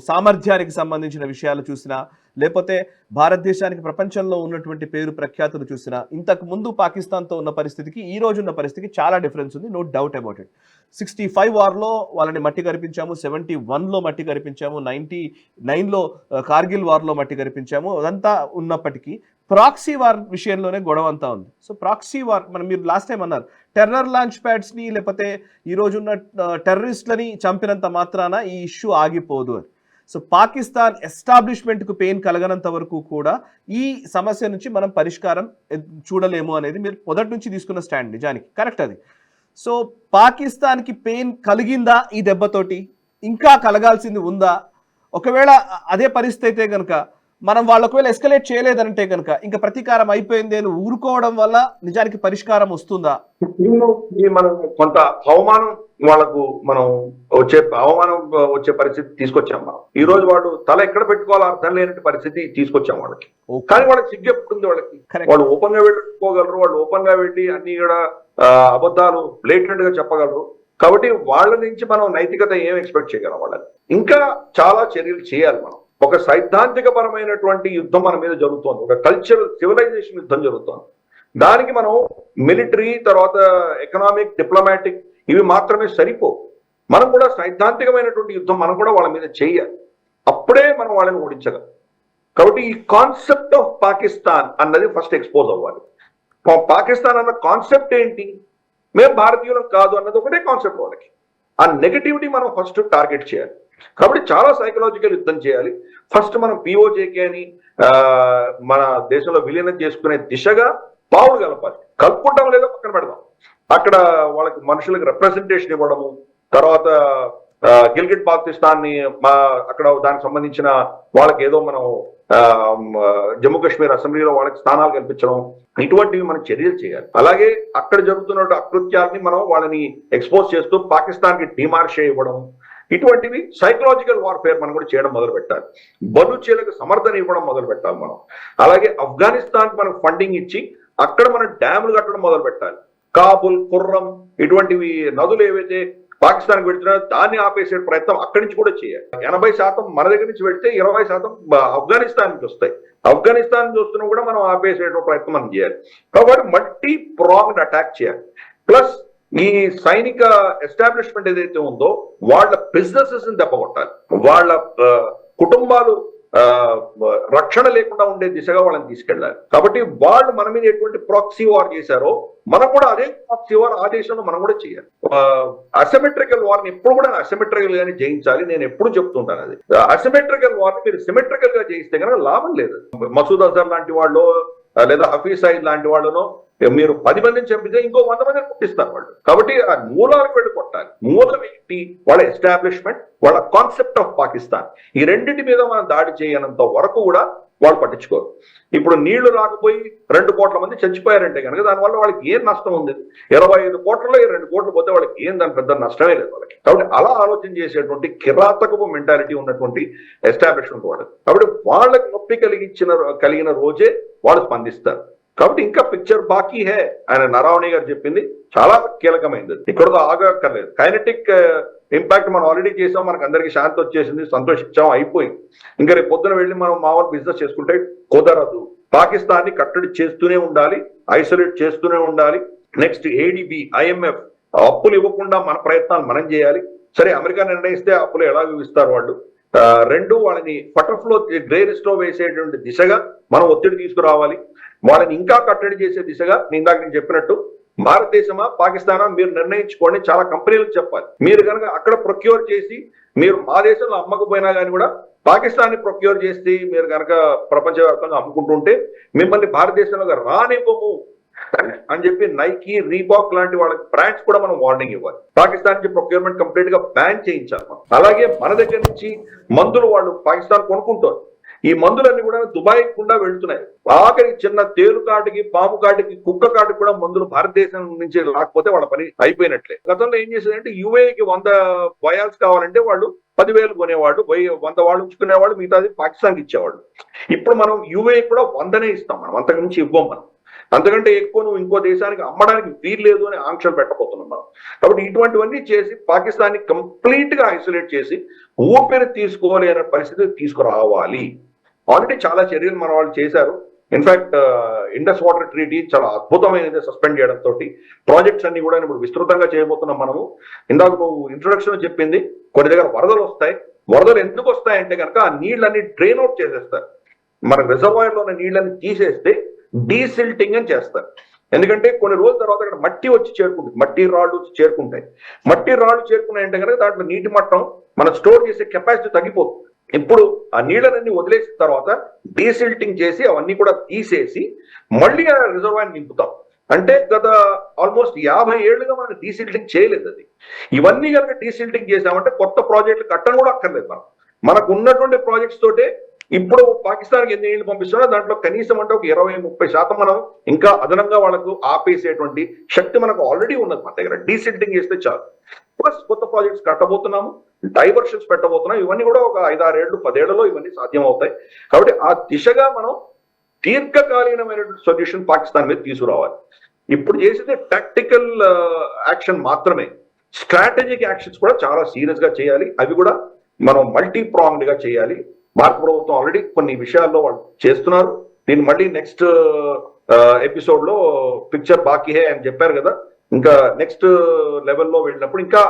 సామర్థ్యానికి సంబంధించిన విషయాలు చూసినా, లేకపోతే భారతదేశానికి ప్రపంచంలో ఉన్నటువంటి పేరు ప్రఖ్యాతులు చూసినా, ఇంతకు ముందు పాకిస్తాన్తో ఉన్న పరిస్థితికి ఈ రోజు ఉన్న పరిస్థితికి చాలా డిఫరెన్స్ ఉంది. No doubt about it. 65 వార్లో వాళ్ళని మట్టి కరిపించాము, 71లో మట్టి కరిపించాము, 99లో కార్గిల్ వార్లో మట్టి కరిపించాము. అదంతా ఉన్నప్పటికీ ప్రాక్సీ వార్ విషయంలోనే గొడవ అంతా ఉంది. సో ప్రాక్సీ వార్ మీరు లాస్ట్ టైం అన్నారు, టెర్రర్ లాంచ్ ప్యాడ్స్ని లేకపోతే ఈ రోజున్న టెర్రరిస్ట్లని చంపినంత మాత్రాన ఈ ఇష్యూ ఆగిపోదు అని. సో పాకిస్తాన్ ఎస్టాబ్లిష్మెంట్కు పెయిన్ కలగనంత వరకు కూడా ఈ సమస్య నుంచి మనం పరిష్కారం చూడలేము అనేది మీరు మొదటి నుంచి తీసుకున్న స్టాండ్. నిజానికి కరెక్ట్ అది. సో పాకిస్తాన్కి పెయిన్ కలిగిందా ఈ దెబ్బతోటి? ఇంకా కలగాల్సింది ఉందా? ఒకవేళ అదే పరిస్థితి అయితే కనుక మనం వాళ్ళు ఒకవేళ ఎస్కలేట్ చేయలేదంటే కనుక ఇంకా ప్రతీకారం అయిపోయింది అని ఊరుకోవడం వల్ల నిజానికి పరిష్కారం వస్తుందా? మనం కొంత అవమానం వాళ్ళకు మనం అవమానం వచ్చే పరిస్థితి తీసుకొచ్చాం. మనం ఈ రోజు వాడు తల ఎక్కడ పెట్టుకోవాలో అర్థం లేని పరిస్థితి తీసుకొచ్చాం వాళ్ళకి. కానీ వాళ్ళకి సిగ్గు ఎప్పుడుంది వాళ్ళకి? వాళ్ళు ఓపెన్ గా వెళ్ళిపోగలరు, వాళ్ళు ఓపెన్ గా వెళ్ళి అన్ని కూడా అబద్ధాలు బ్లేటెంట్ గా చెప్పగలరు. కాబట్టి వాళ్ళ నుంచి మనం నైతికత ఏం ఎక్స్పెక్ట్ చేయగలం? వాళ్ళని ఇంకా చాలా చర్యలు చేయాలి. మనం ఒక సైద్ధాంతిక పరమైనటువంటి యుద్ధం మన మీద జరుగుతోంది, ఒక కల్చరల్ సివిలైజేషన్ యుద్ధం జరుగుతోంది. దానికి మనం మిలిటరీ, తర్వాత ఎకనామిక్, డిప్లొమాటిక్ ఇవి మాత్రమే సరిపోవు. మనం కూడా సైద్ధాంతికమైనటువంటి యుద్ధం మనం కూడా వాళ్ళ మీద చేయాలి. అప్పుడే మనం వాళ్ళని ఓడించగలం. కాబట్టి ఈ కాన్సెప్ట్ ఆఫ్ పాకిస్తాన్ అన్నది ఫస్ట్ ఎక్స్పోజ్ అవ్వాలి. పాకిస్తాన్ అన్న కాన్సెప్ట్ ఏంటి? మేము భారతీయులం కాదు అన్నది ఒకటే కాన్సెప్ట్ వాళ్ళకి. ఆ నెగటివిటీ మనం ఫస్ట్ టార్గెట్ చేయాలి. కాబట్టి చాలా సైకలాజికల్ యుద్ధం చేయాలి. ఫస్ట్ మనం పిఓజేకే అని మన దేశంలో విలీనం చేసుకునే దిశగా పావులు కలపాలి. కలుపుకుంటాం లేదా పక్కన పెడదాం. అక్కడ వాళ్ళకి మనుషులకు రిప్రజెంటేషన్ ఇవ్వడము, తర్వాత గిల్గిట్ బాల్టిస్తాన్ ని అక్కడ దానికి సంబంధించిన వాళ్ళకి ఏదో మనం జమ్మూ కాశ్మీర్ అసెంబ్లీలో వాళ్ళకి స్థానాలు కల్పించడం, ఇటువంటివి మనం చర్యలు చేయాలి. అలాగే అక్కడ జరుగుతున్న అకృత్యాలని మనం వాళ్ళని ఎక్స్పోజ్ చేస్తూ పాకిస్తాన్ కి డిమార్షే ఇవ్వడం, ఇటువంటివి సైకలాజికల్ వార్ఫేర్ మనం కూడా చేయడం మొదలు పెట్టాలి. బలూచీలకు సమర్థన ఇవ్వడం మొదలు పెట్టాలి మనం. అలాగే ఆఫ్ఘనిస్తాన్ మనం ఫండింగ్ ఇచ్చి అక్కడ మనం డ్యాములు కట్టడం మొదలు పెట్టాలి. కాబుల్, ఖుర్రం ఇటువంటివి నదులు ఏవైతే పాకిస్తాన్కి పెడుతున్నారో దాన్ని ఆపేసే ప్రయత్నం అక్కడి నుంచి కూడా చేయాలి. 80% మన దగ్గర నుంచి పెడితే 20% ఆఫ్ఘనిస్తాన్ నుంచి వస్తాయి. ఆఫ్ఘనిస్తాన్ నుంచి వస్తున్నా కూడా మనం ఆపేసే ప్రయత్నం మనం చేయాలి. కాబట్టి మల్టీ ప్రాంగ్డ్ అటాక్ చేయాలి. ప్లస్ ఈ సైనిక ఎస్టాబ్లిష్మెంట్ ఏదైతే ఉందో వాళ్ళ బిజినెసెస్ ని దెబ్బకొట్టాలి. వాళ్ళ కుటుంబాలు రక్షణ లేకుండా ఉండే దిశగా వాళ్ళని తీసుకెళ్ళాలి. కాబట్టి వాళ్ళు మన మీద ఎటువంటి ప్రాక్సీ వార్ చేశారో మనం కూడా అదే ప్రాక్సీ వార్ ఆ దేశంలో మనం కూడా చేయాలి. అసిమెట్రికల్ వార్ని ఎప్పుడు కూడా అసిమెట్రికల్ గానే జయించాలి. నేను ఎప్పుడు చెప్తుంటాను అది. అసిమెట్రికల్ వార్ని మీరు సిమెట్రికల్ గా జయిస్తే కనుక లాభం లేదు. మసూద్ అజర్ లాంటి వాళ్ళు లేదా హఫీజ్ సయీద్ లాంటి వాళ్ళను మీరు 10 మందిని చంపితే ఇంకో 100 మందిని పుట్టిస్తారు వాళ్ళు. కాబట్టి ఆ మూలాలకు వెళ్ళి కొట్టాలి. మూలం ఏంటి? వాళ్ళ ఎస్టాబ్లిష్మెంట్, వాళ్ళ కాన్సెప్ట్ ఆఫ్ పాకిస్తాన్. ఈ రెండింటి మీద మనం దాడి చేయనంత వరకు కూడా వాళ్ళు పట్టించుకోరు. ఇప్పుడు నీళ్లు రాకపోయి 2 కోట్ల మంది చచ్చిపోయారంటే కనుక దానివల్ల వాళ్ళకి ఏం నష్టం ఉంది? 25 కోట్లలో 2 కోట్లు పోతే వాళ్ళకి ఏం దాని పెద్ద నష్టమే లేదు వాళ్ళకి. కాబట్టి అలా ఆలోచన చేసేటువంటి కిరాతకపు మెంటాలిటీ ఉన్నటువంటి ఎస్టాబ్లిష్మెంట్ వాళ్ళు. కాబట్టి వాళ్ళకి నొప్పి కలిగిన రోజే వాళ్ళు స్పందిస్తారు. కాబట్టి ఇంకా పిక్చర్ బాకీ హే ఆయన నరావణి గారు చెప్పింది చాలా కీలకమైంది. ఇక్కడతో ఆగక్కర్లేదు. కైనెటిక్ ఇంపాక్ట్ మనం ఆల్రెడీ చేసాం, మనకు అందరికి శాంతి వచ్చేసింది, సంతోషించాం, అయిపోయింది. ఇంకా రేపు పొద్దున వెళ్ళి మనం మామూలు బిజినెస్ చేసుకుంటే కుదరదు. పాకిస్తాన్ ని కట్టడి చేస్తూనే ఉండాలి, ఐసోలేట్ చేస్తూనే ఉండాలి. నెక్స్ట్ ADB, IMF అప్పులు ఇవ్వకుండా మన ప్రయత్నాలు మనం చేయాలి. సరే, అమెరికా నిర్ణయిస్తే అప్పులు ఎలా ఇస్తారు వాళ్ళు. 2 వాళ్ళని ఫటర్ఫ్లో గ్రే లిస్ట్లో వేసేటువంటి దిశగా మనం ఒత్తిడి తీసుకురావాలి. వాళ్ళని ఇంకా కట్టడి చేసే దిశగా ఇందాక నేను చెప్పినట్టు భారతదేశమా పాకిస్తానా మీరు నిర్ణయించుకోండి. చాలా కంపెనీలకు చెప్పాలి. మీరు కనుక అక్కడ ప్రొక్యూర్ చేసి మీరు మా దేశంలో అమ్మకపోయినా కానీ కూడా పాకిస్తాన్ ని ప్రొక్యూర్ చేసి మీరు కనుక ప్రపంచవ్యాప్తంగా అమ్ముకుంటుంటే మిమ్మల్ని భారతదేశంలో రానివ్వము అని చెప్పి నైకీ, రీబాక్ లాంటి వాళ్ళకి బ్రాండ్స్ కూడా మనం వార్నింగ్ ఇవ్వాలి. పాకిస్తాన్ నుంచి ప్రొక్యూర్మెంట్ కంప్లీట్ గా బ్యాన్ చేయించాలి మనం. అలాగే మన దగ్గర నుంచి మందులు వాళ్ళు పాకిస్తాన్ కొనుక్కుంటారు. ఈ మందులన్నీ కూడా దుబాయ్ గుండా వెళ్తున్నాయి. ఆఖరి చిన్న తేలు కాటికి, పాము కాటికి, కుక్క కాటికి కూడా మందులు భారతదేశం నుంచి రాకపోతే వాళ్ళ పని అయిపోయినట్లే. గతంలో ఏం చేసేదంటే యుఏకి 100 వయాల్స్ కావాలంటే వాళ్ళు 10,000 కొనేవాళ్ళు, 100 వాళ్ళు ఉంచుకునేవాళ్ళు, మిగతాది పాకిస్తాన్కి ఇచ్చేవాళ్ళు. ఇప్పుడు మనం యుఏ కూడా 100నే ఇస్తాం, మనం అంతకు మించి ఇవ్వం. మనం అంతకంటే ఎక్కువ నువ్వు ఇంకో దేశానికి అమ్మడానికి వీల్లేదు అని ఆంక్షలు పెట్టబోతున్నాం మనం. కాబట్టి ఇటువంటివన్నీ చేసి పాకిస్తాన్ ని కంప్లీట్ గా ఐసోలేట్ చేసి ఊపిరి తీసుకోలేని పరిస్థితి తీసుకురావాలి. ఆల్రెడీ చాలా చర్యలు మన వాళ్ళు చేశారు. ఇన్ఫాక్ట్ ఇండస్ వాటర్ ట్రీటీ చాలా అద్భుతమైనది సస్పెండ్ చేయడంతో ప్రాజెక్ట్స్ అన్ని కూడా ఇప్పుడు విస్తృతంగా చేయబోతున్నాం మనము. ఇందాక నువ్వు ఇంట్రొడక్షన్ చెప్పింది, కొన్ని దగ్గర వరదలు వస్తాయి. వరదలు ఎందుకు వస్తాయంటే కనుక ఆ నీళ్ళన్ని డ్రైన్ అవుట్ చేసేస్తారు. మన రిజర్వాయర్ లో ఉన్న నీళ్ళని తీసేస్తే డీసిల్టింగ్ అని చేస్తారు. ఎందుకంటే కొన్ని రోజుల తర్వాత అక్కడ మట్టి వచ్చి చేరుకుంటుంది, మట్టి రాళ్ళు వచ్చి చేరుకుంటాయి. మట్టి రాళ్ళు చేరుకున్నాయంటే కనుక దాంట్లో నీటి మట్టం మనం స్టోర్ చేసే కెపాసిటీ తగ్గిపోతుంది. ఇప్పుడు ఆ నీళ్ళనన్నీ వదిలేసిన తర్వాత డీసిల్టింగ్ చేసి అవన్నీ కూడా తీసేసి మళ్ళీ ఆ రిజర్వాయర్ నింపుతాం. అంటే గత ఆల్మోస్ట్ 50 ఏళ్లుగా మనం డీసిల్టింగ్ చేయలేదు. అది ఇవన్నీ కనుక డీసిల్టింగ్ చేసామంటే కొత్త ప్రాజెక్టులు కట్టడం కూడా అక్కర్లేదు. మనకు ఉన్నటువంటి ప్రాజెక్ట్స్ తోటే ఇప్పుడు పాకిస్తాన్కి ఎన్ని నీళ్లు పంపిస్తున్నా దాంట్లో కనీసం అంటే ఒక 20-30% మనం ఇంకా అదనంగా వాళ్ళకు ఆపేసేటువంటి శక్తి మనకు ఆల్రెడీ ఉన్నది మన దగ్గర. డీసిల్టింగ్ చేస్తే చాలు. ప్లస్ కొత్త ప్రాజెక్ట్స్ కట్టబోతున్నాము, డైవర్షన్స్ పెట్టబోతున్నాం. ఇవన్నీ కూడా ఒక 5-6 ఏళ్ళు 10 ఏళ్లలో ఇవన్నీ సాధ్యం అవుతాయి. కాబట్టి ఆ దిశగా మనం దీర్ఘకాలీనమైనటువంటి సొల్యూషన్ పాకిస్తాన్ మీద తీసుకురావాలి. ఇప్పుడు చేసేది టాక్టికల్ యాక్షన్ మాత్రమే. స్ట్రాటజిక్ యాక్షన్స్ కూడా చాలా సీరియస్ గా చేయాలి. అవి కూడా మనం మల్టీ ప్రాంగ్డ్ గా చేయాలి. భారత ప్రభుత్వం ఆల్రెడీ కొన్ని విషయాల్లో వాళ్ళు చేస్తున్నారు. దీన్ని మళ్ళీ నెక్స్ట్ ఎపిసోడ్ లో పిక్చర్ బాకీ హే అని చెప్పారు కదా, ఇంకా నెక్స్ట్ లెవెల్లో వెళ్ళినప్పుడు ఇంకా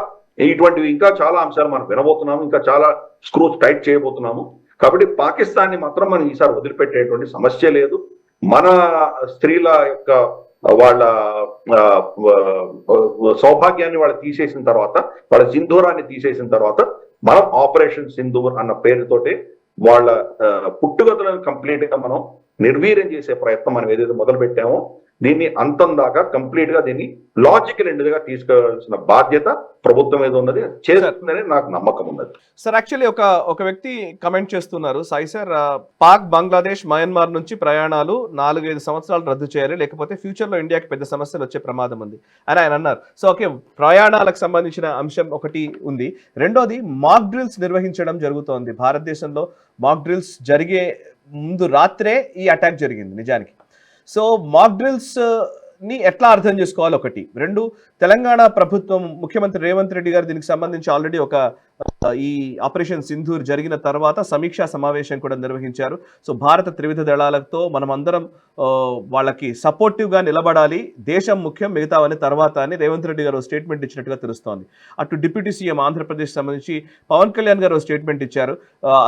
ఇటువంటివి ఇంకా చాలా అంశాలు మనం వినబోతున్నాము, ఇంకా చాలా స్క్రూస్ టైట్ చేయబోతున్నాము. కాబట్టి పాకిస్తాన్ ని మాత్రం మనం ఈసారి వదిలిపెట్టేటువంటి సమస్య లేదు. మన స్త్రీల యొక్క వాళ్ళ సౌభాగ్యాన్ని వాళ్ళు తీసేసిన తర్వాత, వాళ్ళ సింధూరాన్ని తీసేసిన తర్వాత మనం ఆపరేషన్ సింధూర్ అన్న పేరుతోటి వాళ్ళ పుట్టుగతులను కంప్లీట్ గా మనం నిర్వీర్యం చేసే ప్రయత్నం మనం ఏదైతే మొదలు పెట్టామో దీన్ని అంతం దాకా కంప్లీట్ గా దీన్ని లాజికల్ ఎండ్ గా తీసుకోవాల్సిన బాధ్యత ప్రభుత్వం మీద ఉన్నది, చేస్తుందని నాకు నమ్మకం ఉన్నది. సార్ యాక్చువల్లీ ఒక వ్యక్తి కమెంట్ చేస్తున్నారు, సాయి సార్, పాక్, బంగ్లాదేశ్, మయన్మార్ నుంచి ప్రయాణాలు 4-5 సంవత్సరాలు రద్దు చేయాలి, లేకపోతే ఫ్యూచర్ లో ఇండియాకి పెద్ద సమస్యలు వచ్చే ప్రమాదం ఉంది అని ఆయన అన్నారు. సో ఓకే, ప్రయాణాలకు సంబంధించిన అంశం ఒకటి ఉంది. రెండోది మాక్ డ్రిల్స్ నిర్వహించడం జరుగుతోంది భారతదేశంలో. మాక్ డ్రిల్స్ జరిగే ముందు రాత్రే ఈ అటాక్ జరిగింది నిజానికి. సో మాక్ డ్రిల్స్ ని ఎట్లా అర్థం చేసుకోవాలి ఒకటి. రెండు, తెలంగాణ ప్రభుత్వం ముఖ్యమంత్రి రేవంత్ రెడ్డి గారు దీనికి సంబంధించి ఆల్రెడీ ఈ ఆపరేషన్ సింధూర్ జరిగిన తర్వాత సమీక్షా సమావేశం కూడా నిర్వహించారు. సో భారత త్రివిధ దళాలతో మనం అందరం వాళ్ళకి సపోర్టివ్ గా నిలబడాలి, దేశం ముఖ్యం, మిగతావని తర్వాత అని రేవంత్ రెడ్డి గారు స్టేట్మెంట్ ఇచ్చినట్టుగా తెలుస్తోంది. అటు డిప్యూటీ సీఎం ఆంధ్రప్రదేశ్ సంబంధించి పవన్ కళ్యాణ్ గారు స్టేట్మెంట్ ఇచ్చారు.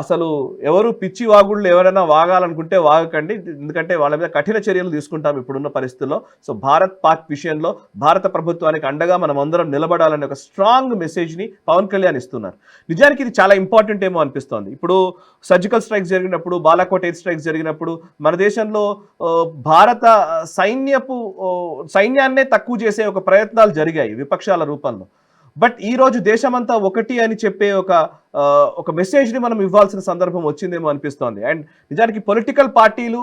అసలు ఎవరు పిచ్చి వాగుళ్ళు ఎవరైనా వాగాలనుకుంటే వాగకండి, ఎందుకంటే వాళ్ళ మీద కఠిన చర్యలు తీసుకుంటాం ఇప్పుడున్న పరిస్థితుల్లో. సో భారత్ పాక్ విషయంలో భారత ప్రభుత్వానికి అండగా మనం అందరం నిలబడాలనే ఒక స్ట్రాంగ్ మెసేజ్ ని పవన్ కళ్యాణ్ ఇస్తున్నారు. నిజానికి ఇది చాలా ఇంపార్టెంట్ ఏమో అనిపిస్తోంది. ఇప్పుడు సర్జికల్ స్ట్రైక్స్ జరిగినప్పుడు, బాలాకోట్ ఎయిర్ స్ట్రైక్స్ జరిగినప్పుడు మన దేశంలో భారత సైన్యాన్నే తక్కువ చేసే ఒక ప్రయత్నాలు జరిగాయి విపక్షాల రూపంలో. బట్ ఈ రోజు దేశమంతా ఒకటి అని చెప్పే ఒక మెసేజ్ని మనం ఇవ్వాల్సిన సందర్భం వచ్చిందేమో అనిపిస్తోంది. అండ్ నిజానికి పొలిటికల్ పార్టీలు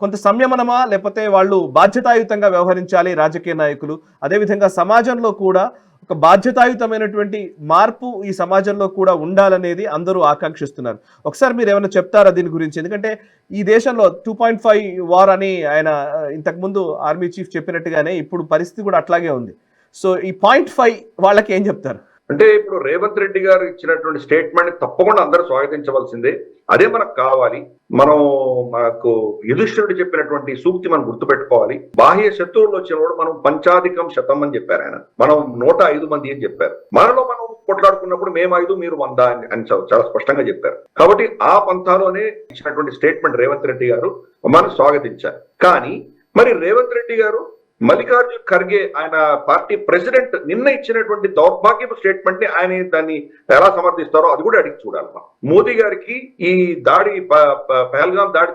కొంత సంయమనమా, లేకపోతే వాళ్ళు బాధ్యతాయుతంగా వ్యవహరించాలి రాజకీయ నాయకులు, అదేవిధంగా సమాజంలో కూడా ఒక బాధ్యతాయుతమైనటువంటి మార్పు ఈ సమాజంలో కూడా ఉండాలనేది అందరూ ఆకాంక్షిస్తున్నారు. ఒకసారి మీరు ఏమైనా చెప్తారా దీని గురించి? ఎందుకంటే ఈ దేశంలో 2.5 వార్ అని ఆయన ఇంతకుముందు ఆర్మీ చీఫ్ చెప్పినట్టుగానే ఇప్పుడు పరిస్థితి కూడా అట్లాగే ఉంది. సో ఈ 0.5 వాళ్ళకి ఏం చెప్తారు? అంటే ఇప్పుడు రేవంత్ రెడ్డి గారు ఇచ్చినటువంటి స్టేట్మెంట్ తప్పకుండా అందరూ స్వాగతించవలసిందే. అదే మనకు కావాలి. మనకు యుధిష్ఠిరుడు చెప్పినటువంటి సూక్తి మనం గుర్తుపెట్టుకోవాలి. బాహ్య శత్రువులు వచ్చినప్పుడు మనం పంచాధికం శతం అని చెప్పారు ఆయన, మనం 105 మంది అని చెప్పారు. మనలో మనం కొట్లాడుకున్నప్పుడు మేము 5 మీరు 100 అని చాలా స్పష్టంగా చెప్పారు. కాబట్టి ఆ పంథాలోనే ఇచ్చినటువంటి స్టేట్మెంట్ రేవంత్ రెడ్డి గారు మనం స్వాగతించారు. కానీ మరి రేవంత్ రెడ్డి గారు, మల్లికార్జున్ ఖర్గే ఆయన పార్టీ ప్రెసిడెంట్ నిన్న ఇచ్చినటువంటి దౌర్భాగ్యపు స్టేట్మెంట్ ని ఆయన దాన్ని ఎలా సమర్థిస్తారో అది కూడా అడిగి చూడాలి. మోదీ గారికి ఈ దాడి పహల్గామ్ దాడి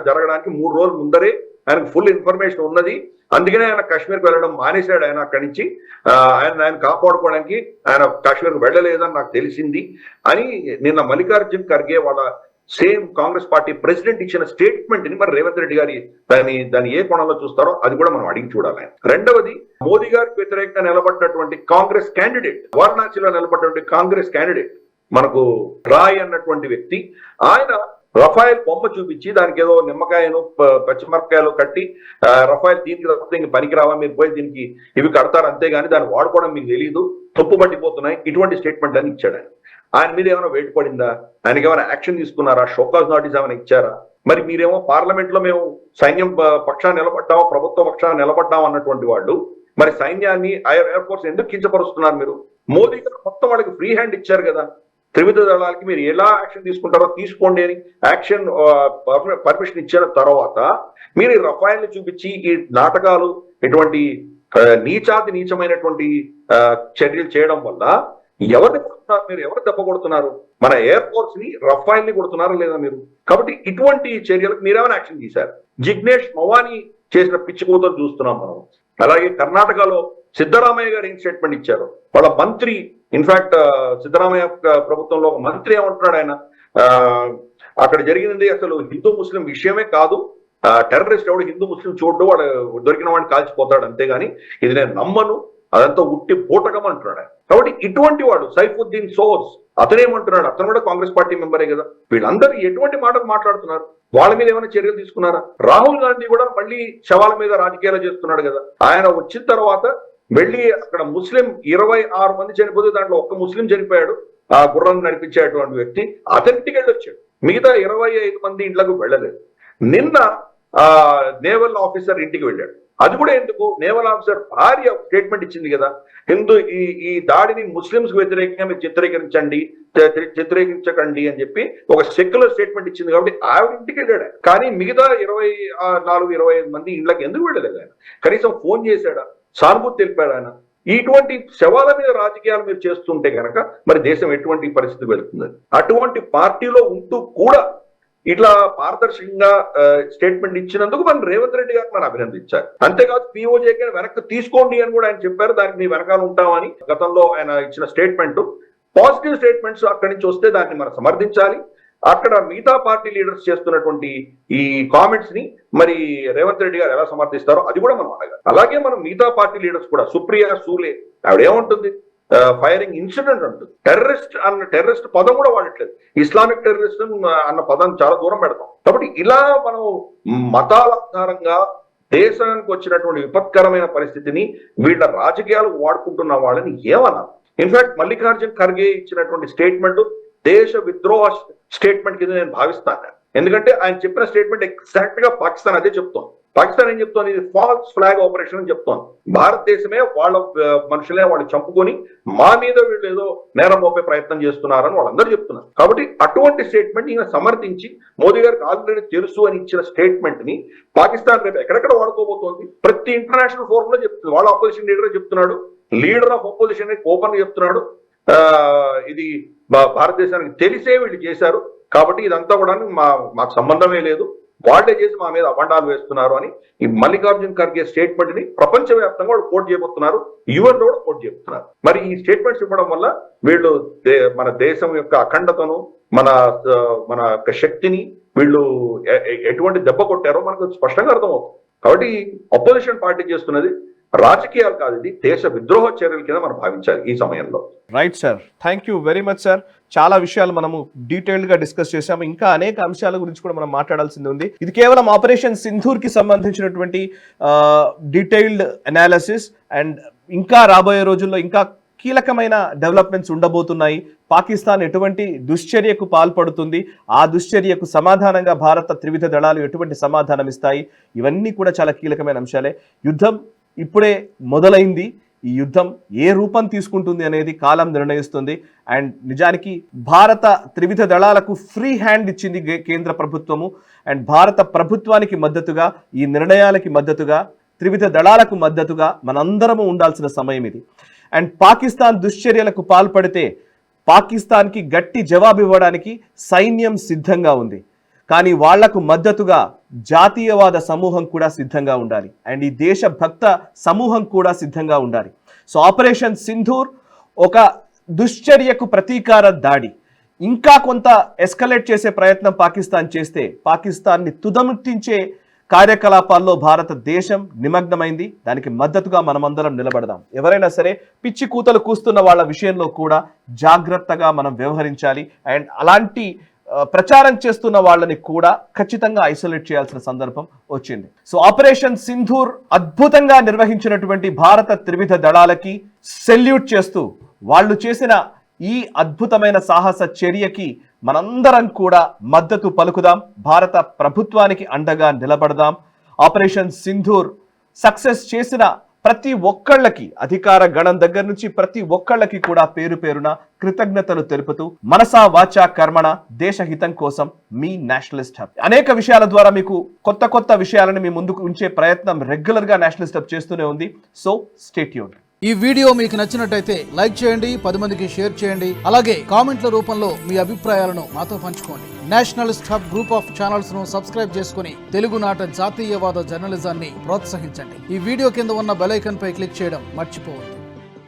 జరగడానికి 3 రోజుల ముందరే ఆయనకు ఫుల్ ఇన్ఫర్మేషన్ ఉన్నది. అందుకనే ఆయన కాశ్మీర్కి వెళ్ళడం మానేశాడు. ఆయన అక్కడి నుంచి ఆయన కాపాడుకోవడానికి ఆయన కాశ్మీర్కి వెళ్ళలేదని నాకు తెలిసింది అని నిన్న మల్లికార్జున్ ఖర్గే వాళ్ళ సేమ్ కాంగ్రెస్ పార్టీ ప్రెసిడెంట్ ఇచ్చిన స్టేట్మెంట్ ని మరి రేవంత్ రెడ్డి గారి దాన్ని ఏ కోణంలో చూస్తారో అది కూడా మనం అడిగి చూడాలి. రెండవది, మోదీ గారికి వ్యతిరేకంగా నిలబడినటువంటి కాంగ్రెస్ క్యాండిడేట్, వారణాసిలో నిలబడినటువంటి కాంగ్రెస్ క్యాండిడేట్ మనకు రాయ్ అన్నటువంటి వ్యక్తి, ఆయన రఫాయల్ బొమ్మ చూపించి దానికి ఏదో నిమ్మకాయను పచ్చిమిరపకాయలు కట్టి రఫాయల్ దీనికి తప్పితే ఇంక పనికిరావా, మీరు పోయి దీనికి ఇవి కడతారు అంతేగాని దాన్ని వాడుకోవడం మీకు తెలియదు, తప్పు పట్టిపోతున్నాయి, ఇటువంటి స్టేట్మెంట్ అని ఇచ్చాడు. ఆయన మీద ఏమైనా వేటు పడిందా? ఆయనకి ఏమైనా యాక్షన్ తీసుకున్నారా? షోకాజ్ నోటీస్ ఏమైనా ఇచ్చారా? మరి మీరేమో పార్లమెంట్ లో మేము సైన్యం పక్షాన్ని నిలబడ్డామా, ప్రభుత్వ పక్షాన్ని నిలబడ్డాం అన్నటువంటి వాళ్ళు మరి సైన్యాన్ని ఎయిర్ ఫోర్స్ ఎందుకు కించపరుస్తున్నారు మీరు? మోదీ గారు మొత్తం వాళ్ళకి ఫ్రీ హ్యాండ్ ఇచ్చారు కదా, త్రివిధ దళాలకి మీరు ఎలా యాక్షన్ తీసుకుంటారో తీసుకోండి అని యాక్షన్ పర్మిషన్ ఇచ్చిన తర్వాత మీరు ఈ రఫాయల్ని చూపించి ఈ నాటకాలు, ఇటువంటి నీచమైనటువంటి చర్యలు చేయడం వల్ల ఎవరిని కొడుతున్నారు మీరు? ఎవరు దెబ్బ కొడుతున్నారు? మన ఎయిర్ ఫోర్స్ ని, రఫాయిల్ ని కొడుతున్నారా లేదా మీరు? కాబట్టి ఇటువంటి చర్యలకు మీరేమైనా యాక్షన్ చేశారు? జిగ్నేష్ మవాని చేసిన పిచ్చి కూతురు చూస్తున్నాం మనం. అలాగే కర్ణాటకలో సిద్ధరామయ్య గారు ఏం స్టేట్మెంట్ ఇచ్చారు? వాళ్ళ మంత్రి, ఇన్ఫాక్ట్ సిద్ధరామయ్య ప్రభుత్వంలో ఒక మంత్రి ఏమంటున్నాడు, ఆయన అక్కడ జరిగింది అసలు హిందూ ముస్లిం విషయమే కాదు, టెర్రరిస్ట్ ఎవడు హిందూ ముస్లిం చూడ్డు, వాడు దొరికిన వాడిని కాల్చిపోతాడు అంతేగాని ఇది నేను నమ్మను, అదంతా ఉట్టి పూటకం అంటున్నాడు. కాబట్టి ఇటువంటి వాడు సైఫుద్దీన్ సోర్స్ అతనేమంటున్నాడు? అతను కూడా కాంగ్రెస్ పార్టీ మెంబరే కదా. వీళ్ళందరూ ఎటువంటి మాటలు మాట్లాడుతున్నారు? వాళ్ళ మీద ఏమైనా చర్యలు తీసుకున్నారా? రాహుల్ గాంధీ కూడా మళ్ళీ శవాల మీద రాజకీయాలు చేస్తున్నాడు కదా. ఆయన వచ్చిన తర్వాత వెళ్ళి అక్కడ ముస్లిం 26 మంది చనిపోతే దాంట్లో ఒక్క ముస్లిం చనిపోయాడు, ఆ గుర్రం నడిపించేటువంటి వ్యక్తి, అతని టికెట్ వచ్చాడు. మిగతా 25 మంది ఇంట్లోకి వెళ్ళలేదు. నిన్న నేవల్ ఆఫీసర్ ఇంటికి వెళ్ళాడు. అది కూడా ఎందుకు? నేవల్ ఆఫీసర్ భార్య స్టేట్మెంట్ ఇచ్చింది కదా, ఈ దాడిని ముస్లింస్ కు వ్యతిరేకంగా మీరు చిత్రీకరించకండి అని చెప్పి ఒక సెక్యులర్ స్టేట్మెంట్ ఇచ్చింది. కాబట్టి ఆవిడ ఇంటికి వెళ్ళాడు. కానీ మిగతా 24-25 మంది ఇంట్లోకి ఎందుకు వెళ్ళలేదు? ఆయన కనీసం ఫోన్ చేశాడా? సానుభూతి తెలిపాడు ఆయన? ఇటువంటి శవాల మీద రాజకీయాలు మీరు చేస్తుంటే కనుక మరి దేశం ఎటువంటి పరిస్థితి వెళ్తుంది? అటువంటి పార్టీలో ఉంటూ కూడా ఇట్లా పారదర్శకంగా స్టేట్మెంట్ ఇచ్చినందుకు మనం రేవంత్ రెడ్డి గారు మనం అభినందించారు. అంతేకాదు పిఓజేకి వెనక్కి తీసుకోండి అని కూడా ఆయన చెప్పారు. దానికి మీ వెనకాల ఉంటామని గతంలో ఆయన ఇచ్చిన స్టేట్మెంట్, పాజిటివ్ స్టేట్మెంట్స్ అక్కడి నుంచి వస్తే దాన్ని మనం సమర్థించాలి. అక్కడ మిగతా పార్టీ లీడర్స్ చేస్తున్నటువంటి ఈ కామెంట్స్ ని మరి రేవంత్ రెడ్డి గారు ఎలా సమర్థిస్తారో అది కూడా మనం అడగాలి. అలాగే మనం మిగతా పార్టీ లీడర్స్ కూడా, సుప్రియా సూలే ఆవిడ ఏమంటుంది? ఫైరింగ్ ఇన్సిడెంట్ అంటుంది. టెర్రరిస్ట్ పదం కూడా వాడట్లేదు. ఇస్లామిక్ టెర్రరిస్ట్ అన్న పదం చాలా దూరం పెడతాం. కాబట్టి ఇలా మనం మతాల ఆధారంగా దేశానికి వచ్చినటువంటి విపత్కరమైన పరిస్థితిని వీళ్ళ రాజకీయాలకు వాడుకుంటున్న వాళ్ళని ఏమన్నారు? ఇన్ఫాక్ట్ మల్లికార్జున్ ఖర్గే ఇచ్చినటువంటి స్టేట్మెంట్ దేశ విద్రోహ స్టేట్మెంట్ కింద నేను భావిస్తాను. ఎందుకంటే ఆయన చెప్పిన స్టేట్మెంట్ ఎగ్జాక్ట్ గా పాకిస్తాన్ అదే చెప్తోంది. పాకిస్తాన్ ఏం చెప్తోంది? ఇది ఫాల్స్ ఫ్లాగ్ ఆపరేషన్ అని చెప్తోంది. భారతదేశమే వాళ్ళ మనుషులే వాళ్ళు చంపుకొని మా మీద వీళ్ళు ఏదో నేరం మోపే ప్రయత్నం చేస్తున్నారని వాళ్ళందరూ చెప్తున్నారు. కాబట్టి అటువంటి స్టేట్మెంట్ ఈయన సమర్థించి మోదీ గారికి ఆల్రెడీ తెలుసు అని ఇచ్చిన స్టేట్మెంట్ ని పాకిస్తాన్ రేపు ఎక్కడెక్కడ వాడుకోబోతోంది? ప్రతి ఇంటర్నేషనల్ ఫోరం లో చెప్తుంది. వాళ్ళ అపోజిషన్ లీడర్ చెప్తున్నాడు, లీడర్ ఆఫ్ అపోజిషన్ ఓపెన్ చెప్తున్నాడు, ఇది భారతదేశానికి తెలిసే వీళ్ళు చేశారు కాబట్టి ఇదంతా కూడా మాకు సంబంధమే లేదు, వాళ్లే చేసి మా మీద అబండాలు వేస్తున్నారు అని ఈ మల్లికార్జున్ ఖర్గే స్టేట్మెంట్ ని ప్రపంచవ్యాప్తంగా వాళ్ళు కోట్ చేయబోతున్నారు, యుఎన్ లో కూడా కోట్ చేయబోతున్నారు. మరి ఈ స్టేట్మెంట్స్ ఇవ్వడం వల్ల వీళ్ళు మన దేశం యొక్క అఖండతను, మన యొక్క శక్తిని వీళ్ళు ఎటువంటి దెబ్బ కొట్టారో మనకు స్పష్టంగా అర్థమవుతుంది. కాబట్టి అపోజిషన్ పార్టీ చేస్తున్నది రాజకీయాలు కాదు, ఇది దేశ విద్రోహ చర్యల కింద మనం భావించాలి ఈ సమయంలో. Right sir, thank you very much sir. చాలా విషయాలు మనము డీటెయిల్డ్ గా డిస్కస్ చేసాము. ఇంకా అనేక అంశాల గురించి కూడా మనం మాట్లాడాల్సింది ఉంది. ఇది కేవలం ఆపరేషన్ సింధూర్ కి సంబంధించినటువంటి డీటెయిల్డ్ అనాలిసిస్. అండ్ ఇంకా రాబోయే రోజుల్లో ఇంకా కీలకమైన డెవలప్మెంట్స్ ఉండబోతున్నాయి. పాకిస్తాన్ ఎటువంటి దుశ్చర్యకు పాల్పడుతుంది, ఆ దుశ్చర్యకు సమాధానంగా భారత త్రివిధ దళాలు ఎటువంటి సమాధానం ఇస్తాయి, ఇవన్నీ కూడా చాలా కీలకమైన అంశాలే. యుద్ధం ఇప్పుడే మొదలైంది. ఈ యుద్ధం ఏ రూపం తీసుకుంటుంది అనేది కాలం నిర్ణయిస్తుంది. అండ్ నిజానికి భారత త్రివిధ దళాలకు ఫ్రీ హ్యాండ్ ఇచ్చింది కేంద్ర ప్రభుత్వము. అండ్ భారత ప్రభుత్వానికి మద్దతుగా, ఈ నిర్ణయాలకి మద్దతుగా, త్రివిధ దళాలకు మద్దతుగా మనందరము ఉండాల్సిన సమయం ఇది. అండ్ పాకిస్తాన్ దుశ్చర్యలకు పాల్పడితే పాకిస్తాన్కి గట్టి జవాబు ఇవ్వడానికి సైన్యం సిద్ధంగా ఉంది. కానీ వాళ్లకు మద్దతుగా జాతీయవాద సమూహం కూడా సిద్ధంగా ఉండాలి. అండ్ ఈ దేశభక్త సమూహం కూడా సిద్ధంగా ఉండాలి. సో ఆపరేషన్ సింధూర్ ఒక దుశ్చర్యకు ప్రతీకార దాడి. ఇంకా కొంత ఎస్కలేట్ చేసే ప్రయత్నం పాకిస్తాన్ చేస్తే పాకిస్తాన్ని తుదముట్టించే కార్యకలాపాల్లో భారతదేశం నిమగ్నమైంది. దానికి మద్దతుగా మనమందరం నిలబడదాం. ఎవరైనా సరే పిచ్చి కూతలు కూస్తున్న వాళ్ళ విషయంలో కూడా జాగ్రత్తగా మనం వ్యవహరించాలి. అండ్ అలాంటి ప్రచారం చేస్తున్న వాళ్ళని కూడా ఖచ్చితంగా ఐసోలేట్ చేయాల్సిన సందర్భం వచ్చింది. సో ఆపరేషన్ సింధూర్ అద్భుతంగా నిర్వహించినటువంటి భారత త్రివిధ దళాలకి సెల్యూట్ చేస్తూ వాళ్ళు చేసిన ఈ అద్భుతమైన సాహస చర్యకి మనందరం కూడా మద్దతు పలుకుదాం. భారత ప్రభుత్వానికి అండగా నిలబడదాం. ఆపరేషన్ సింధూర్ సక్సెస్ చేసిన ప్రతి ఒక్కళ్ళకి, అధికార గణం దగ్గర నుంచి ప్రతి ఒక్కళ్ళకి కూడా పేరు పేరున కృతజ్ఞతలు తెలుపుతూ మనసా వాచా కర్మణ దేశ హితం కోసం మీ నేషనలిస్ట్ హబ్ అనేక విషయాల ద్వారా మీకు కొత్త విషయాలను మీ ముందుకు ఉంచే ప్రయత్నం రెగ్యులర్ గా నేషనలిస్ట్ హబ్ చేస్తూనే ఉంది. So stay tuned. ఈ వీడియో మీకు నచ్చినట్టయితే లైక్ చేయండి, 10 మందికి షేర్ చేయండి. అలాగే కామెంట్ల రూపంలో మీ అభిప్రాయాలను మాతో పంచుకోండి. Nationalist hub group of channels ను సబ్స్క్రైబ్ చేసుకుని తెలుగునాట జాతీయవాద జర్నలిజాన్ని ప్రోత్సహించండి. ఈ వీడియో కింద ఉన్న బెల్ ఐకాన్ పై క్లిక్ చేయడం మర్చిపోవద్దు.